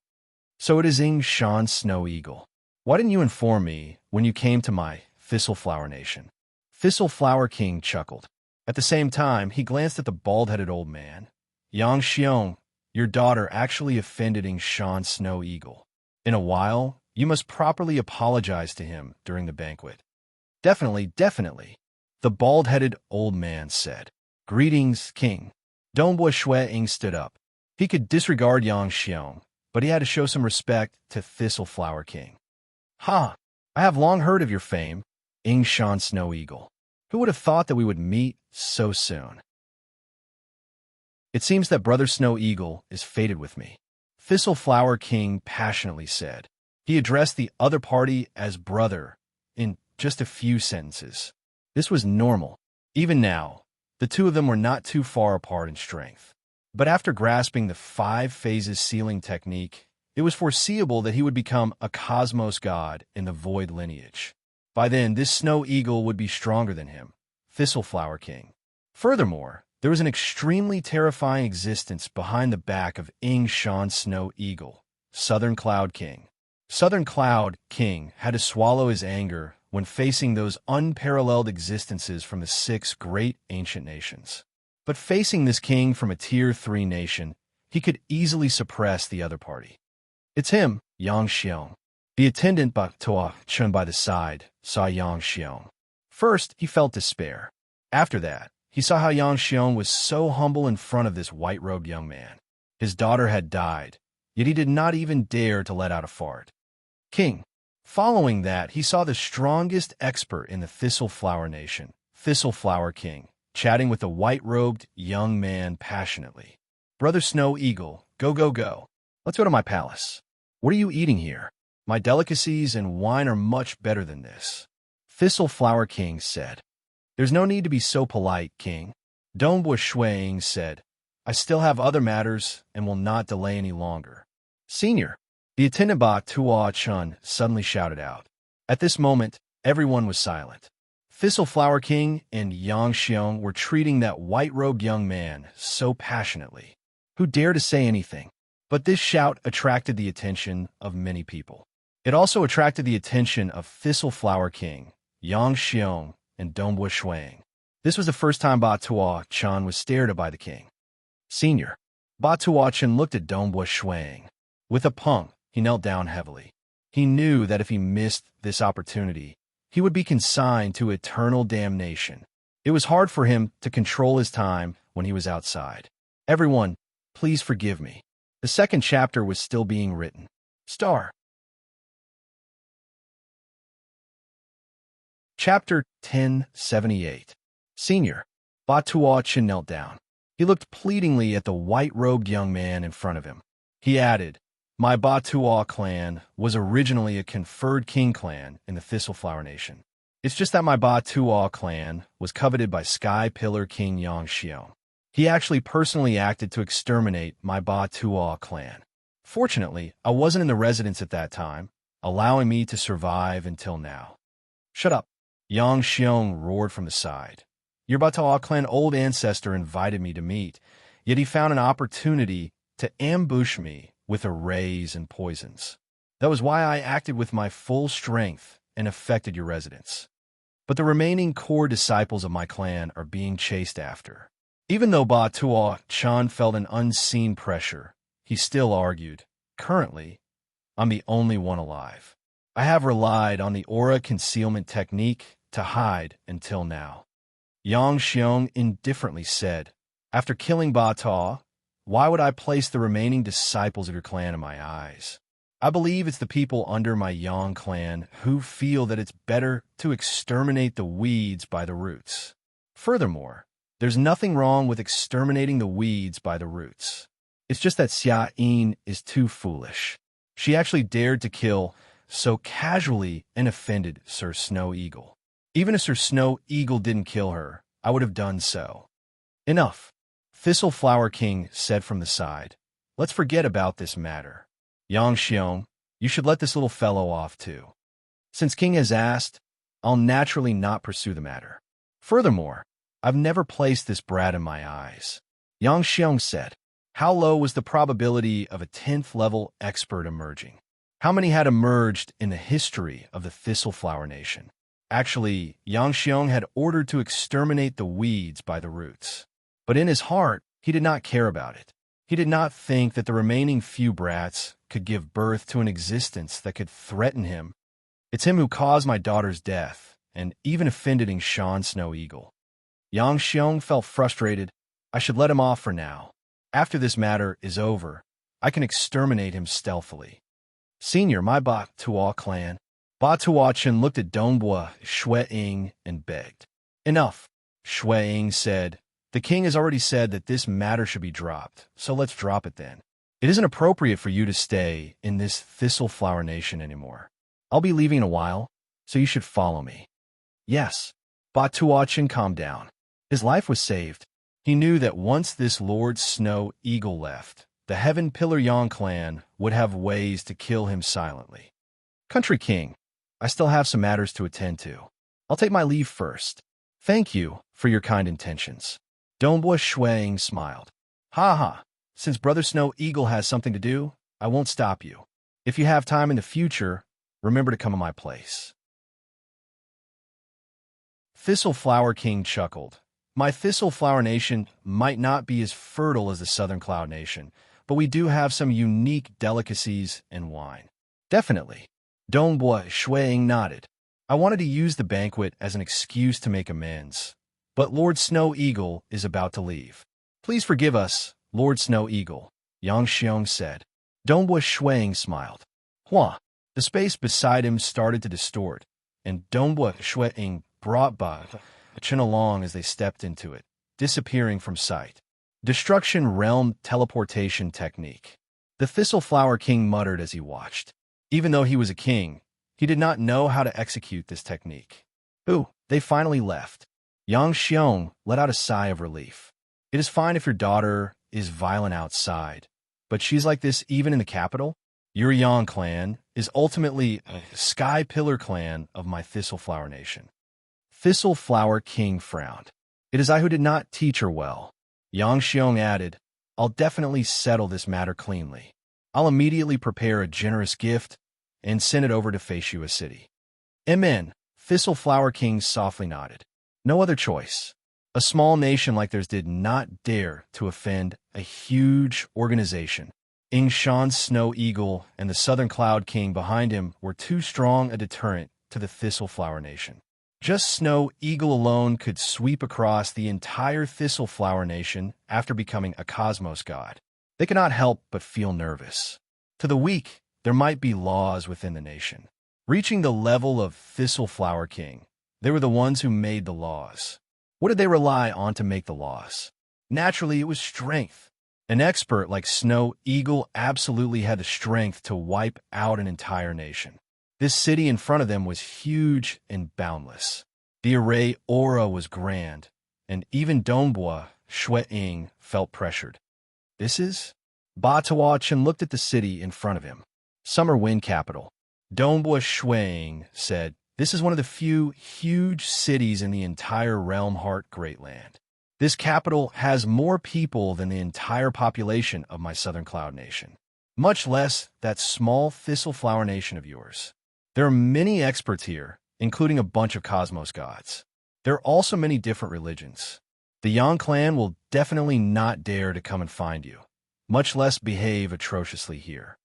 So it is Ying Shan Snow Eagle. Why didn't you inform me when you came to my Thistle Flower Nation? Thistle Flower King chuckled. At the same time, he glanced at the bald-headed old man. Yang Xiong, your daughter actually offended Ying Shan Snow Eagle. In a while, you must properly apologize to him during the banquet. Definitely, definitely, the bald-headed old man said. Greetings, King. Dongbua Shui Ying stood up. He could disregard Yang Xiong, but he had to show some respect to Thistle Flower King. Ha! I have long heard of your fame, Ying Shan Snow Eagle. Who would have thought that we would meet so soon? It seems that Brother Snow Eagle is fated with me, Thistle Flower King passionately said. He addressed the other party as brother in just a few sentences. This was normal. Even now, the two of them were not too far apart in strength. But after grasping the 5 phases sealing technique, it was foreseeable that he would become a cosmos god in the void lineage. By then, this snow eagle would be stronger than him, Thistle Flower King. Furthermore, there was an extremely terrifying existence behind the back of Ying Shan Snow Eagle, Southern Cloud King. Southern Cloud King had to swallow his anger when facing those unparalleled existences from the 6 great ancient nations. But facing this king from a Tier 3 nation, he could easily suppress the other party. It's him, Yang Xiong. The attendant Baktua Chun by the side saw Yang Xiong. First, he felt despair. After that, he saw how Yang Xiong was so humble in front of this white-robed young man. His daughter had died, yet he did not even dare to let out a fart. King. Following that, he saw the strongest expert in the Thistle Flower Nation, Thistle Flower King, chatting with the white-robed young man passionately. Brother Snow Eagle, go, go, go. Let's go to my palace. What are you eating here? My delicacies and wine are much better than this. Thistle Flower King said. There's no need to be so polite, King. Dongbua Shui Ying said. I still have other matters and will not delay any longer. Senior. The attendant Ba Tua Chun suddenly shouted out. At this moment, everyone was silent. Thistle Flower King and Yang Xiong were treating that white-robed young man so passionately. Who dared to say anything? But this shout attracted the attention of many people. It also attracted the attention of Thistle Flower King, Yang Xiong, and Dongbua Shui Ying. This was the first time Ba Tua Chun was stared at by the king. Senior. Ba Tua Chun looked at Dongbua Shui Ying. With a pung, he knelt down heavily. He knew that if he missed this opportunity, he would be consigned to eternal damnation. It was hard for him to control his time when he was outside. Everyone, please forgive me. The second chapter was still being written. Star. Chapter 1078. Senior. Ba Tua Chun knelt down. He looked pleadingly at the white-robed young man in front of him. He added, My Ba Tua clan was originally a conferred king clan in the Thistle Flower Nation. It's just that my Ba Tua clan was coveted by Sky Pillar King Yang Xiong. He actually personally acted to exterminate my Ba Tua clan. Fortunately, I wasn't in the residence at that time, allowing me to survive until now. Shut up. Yang Xiong roared from the side. Your Batawa clan old ancestor invited me to meet, yet he found an opportunity to ambush me with arrays and poisons. That was why I acted with my full strength and affected your residents. But the remaining core disciples of my clan are being chased after. Even though Ba Tuo Chan felt an unseen pressure, he still argued, currently, I'm the only one alive. I have relied on the aura concealment technique to hide until now. Yang Xiong indifferently said, after killing Ba Ta, why would I place the remaining disciples of your clan in my eyes? I believe it's the people under my Yang clan who feel that it's better to exterminate the weeds by the roots. Furthermore, there's nothing wrong with exterminating the weeds by the roots. It's just that Xia Yin is too foolish. She actually dared to kill so casually and offended Sir Snow Eagle. Even if Sir Snow Eagle didn't kill her, I would have done so. Enough, Thistle Flower King said from the side. Let's forget about this matter. Yang Xiong, you should let this little fellow off too. Since King has asked, I'll naturally not pursue the matter. Furthermore, I've never placed this brat in my eyes. Yang Xiong said, how low was the probability of a 10th level expert emerging? How many had emerged in the history of the Thistle Flower Nation? Actually, Yang Xiong had ordered to exterminate the weeds by the roots. But in his heart, he did not care about it. He did not think that the remaining few brats could give birth to an existence that could threaten him. It's him who caused my daughter's death, and even offended Shan Snow Eagle. Yang Xiong felt frustrated. I should let him off for now. After this matter is over, I can exterminate him stealthily. Senior, my Ba Tuo clan. Ba Tuo Chen looked at Dongbua Shui Ying and begged. Enough, Shui Ying said. The king has already said that this matter should be dropped, so let's drop it then. It isn't appropriate for you to stay in this Thistle Flower Nation anymore. I'll be leaving in a while, so you should follow me. Yes. Ba Tuo Chen calmed down. His life was saved. He knew that once this Lord Snow Eagle left, the Heaven Pillar Yang clan would have ways to kill him silently. Country King, I still have some matters to attend to. I'll take my leave first. Thank you for your kind intentions. Dongbua Shuang smiled. Ha ha, since Brother Snow Eagle has something to do, I won't stop you. If you have time in the future, remember to come to my place. Thistle Flower King chuckled. My Thistle Flower Nation might not be as fertile as the Southern Cloud Nation, but we do have some unique delicacies and wine. Definitely. Dongbua Shuang nodded. I wanted to use the banquet as an excuse to make amends. But Lord Snow Eagle is about to leave. Please forgive us, Lord Snow Eagle, Yang Xiong said. Dongbua Shuang smiled. Hua. The space beside him started to distort, and Dongbua Shuang brought Ba Chen along as they stepped into it, disappearing from sight. Destruction Realm Teleportation Technique. The Thistle Flower King muttered as he watched. Even though he was a king, he did not know how to execute this technique. Ooh, they finally left. Yang Xiong let out a sigh of relief. It is fine if your daughter is violent outside, but she's like this even in the capital? Your Yang clan is ultimately a Sky Pillar clan of my Thistle Flower Nation. Thistle Flower King frowned. It is I who did not teach her well. Yang Xiong added, I'll definitely settle this matter cleanly. I'll immediately prepare a generous gift and send it over to Feishua City. Amen. Thistle Flower King softly nodded. No other choice. A small nation like theirs did not dare to offend a huge organization. Shan Snow Eagle and the Southern Cloud King behind him were too strong a deterrent to the Thistle Flower Nation. Just Snow Eagle alone could sweep across the entire Thistle Flower Nation after becoming a cosmos god. They could not help but feel nervous. To the weak, there might be laws within the nation. Reaching the level of Thistle Flower King, they were the ones who made the laws. What did they rely on to make the laws? Naturally, it was strength. An expert like Snow Eagle absolutely had the strength to wipe out an entire nation. This city in front of them was huge and boundless. The array aura was grand, and even Dongbua Shui Ying felt pressured. This is? Ba Tuo Chen looked at the city in front of him. Summer Wind Capital. Dongbua Shui Ying said, This is one of the few huge cities in the entire realm heart Great Land. This capital has more people than the entire population of my southern cloud nation, much less that small thistle flower nation of yours. There are many experts here, including a bunch of cosmos gods. There are also many different religions. The Yang clan will definitely not dare to come and find you, much less behave atrociously here.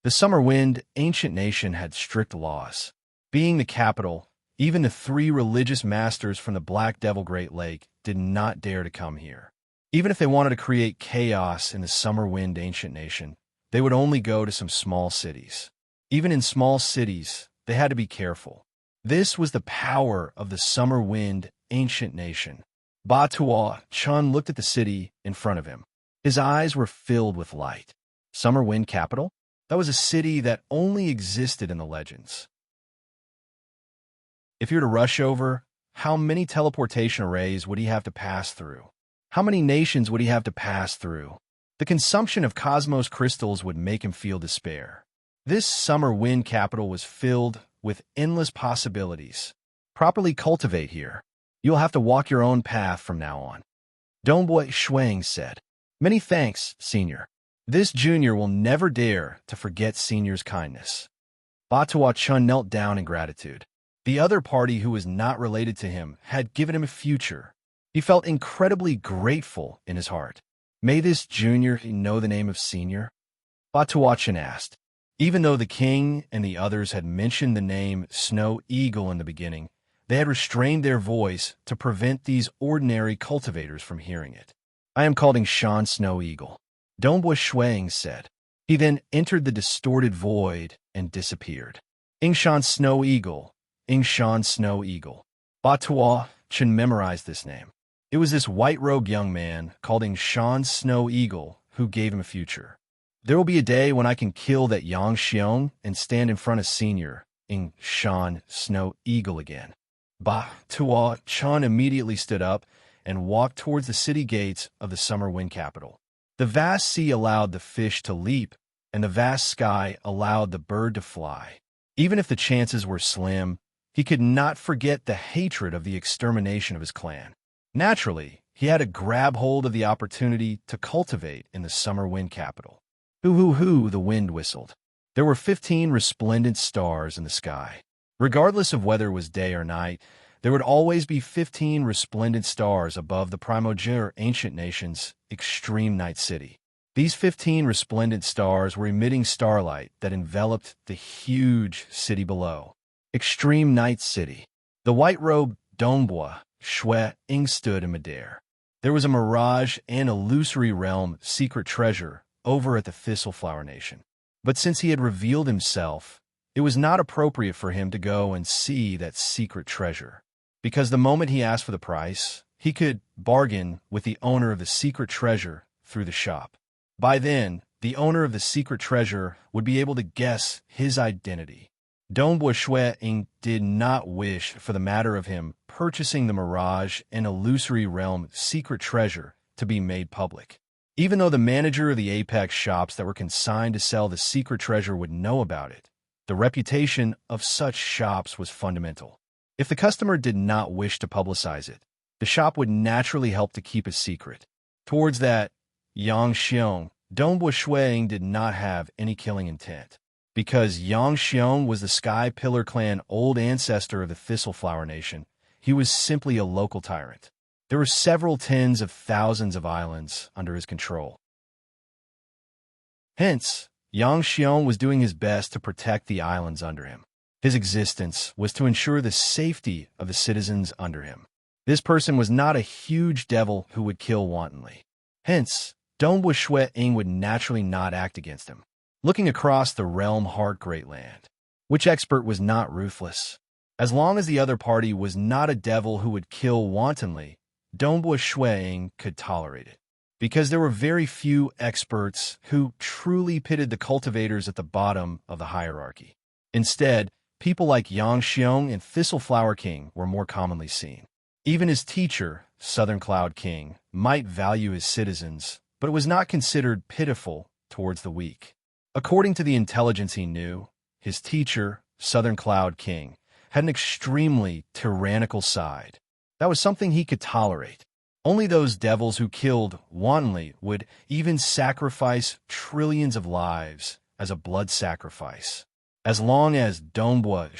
The Summer Wind ancient nation had strict laws. Being the capital, even the 3 religious masters from the Black Devil Great Lake did not dare to come here. Even if they wanted to create chaos in the Summer Wind ancient nation, they would only go to some small cities. Even in small cities, they had to be careful. This was the power of the Summer Wind ancient nation. Ba Tuo Chun looked at the city in front of him. His eyes were filled with light. Summer Wind capital? That was a city that only existed in the legends. If you were to rush over, how many teleportation arrays would he have to pass through? How many nations would he have to pass through? The consumption of cosmos crystals would make him feel despair. This Summer Wind capital was filled with endless possibilities. Properly cultivate here. You'll have to walk your own path from now on. Dongboi Shuang said, "Many thanks, Senior. This junior will never dare to forget Senior's kindness." Batua Chun knelt down in gratitude. The other party who was not related to him had given him a future. He felt incredibly grateful in his heart. May this junior know the name of Senior? Batua Chun asked. Even though the king and the others had mentioned the name Snow Eagle in the beginning, they had restrained their voice to prevent these ordinary cultivators from hearing it. "I am called Shan Snow Eagle," Dongboi Shuang said. He then entered the distorted void and disappeared. Shan Snow Eagle, Shan Snow Eagle. Batua Chun memorized this name. It was this white-robed young man called Shan Snow Eagle who gave him a future. There will be a day when I can kill that Yang Xiong and stand in front of Senior, Shan Snow Eagle again. Batua Chun immediately stood up and walked towards the city gates of the Summer Wind capital. The vast sea allowed the fish to leap, and the vast sky allowed the bird to fly. Even if the chances were slim, he could not forget the hatred of the extermination of his clan. Naturally, he had to grab hold of the opportunity to cultivate in the Summer Wind capital. Hoo-hoo-hoo, the wind whistled. There were 15 resplendent stars in the sky. Regardless of whether it was day or night, there would always be 15 resplendent stars above the primordial ancient nation's extreme night city. These 15 resplendent stars were emitting starlight that enveloped the huge city below. Extreme Night City. The white-robed Dongboi Shuang stood in midair. There was a mirage and illusory realm secret treasure over at the Thistle Flower Nation. But since he had revealed himself, it was not appropriate for him to go and see that secret treasure, because the moment he asked for the price, he could bargain with the owner of the secret treasure through the shop. By then, the owner of the secret treasure would be able to guess his identity. Dongboi Shuang did not wish for the matter of him purchasing the mirage and illusory realm secret treasure to be made public. Even though the manager of the Apex shops that were consigned to sell the secret treasure would know about it, the reputation of such shops was fundamental. If the customer did not wish to publicize it, the shop would naturally help to keep it secret. Towards that, Yang Xiong, Dongboi Shuang did not have any killing intent. Because Yang Xiong was the Sky Pillar clan old ancestor of the Thistle Flower Nation, he was simply a local tyrant. There were several tens of thousands of islands under his control. Hence, Yang Xiong was doing his best to protect the islands under him. His existence was to ensure the safety of the citizens under him. This person was not a huge devil who would kill wantonly. Hence, Dongboi Shuang would naturally not act against him. Looking across the realm heart Great Land, which expert was not ruthless? As long as the other party was not a devil who would kill wantonly, Dongboi Shuang could tolerate it. Because there were very few experts who truly pitted the cultivators at the bottom of the hierarchy. Instead, people like Yang Xiong and Thistle Flower King were more commonly seen. Even his teacher, Southern Cloud King, might value his citizens, but it was not considered pitiful towards the weak. According to the intelligence he knew, his teacher, Southern Cloud King, had an extremely tyrannical side. That was something he could tolerate. Only those devils who killed wantonly would even sacrifice trillions of lives as a blood sacrifice. As long as Dongbua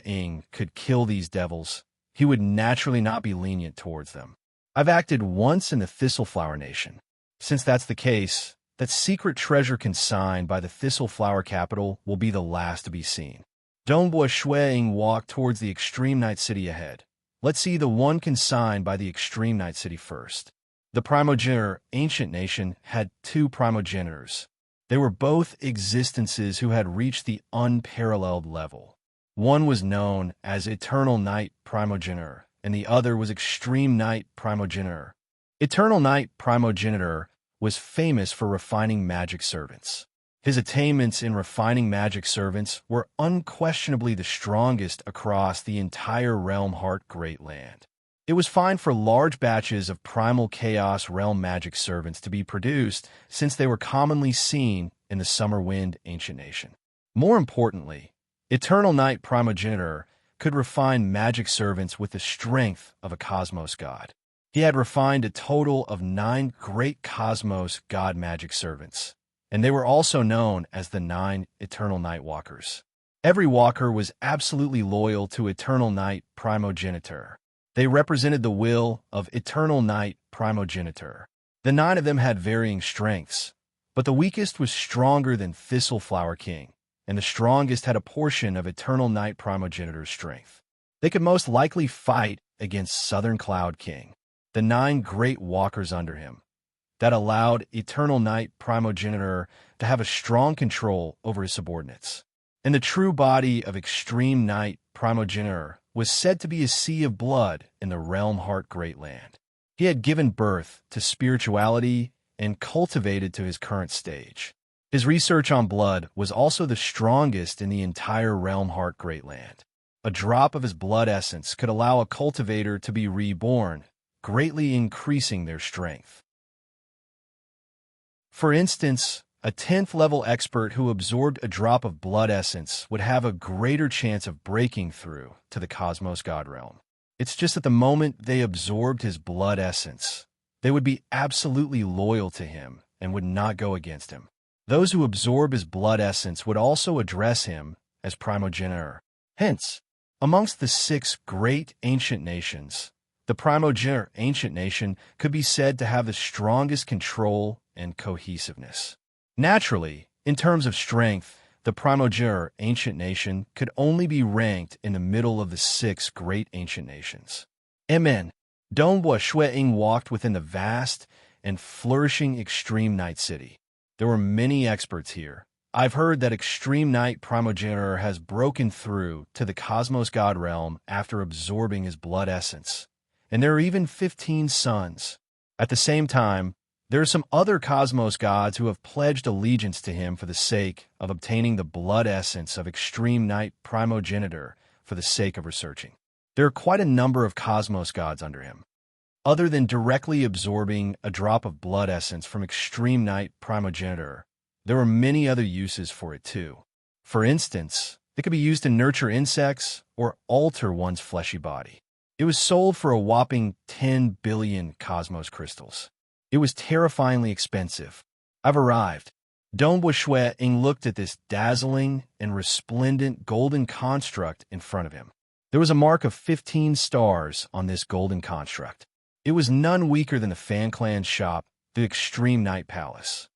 Ying could kill these devils, he would naturally not be lenient towards them. I've acted once in the Thistleflower Nation. Since that's the case, that secret treasure consigned by the Thistleflower capital will be the last to be seen. Dongbua Ying walked towards the Extreme Night City ahead. Let's see the one consigned by the Extreme Night City first. The primogenitor ancient nation had two primogenitors. They were both existences who had reached the unparalleled level. One was known as Eternal Night Primogenitor, and the other was Extreme Night Primogenitor. Eternal Night Primogenitor was famous for refining magic servants. His attainments in refining magic servants were unquestionably the strongest across the entire Realm Heart Great Land. It was fine for large batches of primal chaos realm magic servants to be produced, since they were commonly seen in the Summer Wind Ancient Nation. More importantly, Eternal Night Primogenitor could refine magic servants with the strength of a cosmos god. He had refined a total of 9 great cosmos god magic servants, and they were also known as the 9 Eternal Night Walkers. Every walker was absolutely loyal to Eternal Night Primogenitor. They represented the will of Eternal Night Primogenitor. The 9 of them had varying strengths, but the weakest was stronger than Thistleflower King, and the strongest had a portion of Eternal Night Primogenitor's strength. They could most likely fight against Southern Cloud King, the 9 great walkers under him. That allowed Eternal Night Primogenitor to have a strong control over his subordinates. And the true body of Extreme Night Primogenitor was said to be a sea of blood in the Realm Heart Great Land. He had given birth to spirituality and cultivated to his current stage. His research on blood was also the strongest in the entire Realm Heart Great Land. A drop of his blood essence could allow a cultivator to be reborn, greatly increasing their strength. For instance, a 10th level expert who absorbed a drop of blood essence would have a greater chance of breaking through to the Cosmos God Realm. It's just that the moment they absorbed his blood essence, they would be absolutely loyal to him and would not go against him. Those who absorb his blood essence would also address him as primogenitor. Hence, amongst the 6 great ancient nations, the primogenitor ancient nation could be said to have the strongest control and cohesiveness. Naturally, in terms of strength, the primogenitor ancient nation could only be ranked in the middle of the 6 great ancient nations. Amen. Dongbua Ying walked within the vast and flourishing Extreme Night City. There were many experts here. I've heard that Extreme Night Primogenitor has broken through to the Cosmos God Realm after absorbing his blood essence, and there are even 15 sons. At the same time, there are some other cosmos gods who have pledged allegiance to him for the sake of obtaining the blood essence of Extreme Night Primogenitor for the sake of researching. There are quite a number of cosmos gods under him. Other than directly absorbing a drop of blood essence from Extreme Night Primogenitor, there are many other uses for it too. For instance, it could be used to nurture insects or alter one's fleshy body. It was sold for a whopping 10 billion cosmos crystals. It was terrifyingly expensive. I've arrived. Dongbua Ying looked at this dazzling and resplendent golden construct in front of him. There was a mark of 15 stars on this golden construct. It was none weaker than the Fan Clan's shop, the Extreme Night Palace.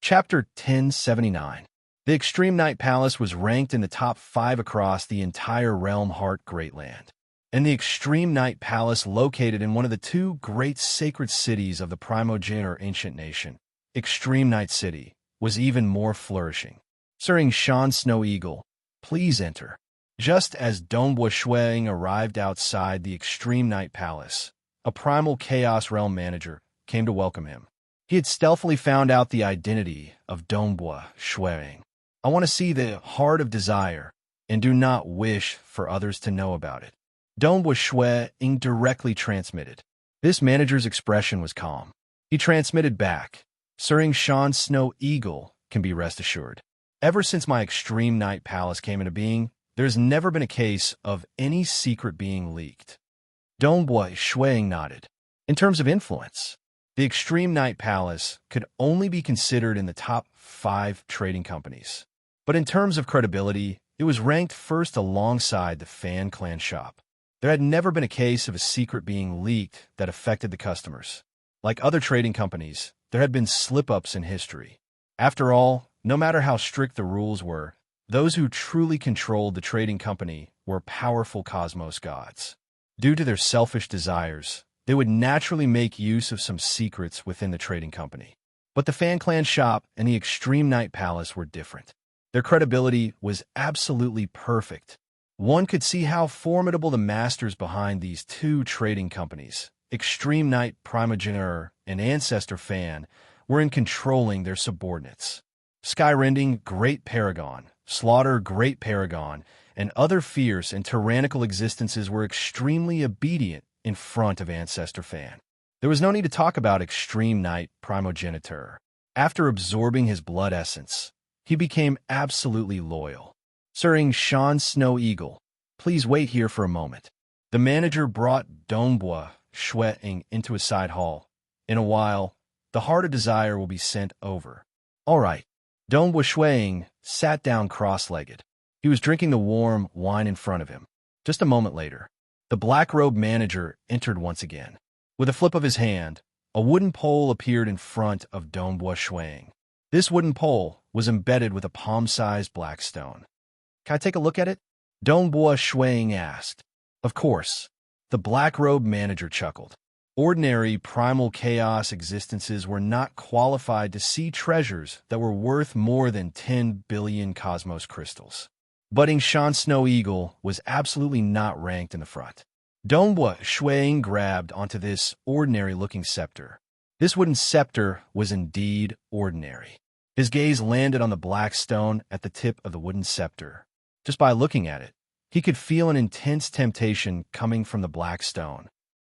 Chapter 1079. The Extreme Night Palace was ranked in the top 5 across the entire Realm Heart Great Land. And the Extreme Night Palace, located in one of the 2 great sacred cities of the primogenitor ancient nation, Extreme Night City, was even more flourishing. Serene Snow Eagle, please enter. Just as Dongbua Ying arrived outside the Extreme Night Palace, a primal chaos realm manager came to welcome him. He had stealthily found out the identity of Dongbua Ying. I want to see the heart of desire and do not wish for others to know about it. Dongbua Ying directly transmitted. This manager's expression was calm. He transmitted back. Serene Snow Eagle can be rest assured. Ever since my Extreme Night Palace came into being, there's never been a case of any secret being leaked. Dongboy Shuang nodded. In terms of influence, the Extreme Night Palace could only be considered in the top 5 trading companies. But in terms of credibility, it was ranked first alongside the Fan Clan shop. There had never been a case of a secret being leaked that affected the customers. Like other trading companies, there had been slip-ups in history. After all, no matter how strict the rules were, those who truly controlled the trading company were powerful cosmos gods. Due to their selfish desires, they would naturally make use of some secrets within the trading company. But the Fan Clan shop and the Extreme Night Palace were different. Their credibility was absolutely perfect. One could see how formidable the masters behind these two trading companies, Extreme Night Primogenitor and Ancestor Fan, were in controlling their subordinates. Skyrending Great Paragon, Slaughter Great Paragon, and other fierce and tyrannical existences were extremely obedient in front of Ancestor Fan. There was no need to talk about Extreme Night Primogenitor. After absorbing his blood essence, he became absolutely loyal. Serene Shan Snow Eagle, please wait here for a moment. The manager brought Dongbua Shueing into a side hall. In a while, the Heart of Desire will be sent over. All right. Dongbua Shueing sat down cross-legged. He was drinking the warm wine in front of him. Just a moment later, the black-robed manager entered once again. With a flip of his hand, a wooden pole appeared in front of Dongbua Shueing. This wooden pole was embedded with a palm-sized black stone. Can I take a look at it? Dongbua Shueing asked. Of course. The black-robed manager chuckled. Ordinary primal chaos existences were not qualified to see treasures that were worth more than 10 billion cosmos crystals. Budding Shan Snow Eagle was absolutely not ranked in the front. Dongbua Shueing grabbed onto this ordinary-looking scepter. This wooden scepter was indeed ordinary. His gaze landed on the black stone at the tip of the wooden scepter. Just by looking at it, he could feel an intense temptation coming from the black stone.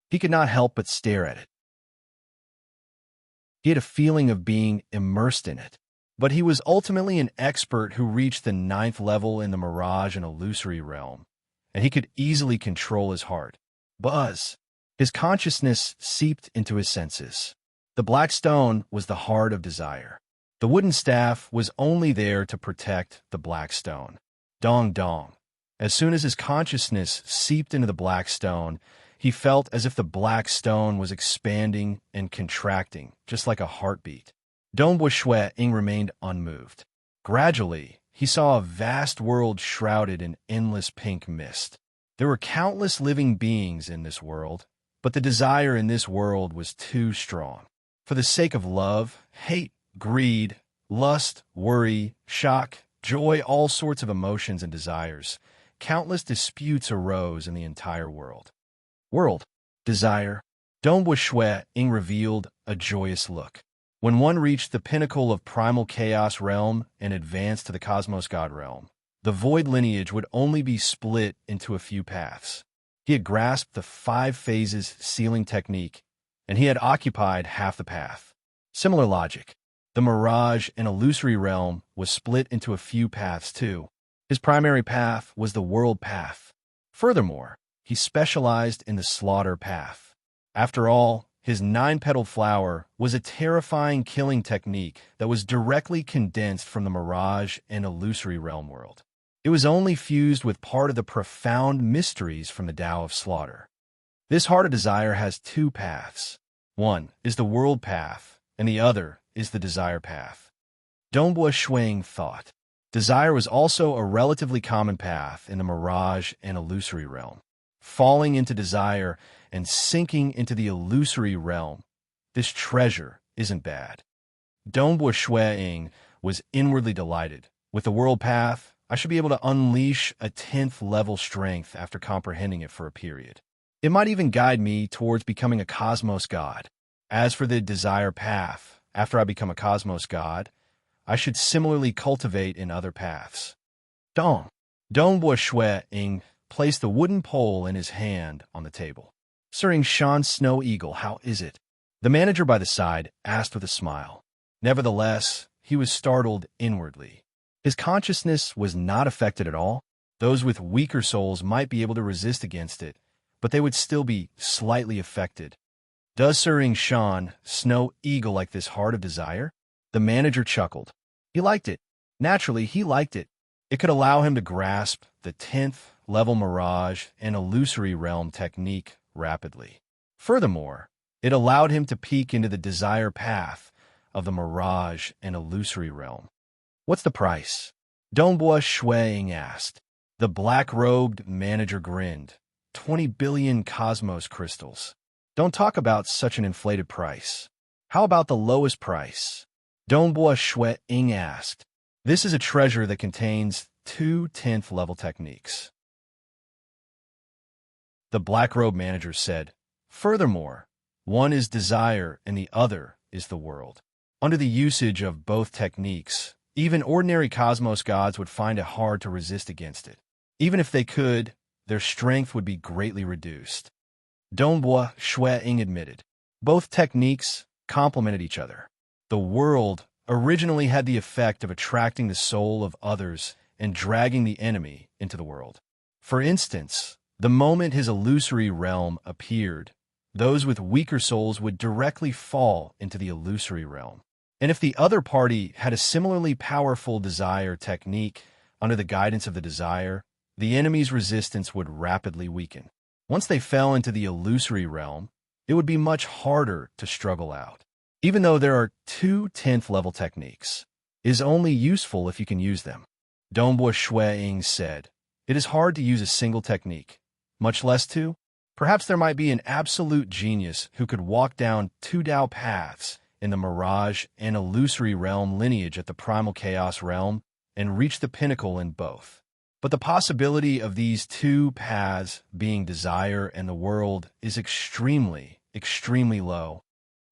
He could not help but stare at it. He had a feeling of being immersed in it. But he was ultimately an expert who reached the 9th level in the Mirage and Illusory realm, and he could easily control his heart. Buzz! His consciousness seeped into his senses. The black stone was the Heart of Desire. The wooden staff was only there to protect the black stone. Dong dong. As soon as his consciousness seeped into the black stone, he felt as if the black stone was expanding and contracting, just like a heartbeat. Dongbua Shueing remained unmoved. Gradually, he saw a vast world shrouded in endless pink mist. There were countless living beings in this world, but the desire in this world was too strong. For the sake of love, hate, greed, lust, worry, shock, joy, all sorts of emotions and desires, countless disputes arose in the entire world. Desire. Dongbua Shueing revealed a joyous look. When one reached the pinnacle of primal chaos realm and advanced to the cosmos god realm, the void lineage would only be split into a few paths. He had grasped the 5 phases sealing technique, and he had occupied half the path. Similar logic. The Mirage and Illusory realm was split into a few paths too. His primary path was the world path. Furthermore, he specialized in the slaughter path. After all, his 9-petaled flower was a terrifying killing technique that was directly condensed from the Mirage and Illusory realm world. It was only fused with part of the profound mysteries from the Tao of Slaughter. This Heart of Desire has 2 paths. One is the world path, and the other is the desire path. Dongbua Shueing thought. Desire was also a relatively common path in the Mirage and Illusory realm. Falling into desire and sinking into the illusory realm, this treasure isn't bad. Dongbua Shueing was inwardly delighted. With the world path, I should be able to unleash a 10th level strength after comprehending it for a period. It might even guide me towards becoming a cosmos god. As for the desire path, after I become a cosmos god, I should similarly cultivate in other paths. Dongbua Shueing placed the wooden pole in his hand on the table. Serene Shan Snow Eagle, how is it? The manager by the side asked with a smile. Nevertheless, he was startled inwardly. His consciousness was not affected at all. Those with weaker souls might be able to resist against it, but they would still be slightly affected. Does Serene Shan Snow Eagle like this heart of desire? The manager chuckled. He liked it. Naturally, he liked it. It could allow him to grasp the 10th level mirage and illusory realm technique rapidly. Furthermore, it allowed him to peek into the desire path of the mirage and illusory realm. What's the price? Dongbua Shuiying asked. The black-robed manager grinned. 20 billion cosmos crystals. Don't talk about such an inflated price. How about the lowest price? Dongbua Shuiying asked. This is a treasure that contains 2 10th level techniques. The black-robed manager said. Furthermore, one is desire and the other is the world. Under the usage of both techniques, even ordinary cosmos gods would find it hard to resist against it. Even if they could, their strength would be greatly reduced. Dongbua Shuiying admitted. Both techniques complemented each other. The world originally had the effect of attracting the soul of others and dragging the enemy into the world. For instance, the moment his illusory realm appeared, those with weaker souls would directly fall into the illusory realm. And if the other party had a similarly powerful desire technique under the guidance of the desire, the enemy's resistance would rapidly weaken. Once they fell into the illusory realm, it would be much harder to struggle out. Even though there are 2 10th level techniques, it is only useful if you can use them. Dongbua Shuiying said, it is hard to use a single technique, much less two. Perhaps there might be an absolute genius who could walk down 2 Dao paths in the mirage and illusory realm lineage at the primal chaos realm and reach the pinnacle in both. But the possibility of these 2 paths being desire and the world is extremely, extremely low.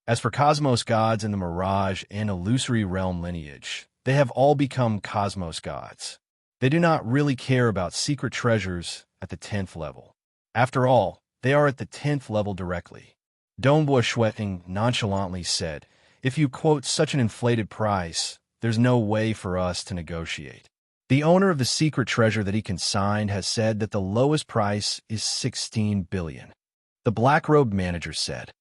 As for cosmos gods in the mirage and illusory realm lineage, they have all become cosmos gods. They do not really care about secret treasures at the 10th level. After all, they are at the 10th level directly. Dongbua Shuiying nonchalantly said, if you quote such an inflated price, there's no way for us to negotiate. The owner of the secret treasure that he consigned has said that the lowest price is 16 billion. The black-robed manager said.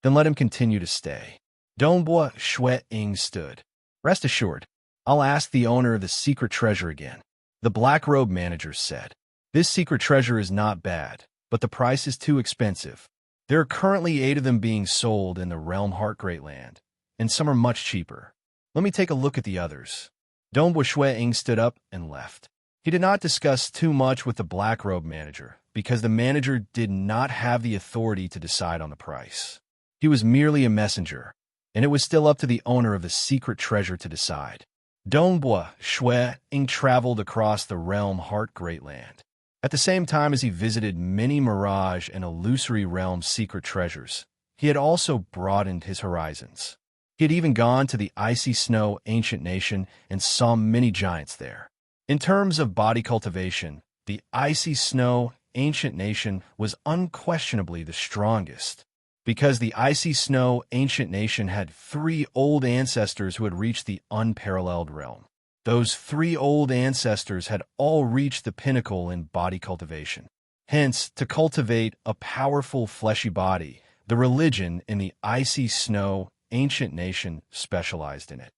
Then let him continue to stay. Dongbua Shuiying stood. Rest assured, I'll ask the owner of the secret treasure again. The black-robed manager said. This secret treasure is not bad, but the price is too expensive. There are currently 8 of them being sold in the Realm Heart Great Land, and some are much cheaper. Let me take a look at the others. Dongbua Shuiying stood up and left. He did not discuss too much with the black-robed manager, because the manager did not have the authority to decide on the price. He was merely a messenger, and it was still up to the owner of the secret treasure to decide. Dongbua Shuiying traveled across the Realm Heart Great Land. At the same time as he visited many mirage and illusory realm secret treasures, he had also broadened his horizons. He had even gone to the icy snow ancient nation and saw many giants there. In terms of body cultivation, the icy snow ancient nation was unquestionably the strongest, because the icy snow ancient nation had 3 old ancestors who had reached the unparalleled realm. Those 3 old ancestors had all reached the pinnacle in body cultivation. Hence, to cultivate a powerful fleshy body, the religion in the icy snow ancient nation specialized in it.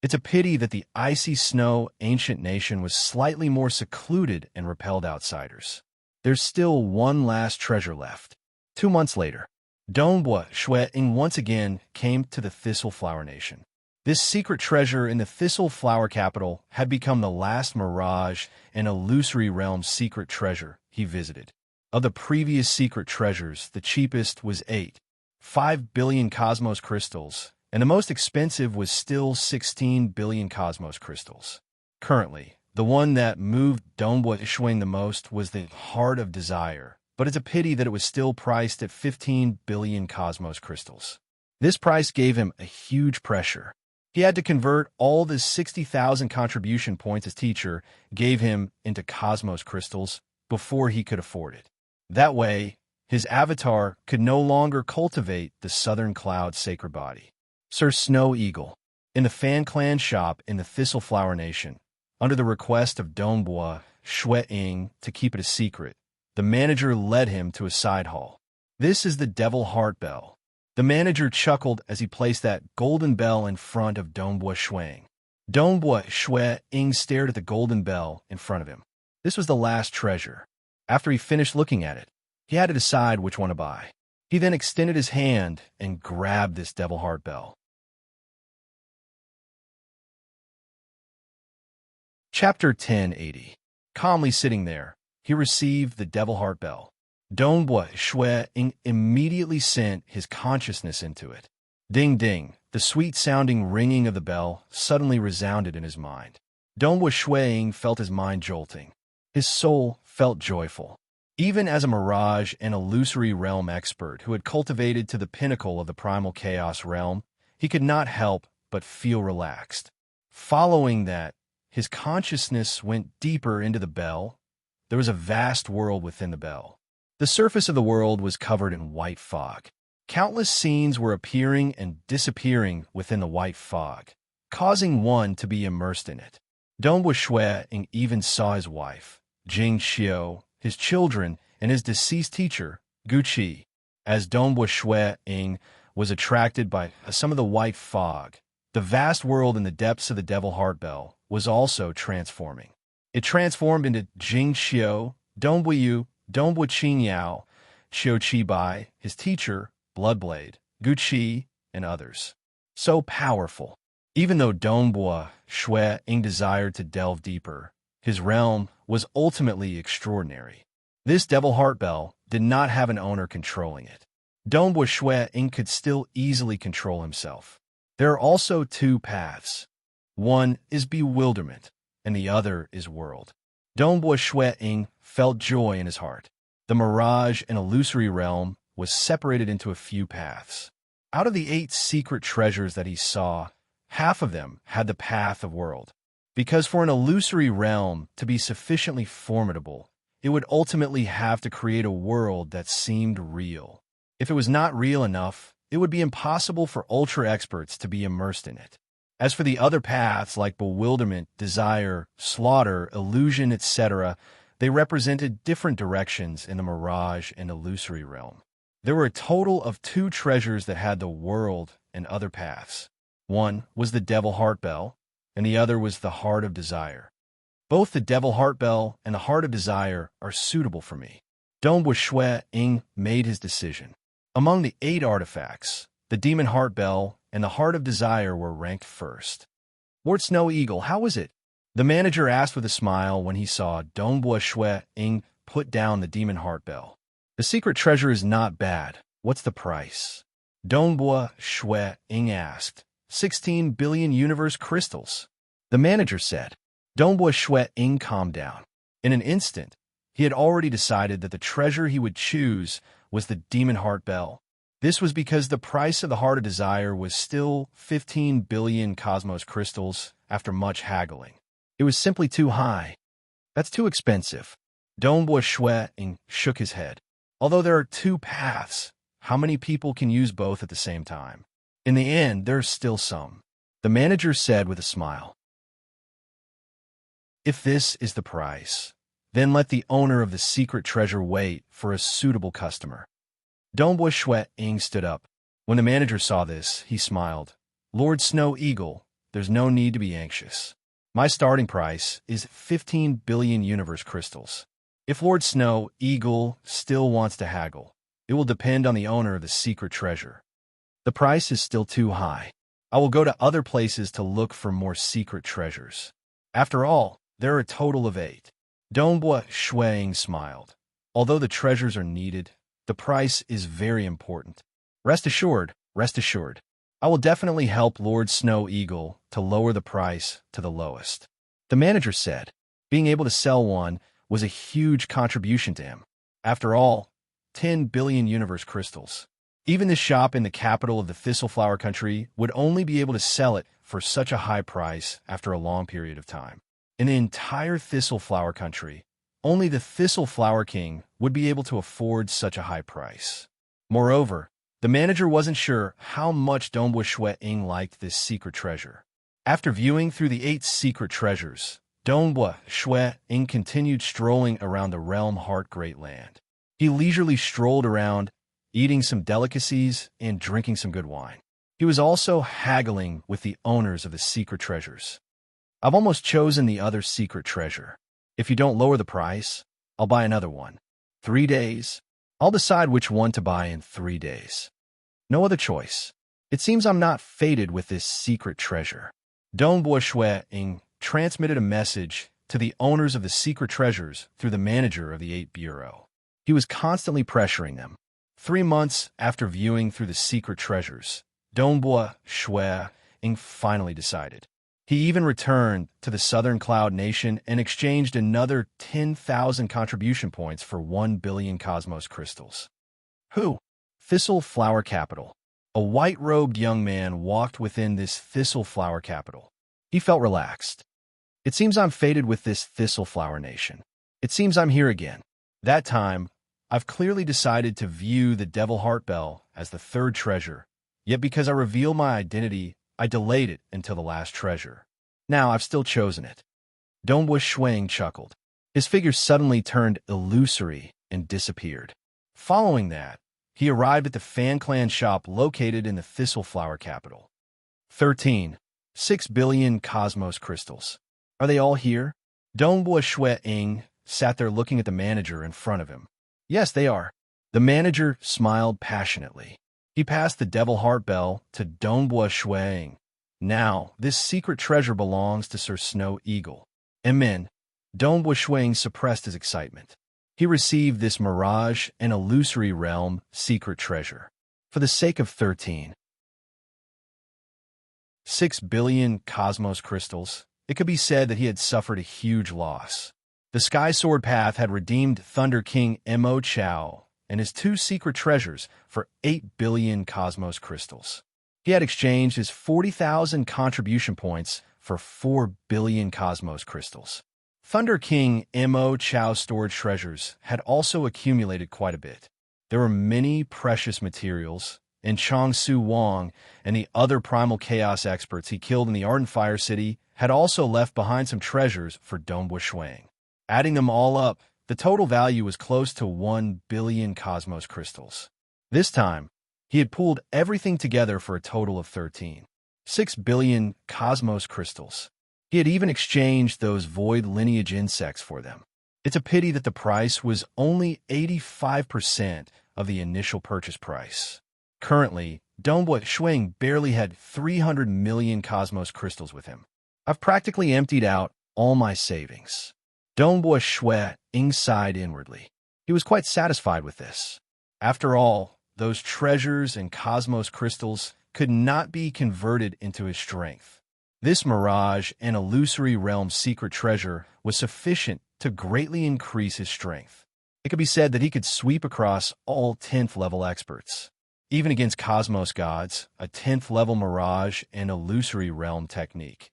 It's a pity that the icy snow ancient nation was slightly more secluded and repelled outsiders. There's still one last treasure left. 2 months later, Dongbua Shuiying once again came to the Thistle Flower Nation. This secret treasure in the Thistle Flower capital had become the last mirage and illusory realm secret treasure he visited. Of the previous secret treasures, the cheapest was 5 billion cosmos crystals, and the most expensive was still 16 billion cosmos crystals. Currently, the one that moved Dongbua Shuiying the most was the Heart of Desire, but it's a pity that it was still priced at 15 billion cosmos crystals. This price gave him a huge pressure. He had to convert all the 60,000 contribution points his teacher gave him into cosmos crystals before he could afford it. That way, his avatar could no longer cultivate the Southern Cloud sacred body. Sir Snow Eagle. In the Fan Clan shop in the Thistleflower Nation, under the request of Dongbua Shui Ying to keep it a secret, the manager led him to a side hall. This is the Devil Heart Bell. The manager chuckled as he placed that golden bell in front of Dongbua Shuang. Dongbua Shui Ying stared at the golden bell in front of him. This was the last treasure. After he finished looking at it, he had to decide which one to buy. He then extended his hand and grabbed this Devil Heart Bell. Chapter 1080. Calmly sitting there, he received the Devil Heart Bell. Dongbua Shui Ying immediately sent his consciousness into it. Ding ding, the sweet-sounding ringing of the bell suddenly resounded in his mind. Dongbua Shui Ying felt his mind jolting. His soul felt joyful. Even as a mirage and illusory realm expert who had cultivated to the pinnacle of the primal chaos realm, he could not help but feel relaxed. Following that, his consciousness went deeper into the bell. There was a vast world within the bell. The surface of the world was covered in white fog. Countless scenes were appearing and disappearing within the white fog, causing one to be immersed in it. Dongbua Shui Ying even saw his wife, Jing Xiao, his children, and his deceased teacher, Gu Qi. As Dongbua Shui Ying was attracted by some of the white fog, the vast world in the depths of the Devil Heart Bell was also transforming. It transformed into Jing Xiao, Dongbua Yu, Dongbua Qing Yao, Qiu Qi Bai, his teacher, Bloodblade, Gu Qi, and others. So powerful. Even though Dongbua Shui Ying desired to delve deeper, his realm was ultimately extraordinary. This Devil Heart Bell did not have an owner controlling it. Dongbua Shui Ying could still easily control himself. There are also two paths. One is bewilderment, and the other is world. Dongbua Shui Ying felt joy in his heart. The mirage and illusory realm was separated into a few paths. Out of the 8 secret treasures that he saw, half of them had the path of world. Because for an illusory realm to be sufficiently formidable, it would ultimately have to create a world that seemed real. If it was not real enough, it would be impossible for ultra-experts to be immersed in it. As for the other paths like bewilderment, desire, slaughter, illusion, etc., they represented different directions in the mirage and illusory realm. There were a total of 2 treasures that had the world and other paths. One was the Devil Heart Bell, and the other was the Heart of Desire. Both the Devil Heart Bell and the Heart of Desire are suitable for me. Dongbua Shui Ying made his decision. Among the 8 artifacts, the Demon Heart Bell and the Heart of Desire were ranked first. Lord Snow Eagle, how was it? The manager asked with a smile when he saw Dongbua Shui Ying put down the Demon Heart Bell. The secret treasure is not bad. What's the price? Dongbua Shui Ying asked. 16 billion universe crystals. The manager said. Dongbua Shui Ying calmed down. In an instant, he had already decided that the treasure he would choose was the Demon Heart Bell. This was because the price of the Heart of Desire was still 15 billion cosmos crystals after much haggling. It was simply too high. That's too expensive. Dongbua Shui Ying shook his head. Although there are 2 paths, how many people can use both at the same time? In the end, there's still some. The manager said with a smile. If this is the price, then let the owner of the secret treasure wait for a suitable customer. Dongbua Shui Ying stood up. When the manager saw this, he smiled. Lord Snow Eagle, there's no need to be anxious. My starting price is 15 billion universe crystals. If Lord Snow Eagle still wants to haggle, it will depend on the owner of the secret treasure. The price is still too high. I will go to other places to look for more secret treasures. After all, there are a total of 8. Dongbua Shui Ying smiled. Although the treasures are needed, the price is very important. Rest assured, I will definitely help Lord Snow Eagle to lower the price to the lowest. The manager said. Being able to sell one was a huge contribution to him. After all, 10 billion universe crystals. Even this shop in the capital of the Thistleflower country would only be able to sell it for such a high price after a long period of time. In the entire Thistleflower country, only the Thistleflower King would be able to afford such a high price. Moreover, The manager wasn't sure how much Dongbua Shui Ying liked this secret treasure. After viewing through the 8 secret treasures, Dongbua Shui Ying continued strolling around the realm heart great land. He leisurely strolled around, eating some delicacies and drinking some good wine. He was also haggling with the owners of the secret treasures. I've almost chosen the other secret treasure. If you don't lower the price, I'll buy another one. 3 days. I'll decide which one to buy in 3 days. No other choice. It seems I'm not fated with this secret treasure. Dongbua Shui Ying transmitted a message to the owners of the secret treasures through the manager of the 8 Bureau. He was constantly pressuring them. 3 months after viewing through the secret treasures, Dongbua Shui Ying finally decided. He even returned to the Southern Cloud Nation and exchanged another 10,000 contribution points for 1 billion cosmos crystals. Who? Thistle Flower Capital. A white-robed young man walked within this Thistle Flower Capital. He felt relaxed. It seems I'm fated with this Thistle Flower Nation. It seems I'm here again. That time, I've clearly decided to view the Devil Heart Bell as the 3rd treasure, yet because I revealed my identity, I delayed it until the last treasure. Now I've still chosen it. Dongbua Shui Ying chuckled. His figure suddenly turned illusory and disappeared. Following that, he arrived at the Fan Clan shop located in the Thistle Flower Capital. 13. 6 billion cosmos crystals. Are they all here? Dongbua Shui Ying sat there looking at the manager in front of him. Yes, they are. The manager smiled passionately. He passed the Devil Heart Bell to Dongbua Shui Ying. Now, this secret treasure belongs to Sir Snow Eagle. Amen. Dongbua Shui Ying suppressed his excitement. He received this mirage and illusory realm secret treasure. For the sake of 13. 6 billion cosmos crystals, it could be said that he had suffered a huge loss. The Sky Sword Path had redeemed Thunder King Mo Chao and his 2 secret treasures for 8 billion cosmos crystals. He had exchanged his 40,000 contribution points for 4 billion cosmos crystals. Thunder King Mo Chao's stored treasures had also accumulated quite a bit. There were many precious materials, and Chong Su Wang and the other primal chaos experts he killed in the Ardent Fire City had also left behind some treasures for Dongbua Shui Ying. Adding them all up, the total value was close to 1 billion cosmos crystals. This time, he had pooled everything together for a total of 13. 6 billion cosmos crystals. He had even exchanged those void lineage insects for them. It's a pity that the price was only 85% of the initial purchase price. Currently, Dongbua Shui Ying barely had 300 million cosmos crystals with him. I've practically emptied out all my savings. Dongbua Shui Ying sighed inwardly. He was quite satisfied with this. After all, those treasures and cosmos crystals could not be converted into his strength. This mirage and illusory realm secret treasure was sufficient to greatly increase his strength. It could be said that he could sweep across all 10th level experts. Even against cosmos gods, a 10th level mirage and illusory realm technique.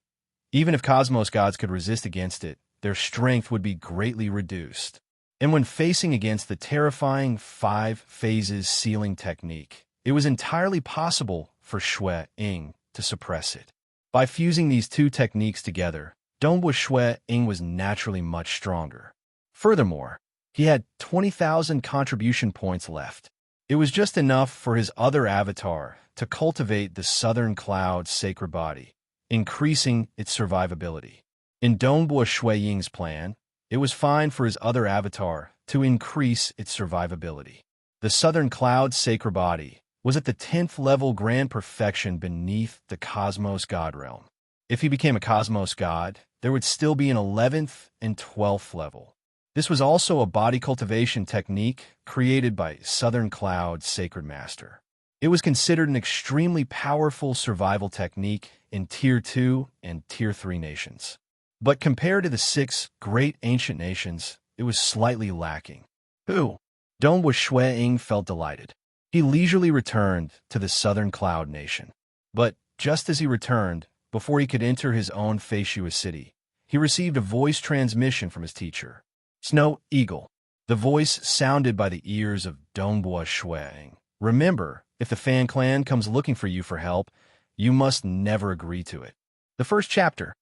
Even if cosmos gods could resist against it, their strength would be greatly reduced. And when facing against the terrifying 5 phases sealing technique, it was entirely possible for Shui Ying to suppress it. By fusing these 2 techniques together, Dongbua Shui Ying was naturally much stronger. Furthermore, he had 20,000 contribution points left. It was just enough for his other avatar to cultivate the Southern Cloud sacred body, increasing its survivability. In Dongbua Shui Ying's plan, it was fine for his other avatar to increase its survivability. The Southern Cloud sacred body was at the 10th level grand perfection beneath the Cosmos God realm. If he became a Cosmos God, there would still be an 11th and 12th level. This was also a body cultivation technique created by Southern Cloud Sacred Master. It was considered an extremely powerful survival technique in Tier 2 and Tier 3 nations. But compared to the 6 great ancient nations, it was slightly lacking. Who? Dongbua Shui Ying felt delighted. He leisurely returned to the Southern Cloud Nation. But just as he returned, before he could enter his own Feishua city, he received a voice transmission from his teacher. Snow Eagle. The voice sounded by the ears of Dongbua Shui Ying. Remember, If the Fan Clan comes looking for you for help, you must never agree to it. The first chapter.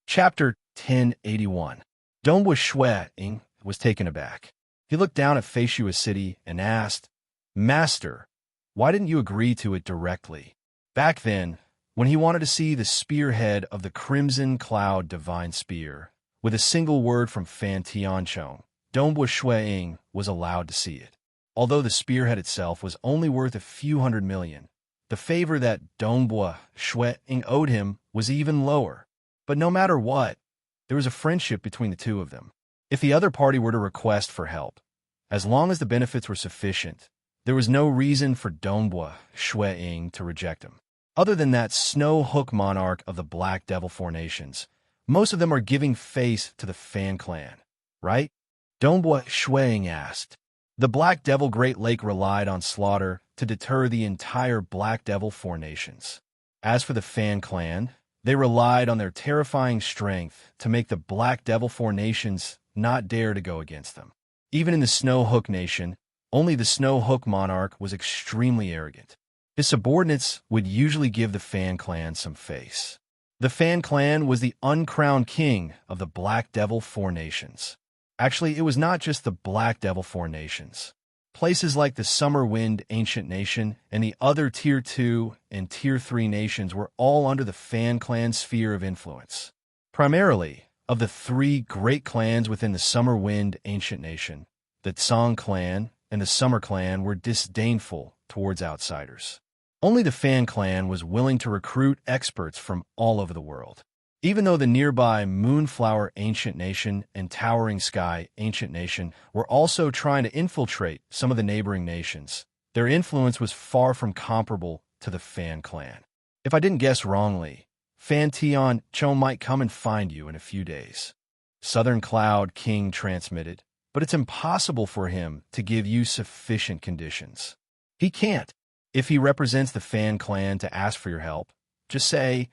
Chapter 1081. Donghua Shui Ying was taken aback. He looked down at Feishua City and asked, "Master, why didn't you agree to it directly?" Back then, when he wanted to see the spearhead of the Crimson Cloud Divine Spear, with a single word from Fan Tianchong, Donghua Shui Ying was allowed to see it. Although the spearhead itself was only worth a few hundred million, the favor that Donghua Shui Ying owed him was even lower. But no matter what, there was a friendship between the two of them. If the other party were to request for help, as long as the benefits were sufficient, there was no reason for Donghua Shui Ying to reject him. Other than that Snow Hook monarch of the Black Devil Four Nations, most of them are giving face to the Fan Clan, right? Donghua Shui Ying asked. The Black Devil Great Lake relied on slaughter to deter the entire Black Devil Four Nations. As for the Fan Clan, they relied on their terrifying strength to make the Black Devil Four Nations not dare to go against them. Even in the Snow Hook Nation, only the Snow Hook monarch was extremely arrogant. His subordinates would usually give the Fan Clan some face. The Fan Clan was the uncrowned king of the Black Devil Four Nations. Actually, it was not just the Black Devil Four Nations. Places like the Summer Wind Ancient Nation and the other Tier 2 and Tier 3 nations were all under the Fan Clan sphere of influence. Primarily, of the three great clans within the Summer Wind Ancient Nation, the Tsang Clan and the Summer Clan were disdainful towards outsiders. Only the Fan Clan was willing to recruit experts from all over the world. Even though the nearby Moonflower Ancient Nation and Towering Sky Ancient Nation were also trying to infiltrate some of the neighboring nations, their influence was far from comparable to the Fan Clan. If I didn't guess wrongly, Fan Tianchong might come and find you in a few days. Southern Cloud King transmitted, but it's impossible for him to give you sufficient conditions. He can't. If he represents the Fan Clan to ask for your help, just say,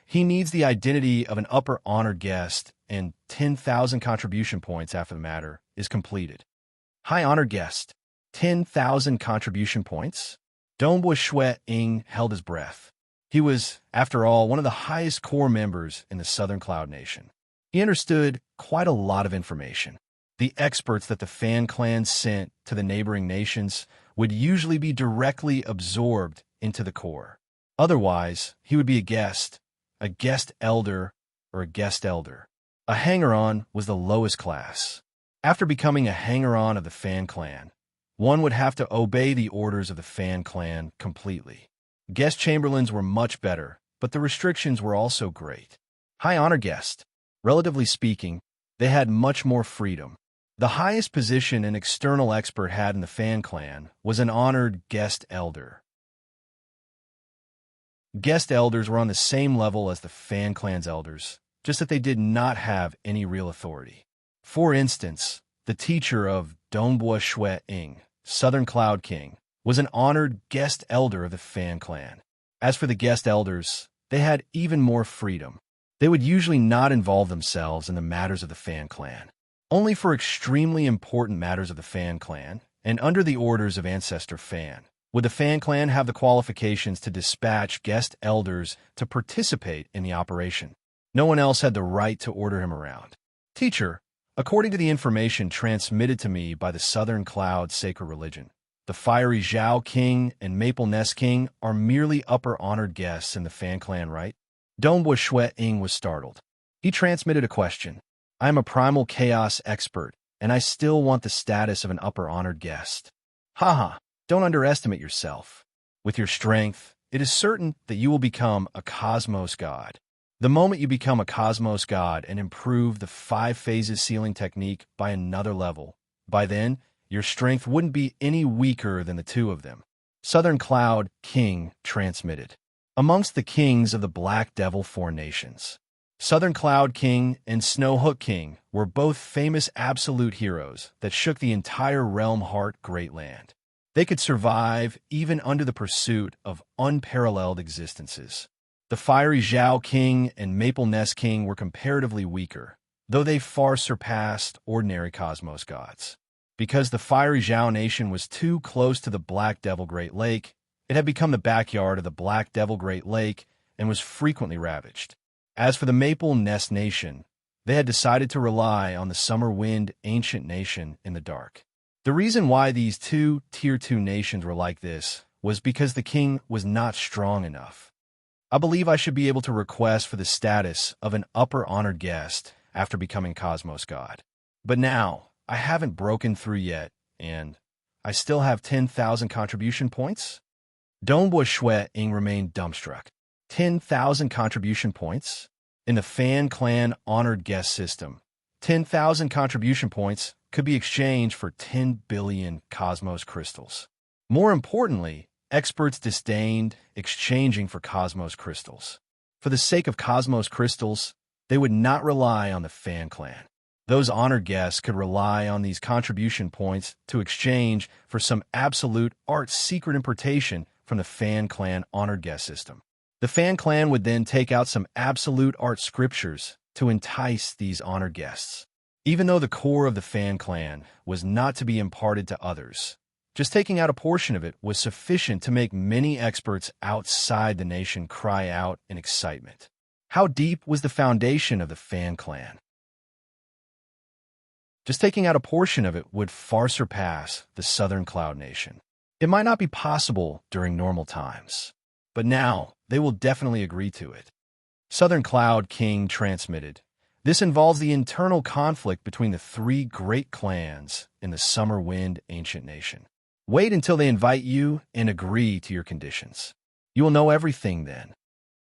he needs the identity of an upper honored guest and 10,000 contribution points after the matter is completed. High honored guest, 10,000 contribution points? Donghua Shui Ying held his breath. He was, after all, one of the highest core members in the Southern Cloud Nation. He understood quite a lot of information. The experts that the Fan Clan sent to the neighboring nations would usually be directly absorbed into the core. Otherwise, he would be a guest elder, or a guest elder. A hanger-on was the lowest class. After becoming a hanger-on of the Fan Clan, one would have to obey the orders of the Fan Clan completely. Guest chamberlains were much better, but the restrictions were also great. High honor guest. Relatively speaking, they had much more freedom. The highest position an external expert had in the Fan Clan was an honored guest elder. Guest elders were on the same level as the Fan Clan's elders, just that they did not have any real authority. For instance, the teacher of Donghua Shui Ying, Southern Cloud King, was an honored guest elder of the Fan Clan. As for the guest elders, they had even more freedom. They would usually not involve themselves in the matters of the Fan Clan. Only for extremely important matters of the Fan Clan, and under the orders of Ancestor Fan, would the Fan Clan have the qualifications to dispatch guest elders to participate in the operation. No one else had the right to order him around. Teacher, according to the information transmitted to me by the Southern Cloud Sacred Religion, the Fiery Zhao King and Maple Nest King are merely upper-honored guests in the Fan Clan, right? Donghua Shui Ying was startled. He transmitted a question. I am a primal chaos expert, and I still want the status of an upper-honored guest. Haha, don't underestimate yourself. With your strength, it is certain that you will become a cosmos god. The moment you become a cosmos god and improve the 5 phases sealing technique by another level, by then, your strength wouldn't be any weaker than the two of them. Southern Cloud King transmitted. Amongst the kings of the Black Devil Four Nations, Southern Cloud King and Snow Hook King were both famous absolute heroes that shook the entire Realm Heart Great Land. They could survive even under the pursuit of unparalleled existences. The Fiery Zhao King and Maple Nest King were comparatively weaker, though they far surpassed ordinary cosmos gods. Because the fiery Zhao nation was too close to the Black Devil Great Lake, it had become the backyard of the Black Devil Great Lake and was frequently ravaged. As for the Maple Nest Nation, they had decided to rely on the Summer Wind Ancient Nation in the dark. The reason why these two Tier 2 nations were like this was because the king was not strong enough. I believe I should be able to request for the status of an upper honored guest after becoming Cosmos God. But now, I haven't broken through yet, and I still have 10,000 contribution points? Dongbua Shui Ying remained dumbstruck. 10,000 contribution points? In the Fan Clan honored guest system, 10,000 contribution points could be exchanged for 10 billion cosmos crystals. More importantly, experts disdained exchanging for cosmos crystals. For the sake of cosmos crystals, they would not rely on the Fan Clan. Those honored guests could rely on these contribution points to exchange for some absolute art secret importation from the Fan Clan honored guest system. The Fan Clan would then take out some absolute art scriptures to entice these honored guests. Even though the core of the Fan Clan was not to be imparted to others, just taking out a portion of it was sufficient to make many experts outside the nation cry out in excitement. How deep was the foundation of the Fan Clan? Just taking out a portion of it would far surpass the Southern Cloud Nation. It might not be possible during normal times, but now they will definitely agree to it. Southern Cloud King transmitted. This involves the internal conflict between the three great clans in the Summer Wind Ancient Nation. Wait until they invite you and agree to your conditions. You will know everything then.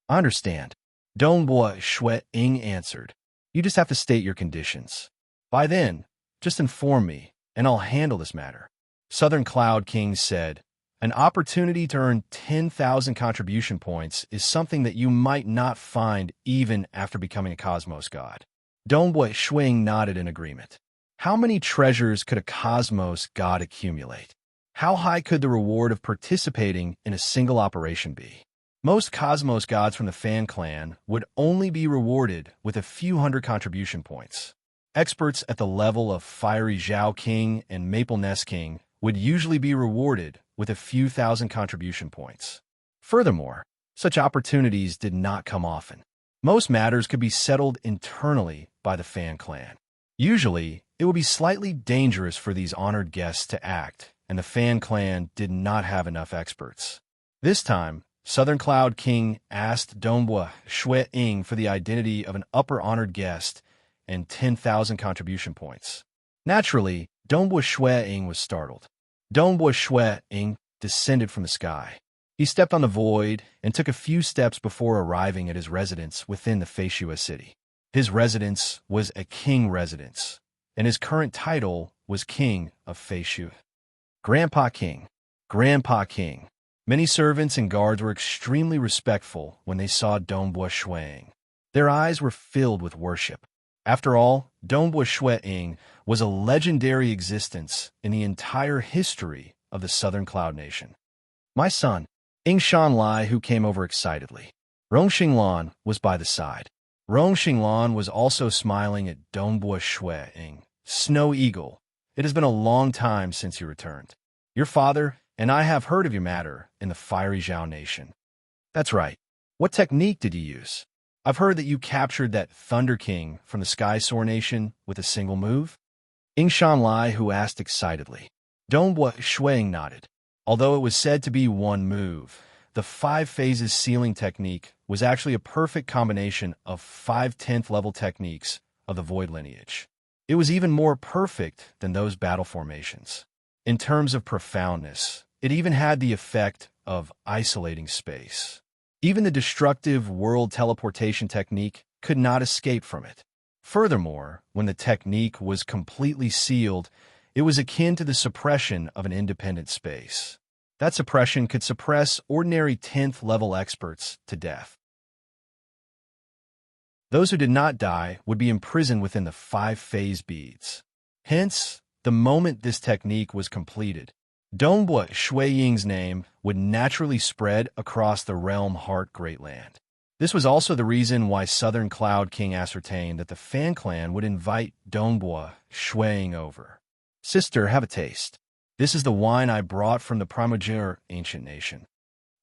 I understand. Dongbua Shui Ying answered. You just have to state your conditions. By then, just inform me, and I'll handle this matter. Southern Cloud King said, an opportunity to earn 10,000 contribution points is something that you might not find even after becoming a Cosmos God. Dongbua Shui Ying nodded in agreement. How many treasures could a Cosmos God accumulate? How high could the reward of participating in a single operation be? Most Cosmos Gods from the Fan Clan would only be rewarded with a few hundred contribution points. Experts at the level of Fiery Zhao King and Maple Nest King would usually be rewarded with a few thousand contribution points. Furthermore, such opportunities did not come often. Most matters could be settled internally by the Fan Clan. Usually, it would be slightly dangerous for these honored guests to act, and the Fan Clan did not have enough experts. This time, Southern Cloud King asked Dongbua Shui Ying for the identity of an upper honored guest and 10,000 contribution points. Naturally, Dongbua Shui Ying was startled. Dongbua Shui Ying descended from the sky. He stepped on the void and took a few steps before arriving at his residence within the Feishua city. His residence was a king residence, and his current title was King of Feishua. Grandpa King. Grandpa King. Many servants and guards were extremely respectful when they saw Dongbua Shui Ying. Their eyes were filled with worship. After all, Dongbua Shui Ying was a legendary existence in the entire history of the Southern Cloud Nation. My son, Ying Shanlai, who came over excitedly. Rong Xinglan was by the side. Rong Xinglan was also smiling at Dongbua Shui Ying. Snow Eagle, it has been a long time since you returned. Your father and I have heard of your matter in the Fiery Zhao Nation. That's right. What technique did you use? I've heard that you captured that Thunder King from the Sky Soar Nation with a single move. Ying Shanlai, who asked excitedly. Dongbua Shui Ying nodded. Although it was said to be one move, the 5 phases sealing technique was actually a perfect combination of 5 10th level techniques of the Void lineage. It was even more perfect than those battle formations. In terms of profoundness, it even had the effect of isolating space. Even the destructive world teleportation technique could not escape from it. Furthermore, when the technique was completely sealed, it was akin to the suppression of an independent space. That suppression could suppress ordinary 10th level experts to death. Those who did not die would be imprisoned within the 5 phase beads. Hence, the moment this technique was completed, Dongbua Shui Ying's name would naturally spread across the realm Heart Great Land. This was also the reason why Southern Cloud King ascertained that the Fan Clan would invite Dongbua Shui Ying over. Sister, have a taste. This is the wine I brought from the primogeniture ancient nation.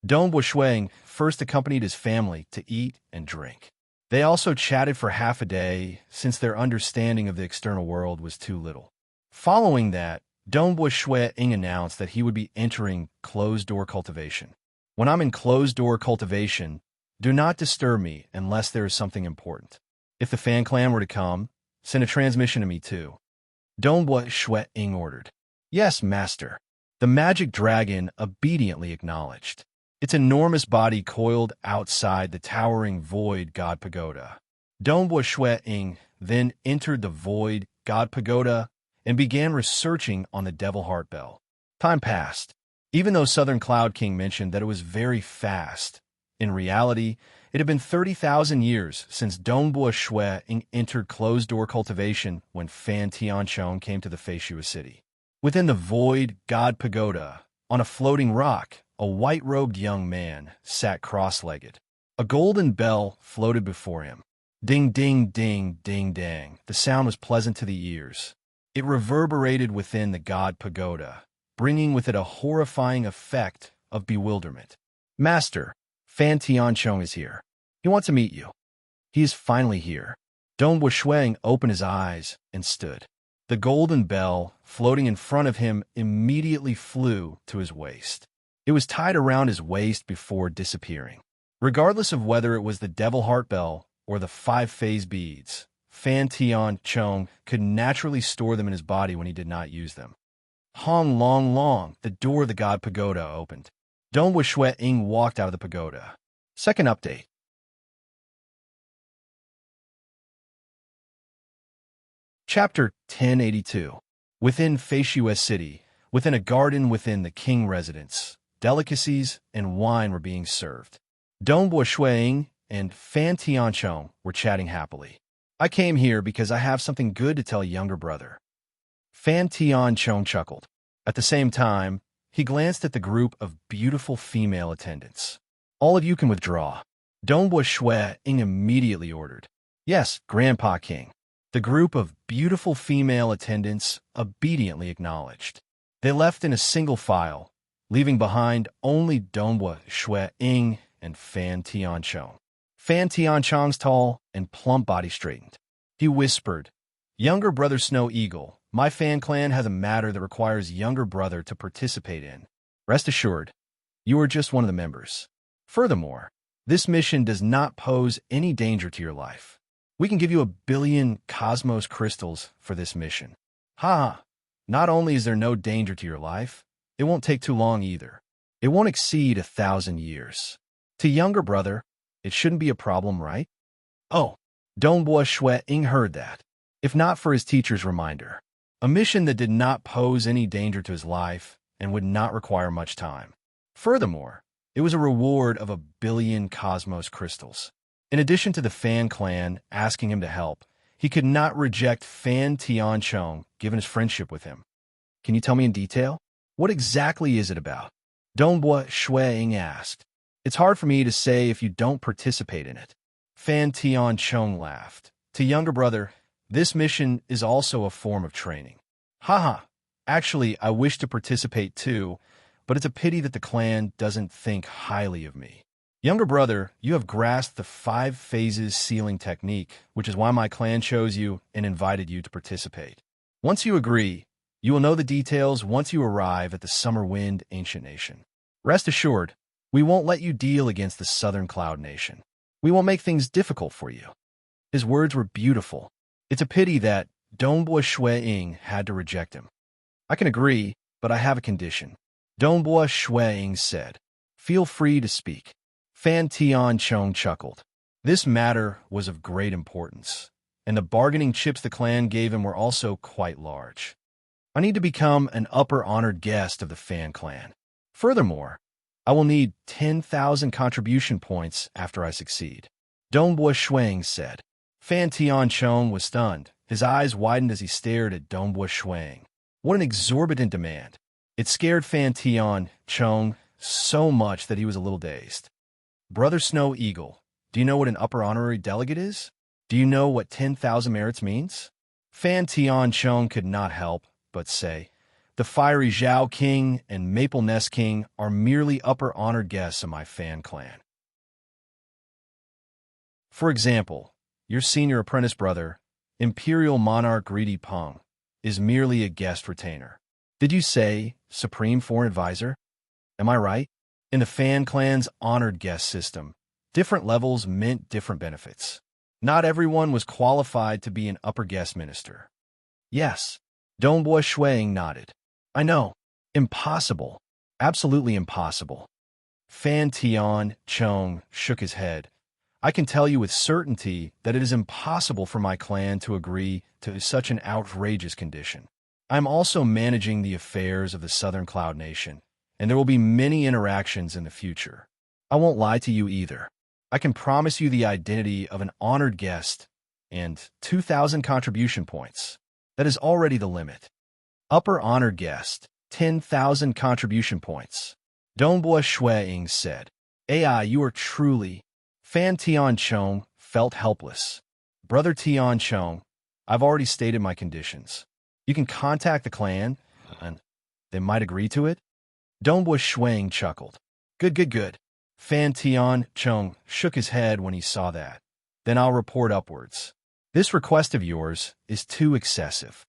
Dong Buishuang first accompanied his family to eat and drink. They also chatted for half a day, since their understanding of the external world was too little. Following that, Dong Buishuang announced that he would be entering closed-door cultivation. When I'm in closed-door cultivation, do not disturb me unless there is something important. If the fan clan were to come, send a transmission to me too. Dong Buishuang ordered. Yes, master. The magic dragon obediently acknowledged. Its enormous body coiled outside the towering void god pagoda. Dong Buishuang then entered the void god pagoda and began researching on the Devil Heart Bell. Time passed. Even though Southern Cloud King mentioned that it was very fast, in reality, it had been 30,000 years since Dong Buishuang entered closed-door cultivation when Fan Tianchong came to the Feishua city. Within the void god pagoda, on a floating rock, a white-robed young man sat cross-legged. A golden bell floated before him. Ding, ding, ding, ding, dang. The sound was pleasant to the ears. It reverberated within the god pagoda, bringing with it a horrifying effect of bewilderment. Master, Fan Tianchong is here. He wants to meet you. He is finally here. Dong Buishuang opened his eyes and stood. The golden bell, floating in front of him, immediately flew to his waist. It was tied around his waist before disappearing. Regardless of whether it was the Devil Heart Bell or the 5 phase beads, Fan Tianchong could naturally store them in his body when he did not use them. Hong long long, the door of the god pagoda opened. Dong Buishuang walked out of the pagoda. Second update. Chapter 1082. Within Feishua City, within a garden within the king residence, delicacies and wine were being served. Dong Buishuang and Fan Tianchong were chatting happily. I came here because I have something good to tell younger brother. Fan Tianchong chuckled. At the same time, he glanced at the group of beautiful female attendants. All of you can withdraw. Dong Buishuang immediately ordered. Yes, Grandpa King. The group of beautiful female attendants obediently acknowledged. They left in a single file, leaving behind only Dong Buishuang and Fan Tianchong. Fan Tianchong's tall and plump body straightened. He whispered, Younger brother Snow Eagle, my fan clan has a matter that requires younger brother to participate in. Rest assured, you are just one of the members. Furthermore, this mission does not pose any danger to your life. We can give you 1 billion cosmos crystals for this mission. Ha! Not only is there no danger to your life, it won't take too long either. It won't exceed 1,000 years. To younger brother, it shouldn't be a problem, right? Oh, Dong Buishuang heard that. If not for his teacher's reminder. A mission that did not pose any danger to his life and would not require much time. Furthermore, it was a reward of 1 billion cosmos crystals. In addition to the Fan clan asking him to help, he could not reject Fan Tianchong given his friendship with him. Can you tell me in detail? What exactly is it about? Dong Buishuang asked. It's hard for me to say if you don't participate in it. Fan Tianchong laughed. To younger brother, this mission is also a form of training. Haha, actually, I wish to participate too, but it's a pity that the clan doesn't think highly of me. Younger brother, you have grasped the 5 phases sealing technique, which is why my clan chose you and invited you to participate. Once you agree, you will know the details once you arrive at the Summer Wind Ancient Nation. Rest assured, we won't let you deal against the Southern Cloud Nation. We won't make things difficult for you. His words were beautiful. It's a pity that Dong Buishuang had to reject him. I can agree, but I have a condition. Dong Buishuang said. Feel free to speak. Fan Tianchong chuckled. This matter was of great importance, and the bargaining chips the clan gave him were also quite large. I need to become an upper honored guest of the Fan clan. Furthermore, I will need 10,000 contribution points after I succeed. Dong Buishuang said. Fan Tianchong was stunned. His eyes widened as he stared at Dong Buishuang. What an exorbitant demand. It scared Fan Tianchong so much that he was a little dazed. Brother Snow Eagle, do you know what an upper honorary delegate is? Do you know what 10,000 merits means? Fan Tianchong could not help but say, the fiery Zhao King and Maple Nest King are merely upper honored guests of my fan clan. For example, your senior apprentice brother, Imperial Monarch Greedy Peng, is merely a guest retainer. Did you say Supreme Foreign Advisor? Am I right? In the fan clan's honored guest system, different levels meant different benefits. Not everyone was qualified to be an upper guest minister. Yes, Dongboi Shuang nodded. I know. Impossible. Absolutely impossible. Fan Tian Chong shook his head. I can tell you with certainty that it is impossible for my clan to agree to such an outrageous condition. I am also managing the affairs of the Southern Cloud Nation, and there will be many interactions in the future. I won't lie to you either. I can promise you the identity of an honored guest and 2,000 contribution points. That is already the limit. Upper honored guest, 10,000 contribution points. Dongboi Shuang said, AI, you are truly... Fan Tian Chong felt helpless. Brother Tian Chong, I've already stated my conditions. You can contact the clan, and they might agree to it. Dongboi Shuang chuckled. Good. Fan Tian Chong shook his head when he saw that. Then I'll report upwards. This request of yours is too excessive.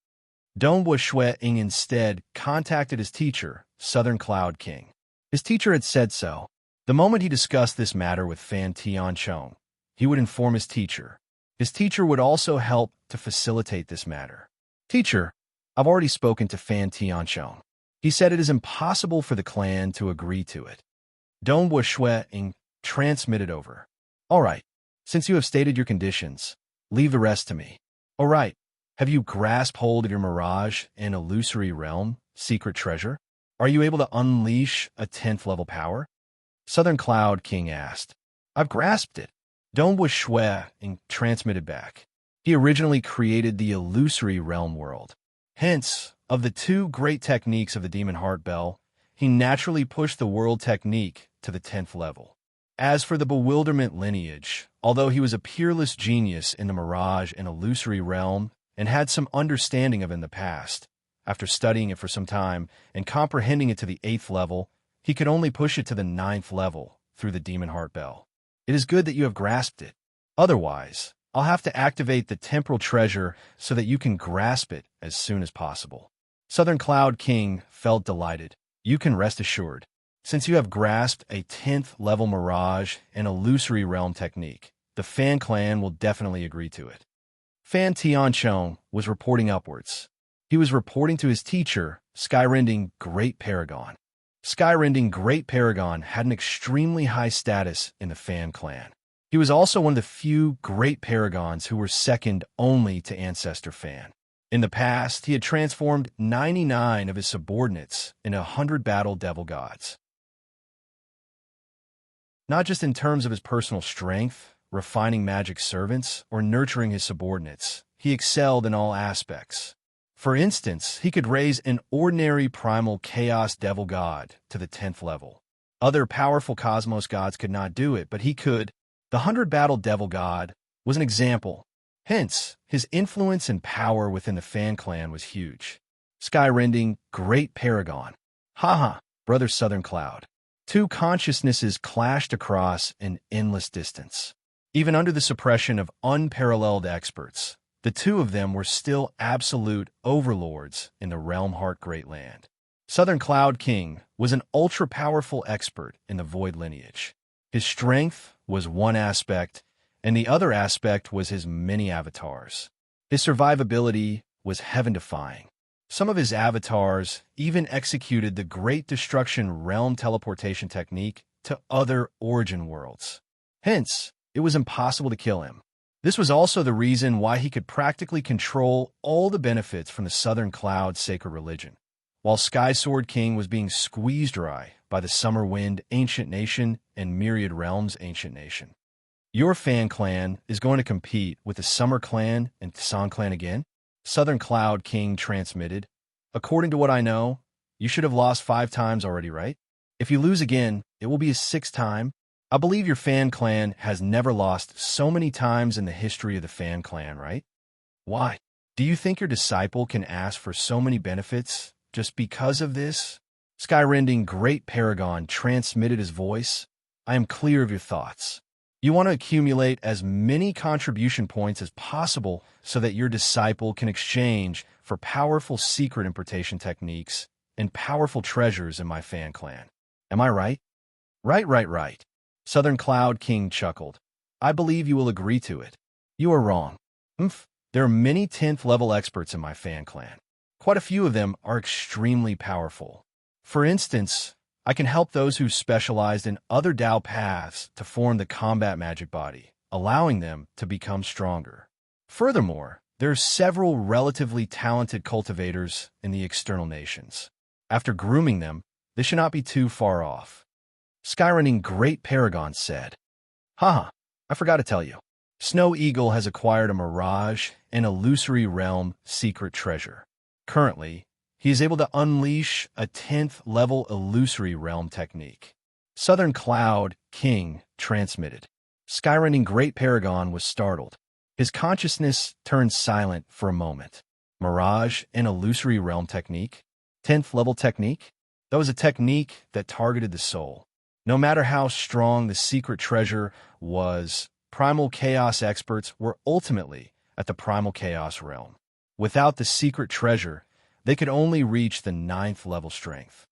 Dongboi Shuang instead contacted his teacher, Southern Cloud King. His teacher had said so. The moment he discussed this matter with Fan Tian Chong, he would inform his teacher. His teacher would also help to facilitate this matter. Teacher, I've already spoken to Fan Tian Chong. He said it is impossible for the clan to agree to it. Dongboi Shuang transmitted over. All right, since you have stated your conditions, leave the rest to me. All right, have you grasped hold of your mirage and illusory realm, secret treasure? Are you able to unleash a 10th level power? Southern Cloud King asked. I've grasped it. Dongboi Shuang transmitted back. He originally created the illusory realm world. Hence, of the two great techniques of the Demon Heart Bell, he naturally pushed the world technique to the 10th level. As for the bewilderment lineage, although he was a peerless genius in the mirage and illusory realm and had some understanding of it in the past, after studying it for some time and comprehending it to the 8th level, he could only push it to the 9th level through the Demon Heart Bell. It is good that you have grasped it. Otherwise, I'll have to activate the temporal treasure so that you can grasp it as soon as possible. Southern Cloud King felt delighted. You can rest assured. Since you have grasped a 10th level mirage and illusory realm technique, the Fan Clan will definitely agree to it. Fan Tian Chong was reporting upwards. He was reporting to his teacher, Skyrending Great Paragon. Skyrending Great Paragon had an extremely high status in the Fan Clan. He was also one of the few Great Paragons who were second only to Ancestor Fan. In the past, he had transformed 99 of his subordinates into 100 battle devil gods. Not just in terms of his personal strength, refining magic servants, or nurturing his subordinates, he excelled in all aspects. For instance, he could raise an ordinary primal chaos devil god to the 10th level. Other powerful cosmos gods could not do it, but he could. The 100 battle devil god was an example. Hence, his influence and power within the Fan Clan was huge. Skyrending Great Paragon. Haha, Brother Southern Cloud. Two consciousnesses clashed across an endless distance. Even under the suppression of unparalleled experts, the two of them were still absolute overlords in the Realm Heart Great Land. Southern Cloud King was an ultra-powerful expert in the Void lineage. His strength was one aspect, and the other aspect was his many avatars. His survivability was heaven-defying. Some of his avatars even executed the Great Destruction Realm teleportation technique to other origin worlds. Hence, it was impossible to kill him. This was also the reason why he could practically control all the benefits from the Southern Cloud sacred religion, while Sky Sword King was being squeezed dry by the Summer Wind Ancient Nation and Myriad Realms Ancient Nation. Your Fan Clan is going to compete with the Summer Clan and San Clan again? Southern Cloud King transmitted. According to what I know, you should have lost 5 times already, right? If you lose again, it will be a 6th time. I believe your Fan Clan has never lost so many times in the history of the Fan Clan, right? Why? Do you think your disciple can ask for so many benefits just because of this? Skyrending Great Paragon transmitted his voice. I am clear of your thoughts. You want to accumulate as many contribution points as possible so that your disciple can exchange for powerful secret importation techniques and powerful treasures in my fan clan. Am I right? Right. Southern Cloud King chuckled. I believe you will agree to it. You are wrong. There are many 10th level experts in my fan clan. Quite a few of them are extremely powerful. For instance, I can help those who specialized in other Dao paths to form the combat magic body, allowing them to become stronger. Furthermore, there are several relatively talented cultivators in the external nations. After grooming them, they should not be too far off. Skyrending Great Paragon said, Haha, I forgot to tell you. Snow Eagle has acquired a Mirage and Illusory Realm secret treasure. Currently, he is able to unleash a 10th level Illusory Realm technique. Southern Cloud King transmitted. Skyrending Great Paragon was startled. His consciousness turned silent for a moment. Mirage and Illusory Realm technique? 10th level technique? That was a technique that targeted the soul. No matter how strong the secret treasure was, Primal Chaos experts were ultimately at the Primal Chaos realm. Without the secret treasure, they could only reach the 9th level strength.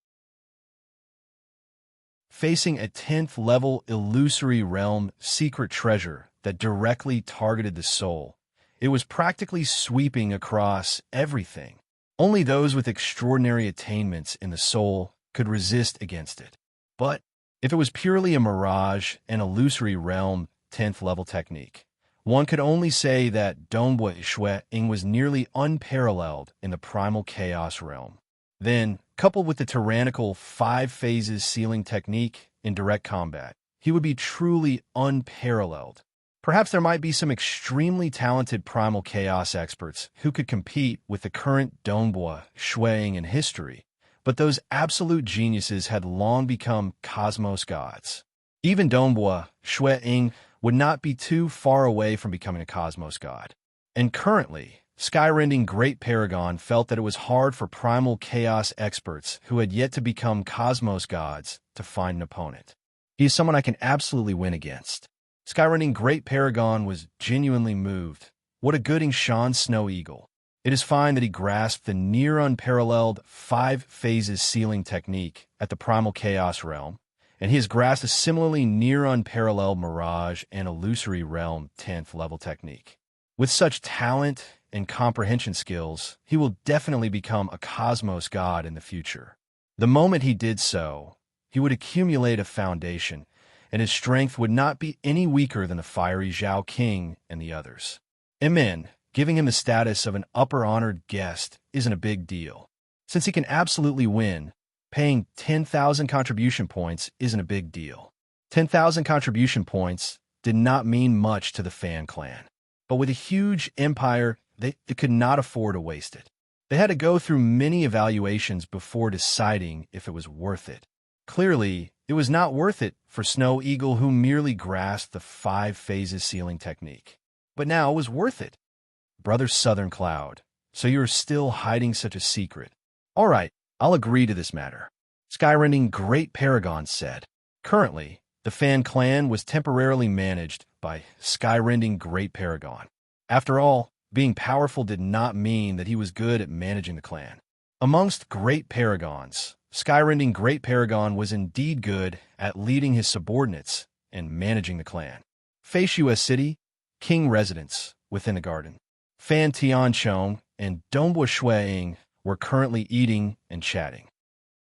Facing a 10th level Illusory Realm secret treasure that directly targeted the soul, it was practically sweeping across everything. Only those with extraordinary attainments in the soul could resist against it. But if it was purely a Mirage and Illusory Realm 10th level technique, one could only say that Dongbua Shui Ying was nearly unparalleled in the Primal Chaos realm. Then, coupled with the tyrannical 5 phases sealing technique in direct combat, he would be truly unparalleled. Perhaps there might be some extremely talented Primal Chaos experts who could compete with the current Dongbua Shui Ying in history, but those absolute geniuses had long become cosmos gods. Even Dongbua Shui Ying would not be too far away from becoming a cosmos god. And currently, Skyrending Great Paragon felt that it was hard for Primal Chaos experts who had yet to become cosmos gods to find an opponent. He is someone I can absolutely win against. Skyrending Great Paragon was genuinely moved. What a good Shan Snow Eagle. It is fine that he grasped the near-unparalleled 5 phases sealing technique at the Primal Chaos realm, and he has grasped a similarly near-unparalleled Mirage and Illusory Realm 10th level technique. With such talent and comprehension skills, he will definitely become a cosmos god in the future. The moment he did so, he would accumulate a foundation, and his strength would not be any weaker than the fiery Zhao King and the others. Amen. Giving him the status of an upper-honored guest isn't a big deal. Since he can absolutely win, paying 10,000 contribution points isn't a big deal. 10,000 contribution points did not mean much to the Fan Clan, but with a huge empire, they could not afford to waste it. They had to go through many evaluations before deciding if it was worth it. Clearly, it was not worth it for Snow Eagle, who merely grasped the 5 phases sealing technique. But now it was worth it. Brother Southern Cloud, so you are still hiding such a secret. All right, I'll agree to this matter. Skyrending Great Paragon said. Currently, the Fan Clan was temporarily managed by Skyrending Great Paragon. After all, being powerful did not mean that he was good at managing the clan. Amongst Great Paragons, Skyrending Great Paragon was indeed good at leading his subordinates and managing the clan. Face U.S. City, King Residence, within the garden. Fan Tianchong and Dongbua Shui Ying were currently eating and chatting.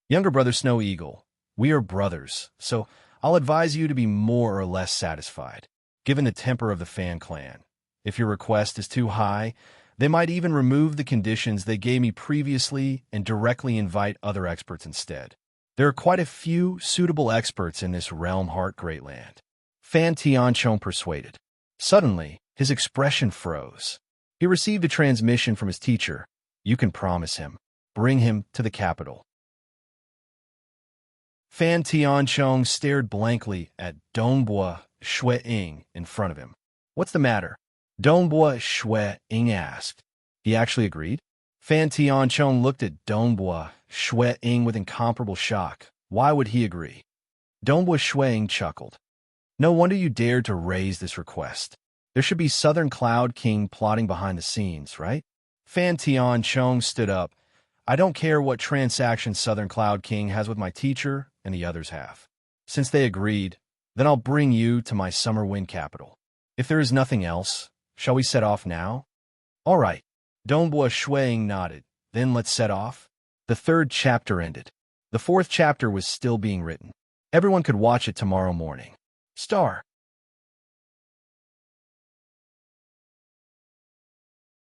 Younger brother Snow Eagle, we are brothers, so I'll advise you to be more or less satisfied, given the temper of the Fan Clan. If your request is too high, they might even remove the conditions they gave me previously and directly invite other experts instead. There are quite a few suitable experts in this Realm Heart Great Land. Fan Tianchong persuaded. Suddenly, his expression froze. He received a transmission from his teacher. You can promise him. Bring him to the capital. Fan Tianchong stared blankly at Dongbua Shui Ying in front of him. What's the matter? Dongbua Shui Ying asked. He actually agreed? Fan Tianchong looked at Dongbua Shui-ing with incomparable shock. Why would he agree? Dongbua Shui-ing chuckled. No wonder you dared to raise this request. There should be Southern Cloud King plotting behind the scenes, right? Fan Tianchong stood up. I don't care what transaction Southern Cloud King has with my teacher and the others have. Since they agreed, then I'll bring you to my summer wind capital. If there is nothing else, shall we set off now? All right. Dongbua Shui-ing nodded. Then let's set off. The third chapter ended. The fourth chapter was still being written. Everyone could watch it tomorrow morning. Star.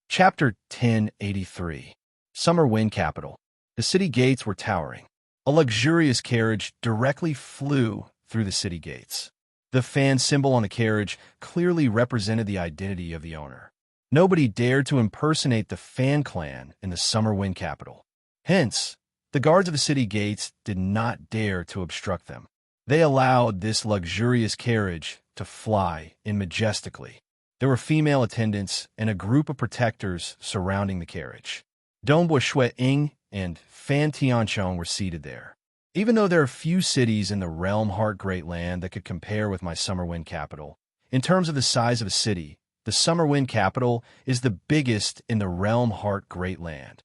Chapter 1083. Summer Wind Capital. The city gates were towering. A luxurious carriage directly flew through the city gates. The fan symbol on the carriage clearly represented the identity of the owner. Nobody dared to impersonate the Fan clan in the Summer Wind Capital. Hence, the guards of the city gates did not dare to obstruct them. They allowed this luxurious carriage to fly in majestically. There were female attendants and a group of protectors surrounding the carriage. Dongbua Shui-ing and Fan Tianchong were seated there. Even though there are few cities in the Realm Heart Great Land that could compare with my Summer Wind Capital, in terms of the size of a city, the Summer Wind Capital is the biggest in the Realm Heart Great Land.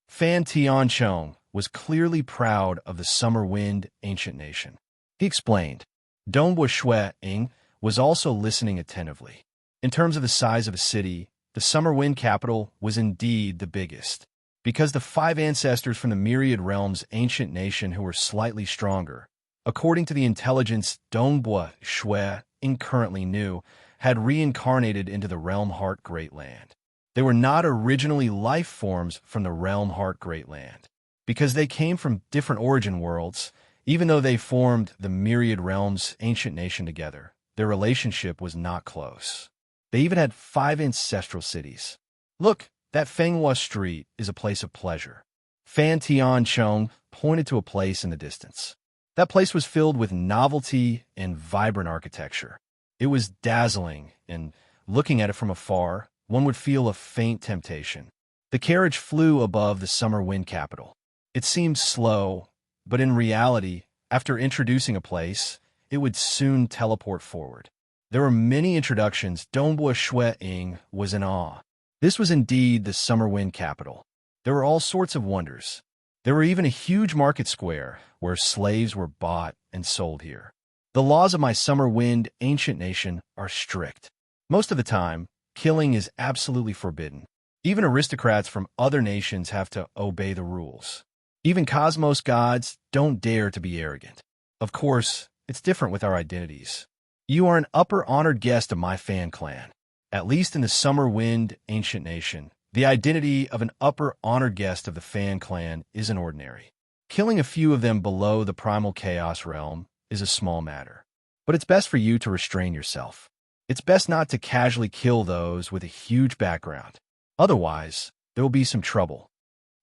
Fan Tianchong was clearly proud of the Summer Wind Ancient Nation. He explained. Dongbua Shui-ing was also listening attentively. In terms of the size of a city, the Summer Wind Capital was indeed the biggest. Because the 5 ancestors from the Myriad Realms Ancient Nation who were slightly stronger, according to the intelligence Dongbua Shui-ing currently knew, had reincarnated into the Realm Heart Great Land. They were not originally life forms from the Realm Heart Great Land. Because they came from different origin worlds, even though they formed the Myriad Realms Ancient Nation together, their relationship was not close. They even had 5 ancestral cities. Look, that Fenghua Street is a place of pleasure. Fan Tianchong pointed to a place in the distance. That place was filled with novelty and vibrant architecture. It was dazzling, and looking at it from afar, one would feel a faint temptation. The carriage flew above the Summer Wind Capital. It seemed slow, but in reality, after introducing a place, it would soon teleport forward. There were many introductions. Dongbua Shui-ing was in awe. This was indeed the Summer Wind Capital. There were all sorts of wonders. There were even a huge market square where slaves were bought and sold here. The laws of my Summer Wind Ancient Nation are strict. Most of the time, killing is absolutely forbidden. Even aristocrats from other nations have to obey the rules. Even cosmos gods don't dare to be arrogant. Of course, it's different with our identities. You are an upper honored guest of my Fan clan. At least in the Summer Wind Ancient Nation, the identity of an upper honored guest of the Fan clan isn't ordinary. Killing a few of them below the primal chaos realm is a small matter. But it's best for you to restrain yourself. It's best not to casually kill those with a huge background. Otherwise, there will be some trouble.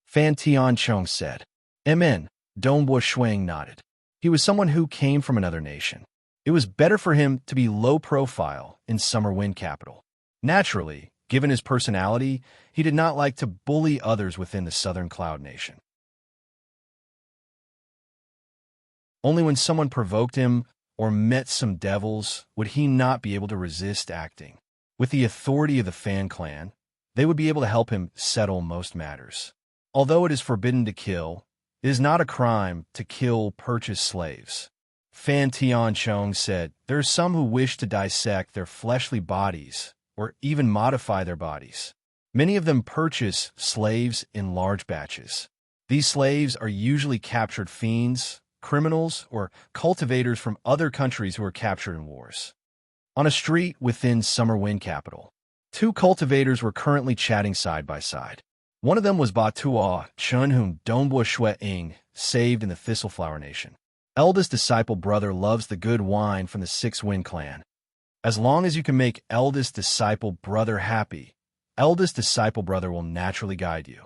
Fan Tianchong said. Amen. Dongbua Shui-ing nodded. He was someone who came from another nation. It was better for him to be low profile in Summer Wind Capital. Naturally, given his personality, he did not like to bully others within the Southern Cloud Nation. Only when someone provoked him or met some devils would he not be able to resist acting. With the authority of the Fan clan, they would be able to help him settle most matters. Although it is forbidden to kill, it is not a crime to kill purchased slaves. Fan Tianchong said, there are some who wish to dissect their fleshly bodies or even modify their bodies. Many of them purchase slaves in large batches. These slaves are usually captured fiends, criminals, or cultivators from other countries who are captured in wars. On a street within Summer Wind Capital, 2 cultivators were currently chatting side by side. One of them was Batua Chun, whom Dongbua Shui-ing saved in the Thistleflower Nation. Eldest disciple brother loves the good wine from the 6 Wind clan. As long as you can make eldest disciple brother happy, eldest disciple brother will naturally guide you.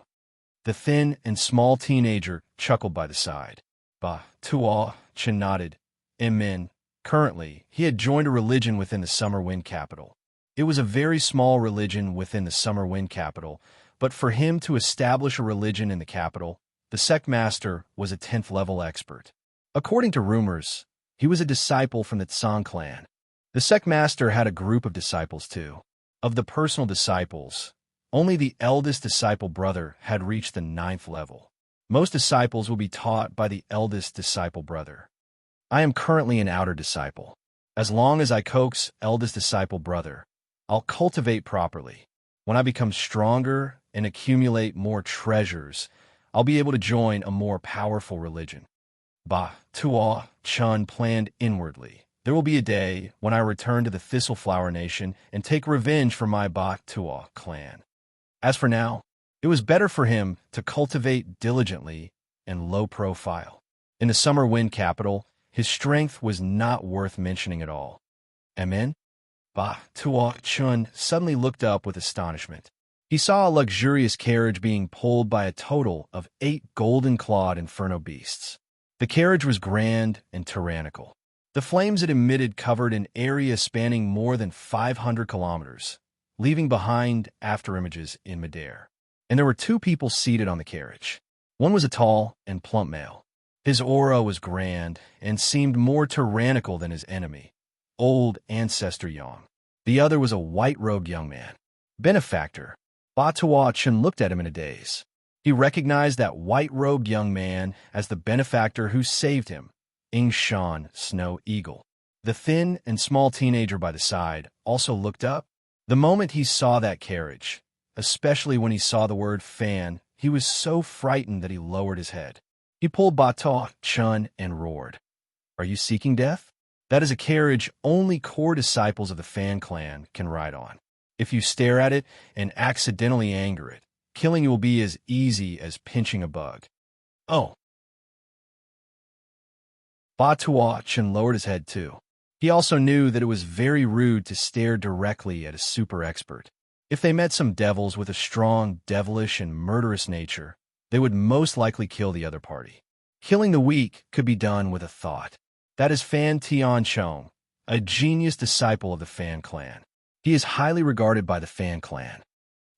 The thin and small teenager chuckled by the side. Batua Chun nodded. Amen. Currently, he had joined a religion within the Summer Wind Capital. It was a very small religion within the Summer Wind Capital, but for him to establish a religion in the capital, the sect master was a 10th level expert. According to rumors, he was a disciple from the Tsang clan. The sect master had a group of disciples too. Of the personal disciples, only the eldest disciple brother had reached the 9th level. Most disciples will be taught by the eldest disciple brother. I am currently an outer disciple. As long as I coax eldest disciple brother, I'll cultivate properly. When I become stronger and accumulate more treasures, I'll be able to join a more powerful religion. Ba Tuo Chun planned inwardly. There will be a day when I return to the Thistleflower Nation and take revenge for my Ba Tuo clan. As for now, it was better for him to cultivate diligently and low profile. In the Summer Wind capital, his strength was not worth mentioning at all. Amen? Ba Tuo Chun suddenly looked up with astonishment. He saw a luxurious carriage being pulled by a total of 8 golden-clawed inferno beasts. The carriage was grand and tyrannical. The flames it emitted covered an area spanning more than 500 kilometers, leaving behind afterimages in midair. And there were 2 people seated on the carriage. One was a tall and plump male. His aura was grand and seemed more tyrannical than his enemy, old ancestor Yang. The other was a white-robed young man. Benefactor. Ba Tuo Chun looked at him in a daze. He recognized that white-robed young man as the benefactor who saved him, Ying Snow Eagle. The thin and small teenager by the side also looked up. The moment he saw that carriage, especially when he saw the word fan, he was so frightened that he lowered his head. He pulled Ba Tuo Chun and roared, "Are you seeking death? That is a carriage only core disciples of the Fan clan can ride on. If you stare at it and accidentally anger it, killing you will be as easy as pinching a bug." Oh. Ba Tuo Chun lowered his head too. He also knew that it was very rude to stare directly at a super expert. If they met some devils with a strong, devilish, and murderous nature, they would most likely kill the other party. Killing the weak could be done with a thought. That is Fan Tianchong, a genius disciple of the Fan clan. He is highly regarded by the Fan clan.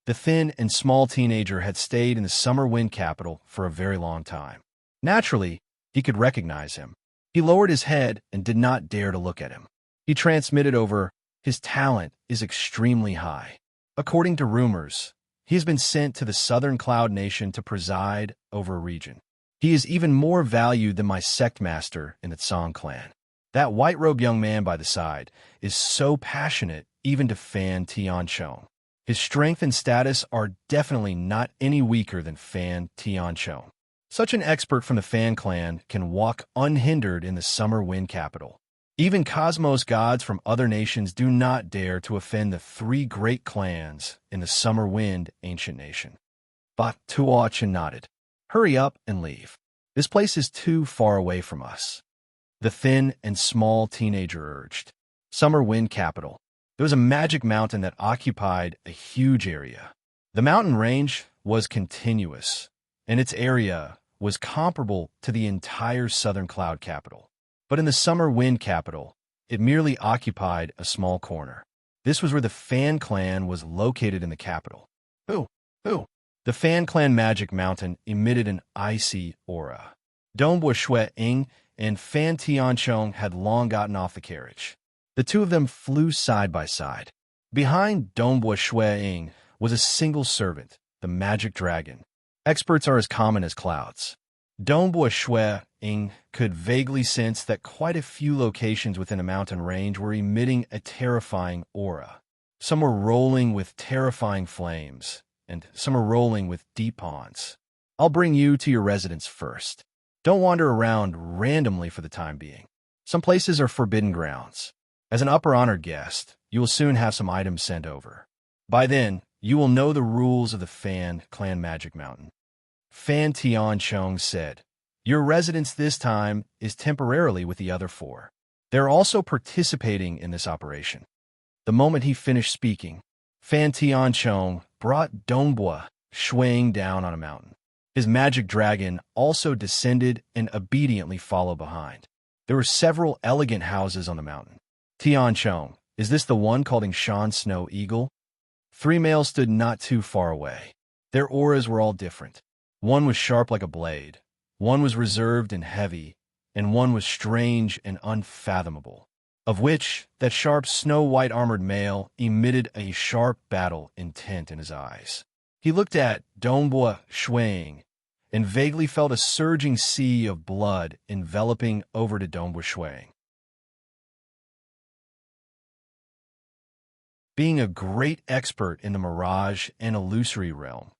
The thin and small teenager had stayed in the Summer Wind capital for a very long time. Naturally, he could recognize him. He lowered his head and did not dare to look at him. He transmitted over, his talent is extremely high. According to rumors, he has been sent to the Southern Cloud Nation to preside over a region. He is even more valued than my sect master in the Tsang clan. That white-robed young man by the side is so passionate even to Fan Tianchong. His strength and status are definitely not any weaker than Fan Tianchong. Such an expert from the Fan clan can walk unhindered in the Summer Wind capital. Even cosmos gods from other nations do not dare to offend the 3 great clans in the Summer Wind ancient nation. Ba Tuo Chun nodded. "Hurry up and leave. This place is too far away from us." The thin and small teenager urged. Summer Wind capital. There was a magic mountain that occupied a huge area. The mountain range was continuous, and its area was comparable to the entire Southern Cloud capital. But in the Summer Wind capital, it merely occupied a small corner. This was where the Fan clan was located in the capital. Who? The Fan clan magic mountain emitted an icy aura. Dongbua Shui Ying and Fan Tianchong had long gotten off the carriage. The 2 of them flew side by side. Behind Dongbua Shui Ying was a single servant, the magic dragon. Experts are as common as clouds. Dongbua Shui Ying could vaguely sense that quite a few locations within a mountain range were emitting a terrifying aura. Some were rolling with terrifying flames, and some are rolling with deep ponds. I'll bring you to your residence first. Don't wander around randomly for the time being. Some places are forbidden grounds. As an upper honored guest, you will soon have some items sent over. By then, you will know the rules of the Fan clan magic mountain. Fan Tianchong said, "Your residence this time is temporarily with the other 4. They're also participating in this operation." The moment he finished speaking, Fan Tianchong brought Dongbua Shui Ying down on a mountain. His magic dragon also descended and obediently followed behind. There were several elegant houses on the mountain. "Tianchong, is this the one called Snow Eagle?" 3 males stood not too far away. Their auras were all different. One was sharp like a blade, one was reserved and heavy, and one was strange and unfathomable, of which that sharp snow-white armored male emitted a sharp battle intent in his eyes. He looked at Dongbua Shuang and vaguely felt a surging sea of blood enveloping over to Dongbua Shuang. Being a great expert in the mirage and illusory realm,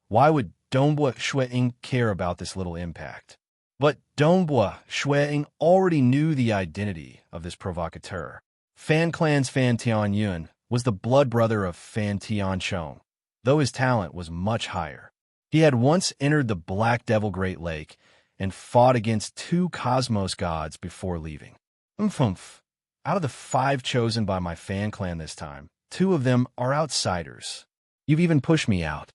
why would Dongbua Shuang care about this little impact? But Dongbua Shuang already knew the identity of this provocateur. Fan Clan's Fan Tianyun was the blood brother of Fan Tianchong, though his talent was much higher. He had once entered the Black Devil Great Lake and fought against 2 cosmos gods before leaving. Out of the 5 chosen by my Fan Clan this time, 2 of them are outsiders. You've even pushed me out.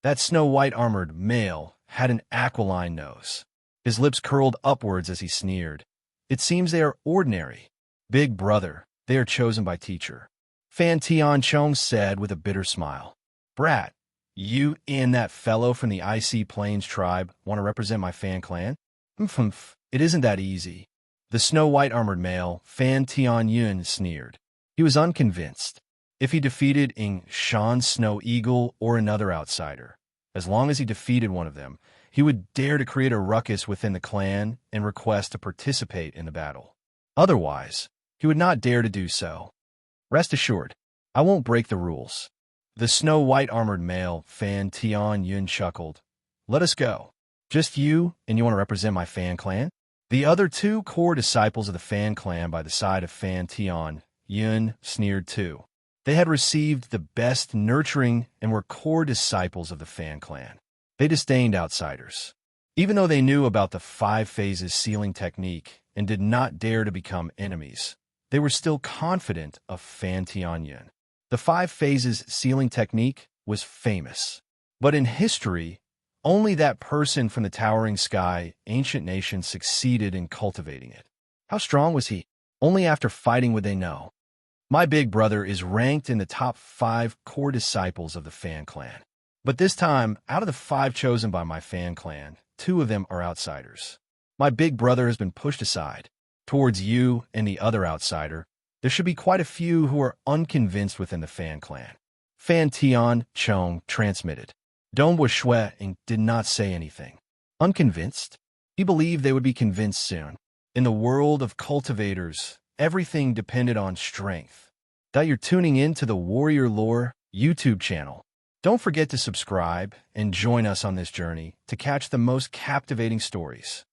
That snow-white armored male had an aquiline nose. His lips curled upwards as he sneered. It seems they are ordinary. Big brother, they are chosen by teacher. Fan Tianchong said with a bitter smile. Brat, you and that fellow from the Icy Plains tribe want to represent my Fan Clan? It isn't that easy. The snow-white armored male, Fan Tianyun, sneered. He was unconvinced. If he defeated Ying Shan Snow Eagle or another outsider, as long as he defeated one of them, he would dare to create a ruckus within the clan and request to participate in the battle. Otherwise, he would not dare to do so. Rest assured, I won't break the rules. The snow-white armored male, Fan Tianyun, chuckled. Let us go. Just you, and you want to represent my Fan Clan? The other 2 core disciples of the Fan Clan by the side of Fan Tianyun sneered too. They had received the best nurturing and were core disciples of the Fan Clan. They disdained outsiders. Even though they knew about the 5 phases sealing technique and did not dare to become enemies, they were still confident of Fan Tianyun. The 5 phases sealing technique was famous. But in history, only that person from the towering sky, ancient nation, succeeded in cultivating it. How strong was he? Only after fighting would they know. My big brother is ranked in the top 5 core disciples of the Fan Clan. But this time, out of the 5 chosen by my Fan Clan, 2 of them are outsiders. My big brother has been pushed aside. Towards you and the other outsider, there should be quite a few who are unconvinced within the Fan Clan. Fan Tianchong transmitted. Dongbua Shuang did not say anything. Unconvinced? He believed they would be convinced soon. In the world of cultivators, everything depended on strength. That you're tuning in to the Warrior Lore YouTube channel. Don't forget to subscribe and join us on this journey to catch the most captivating stories.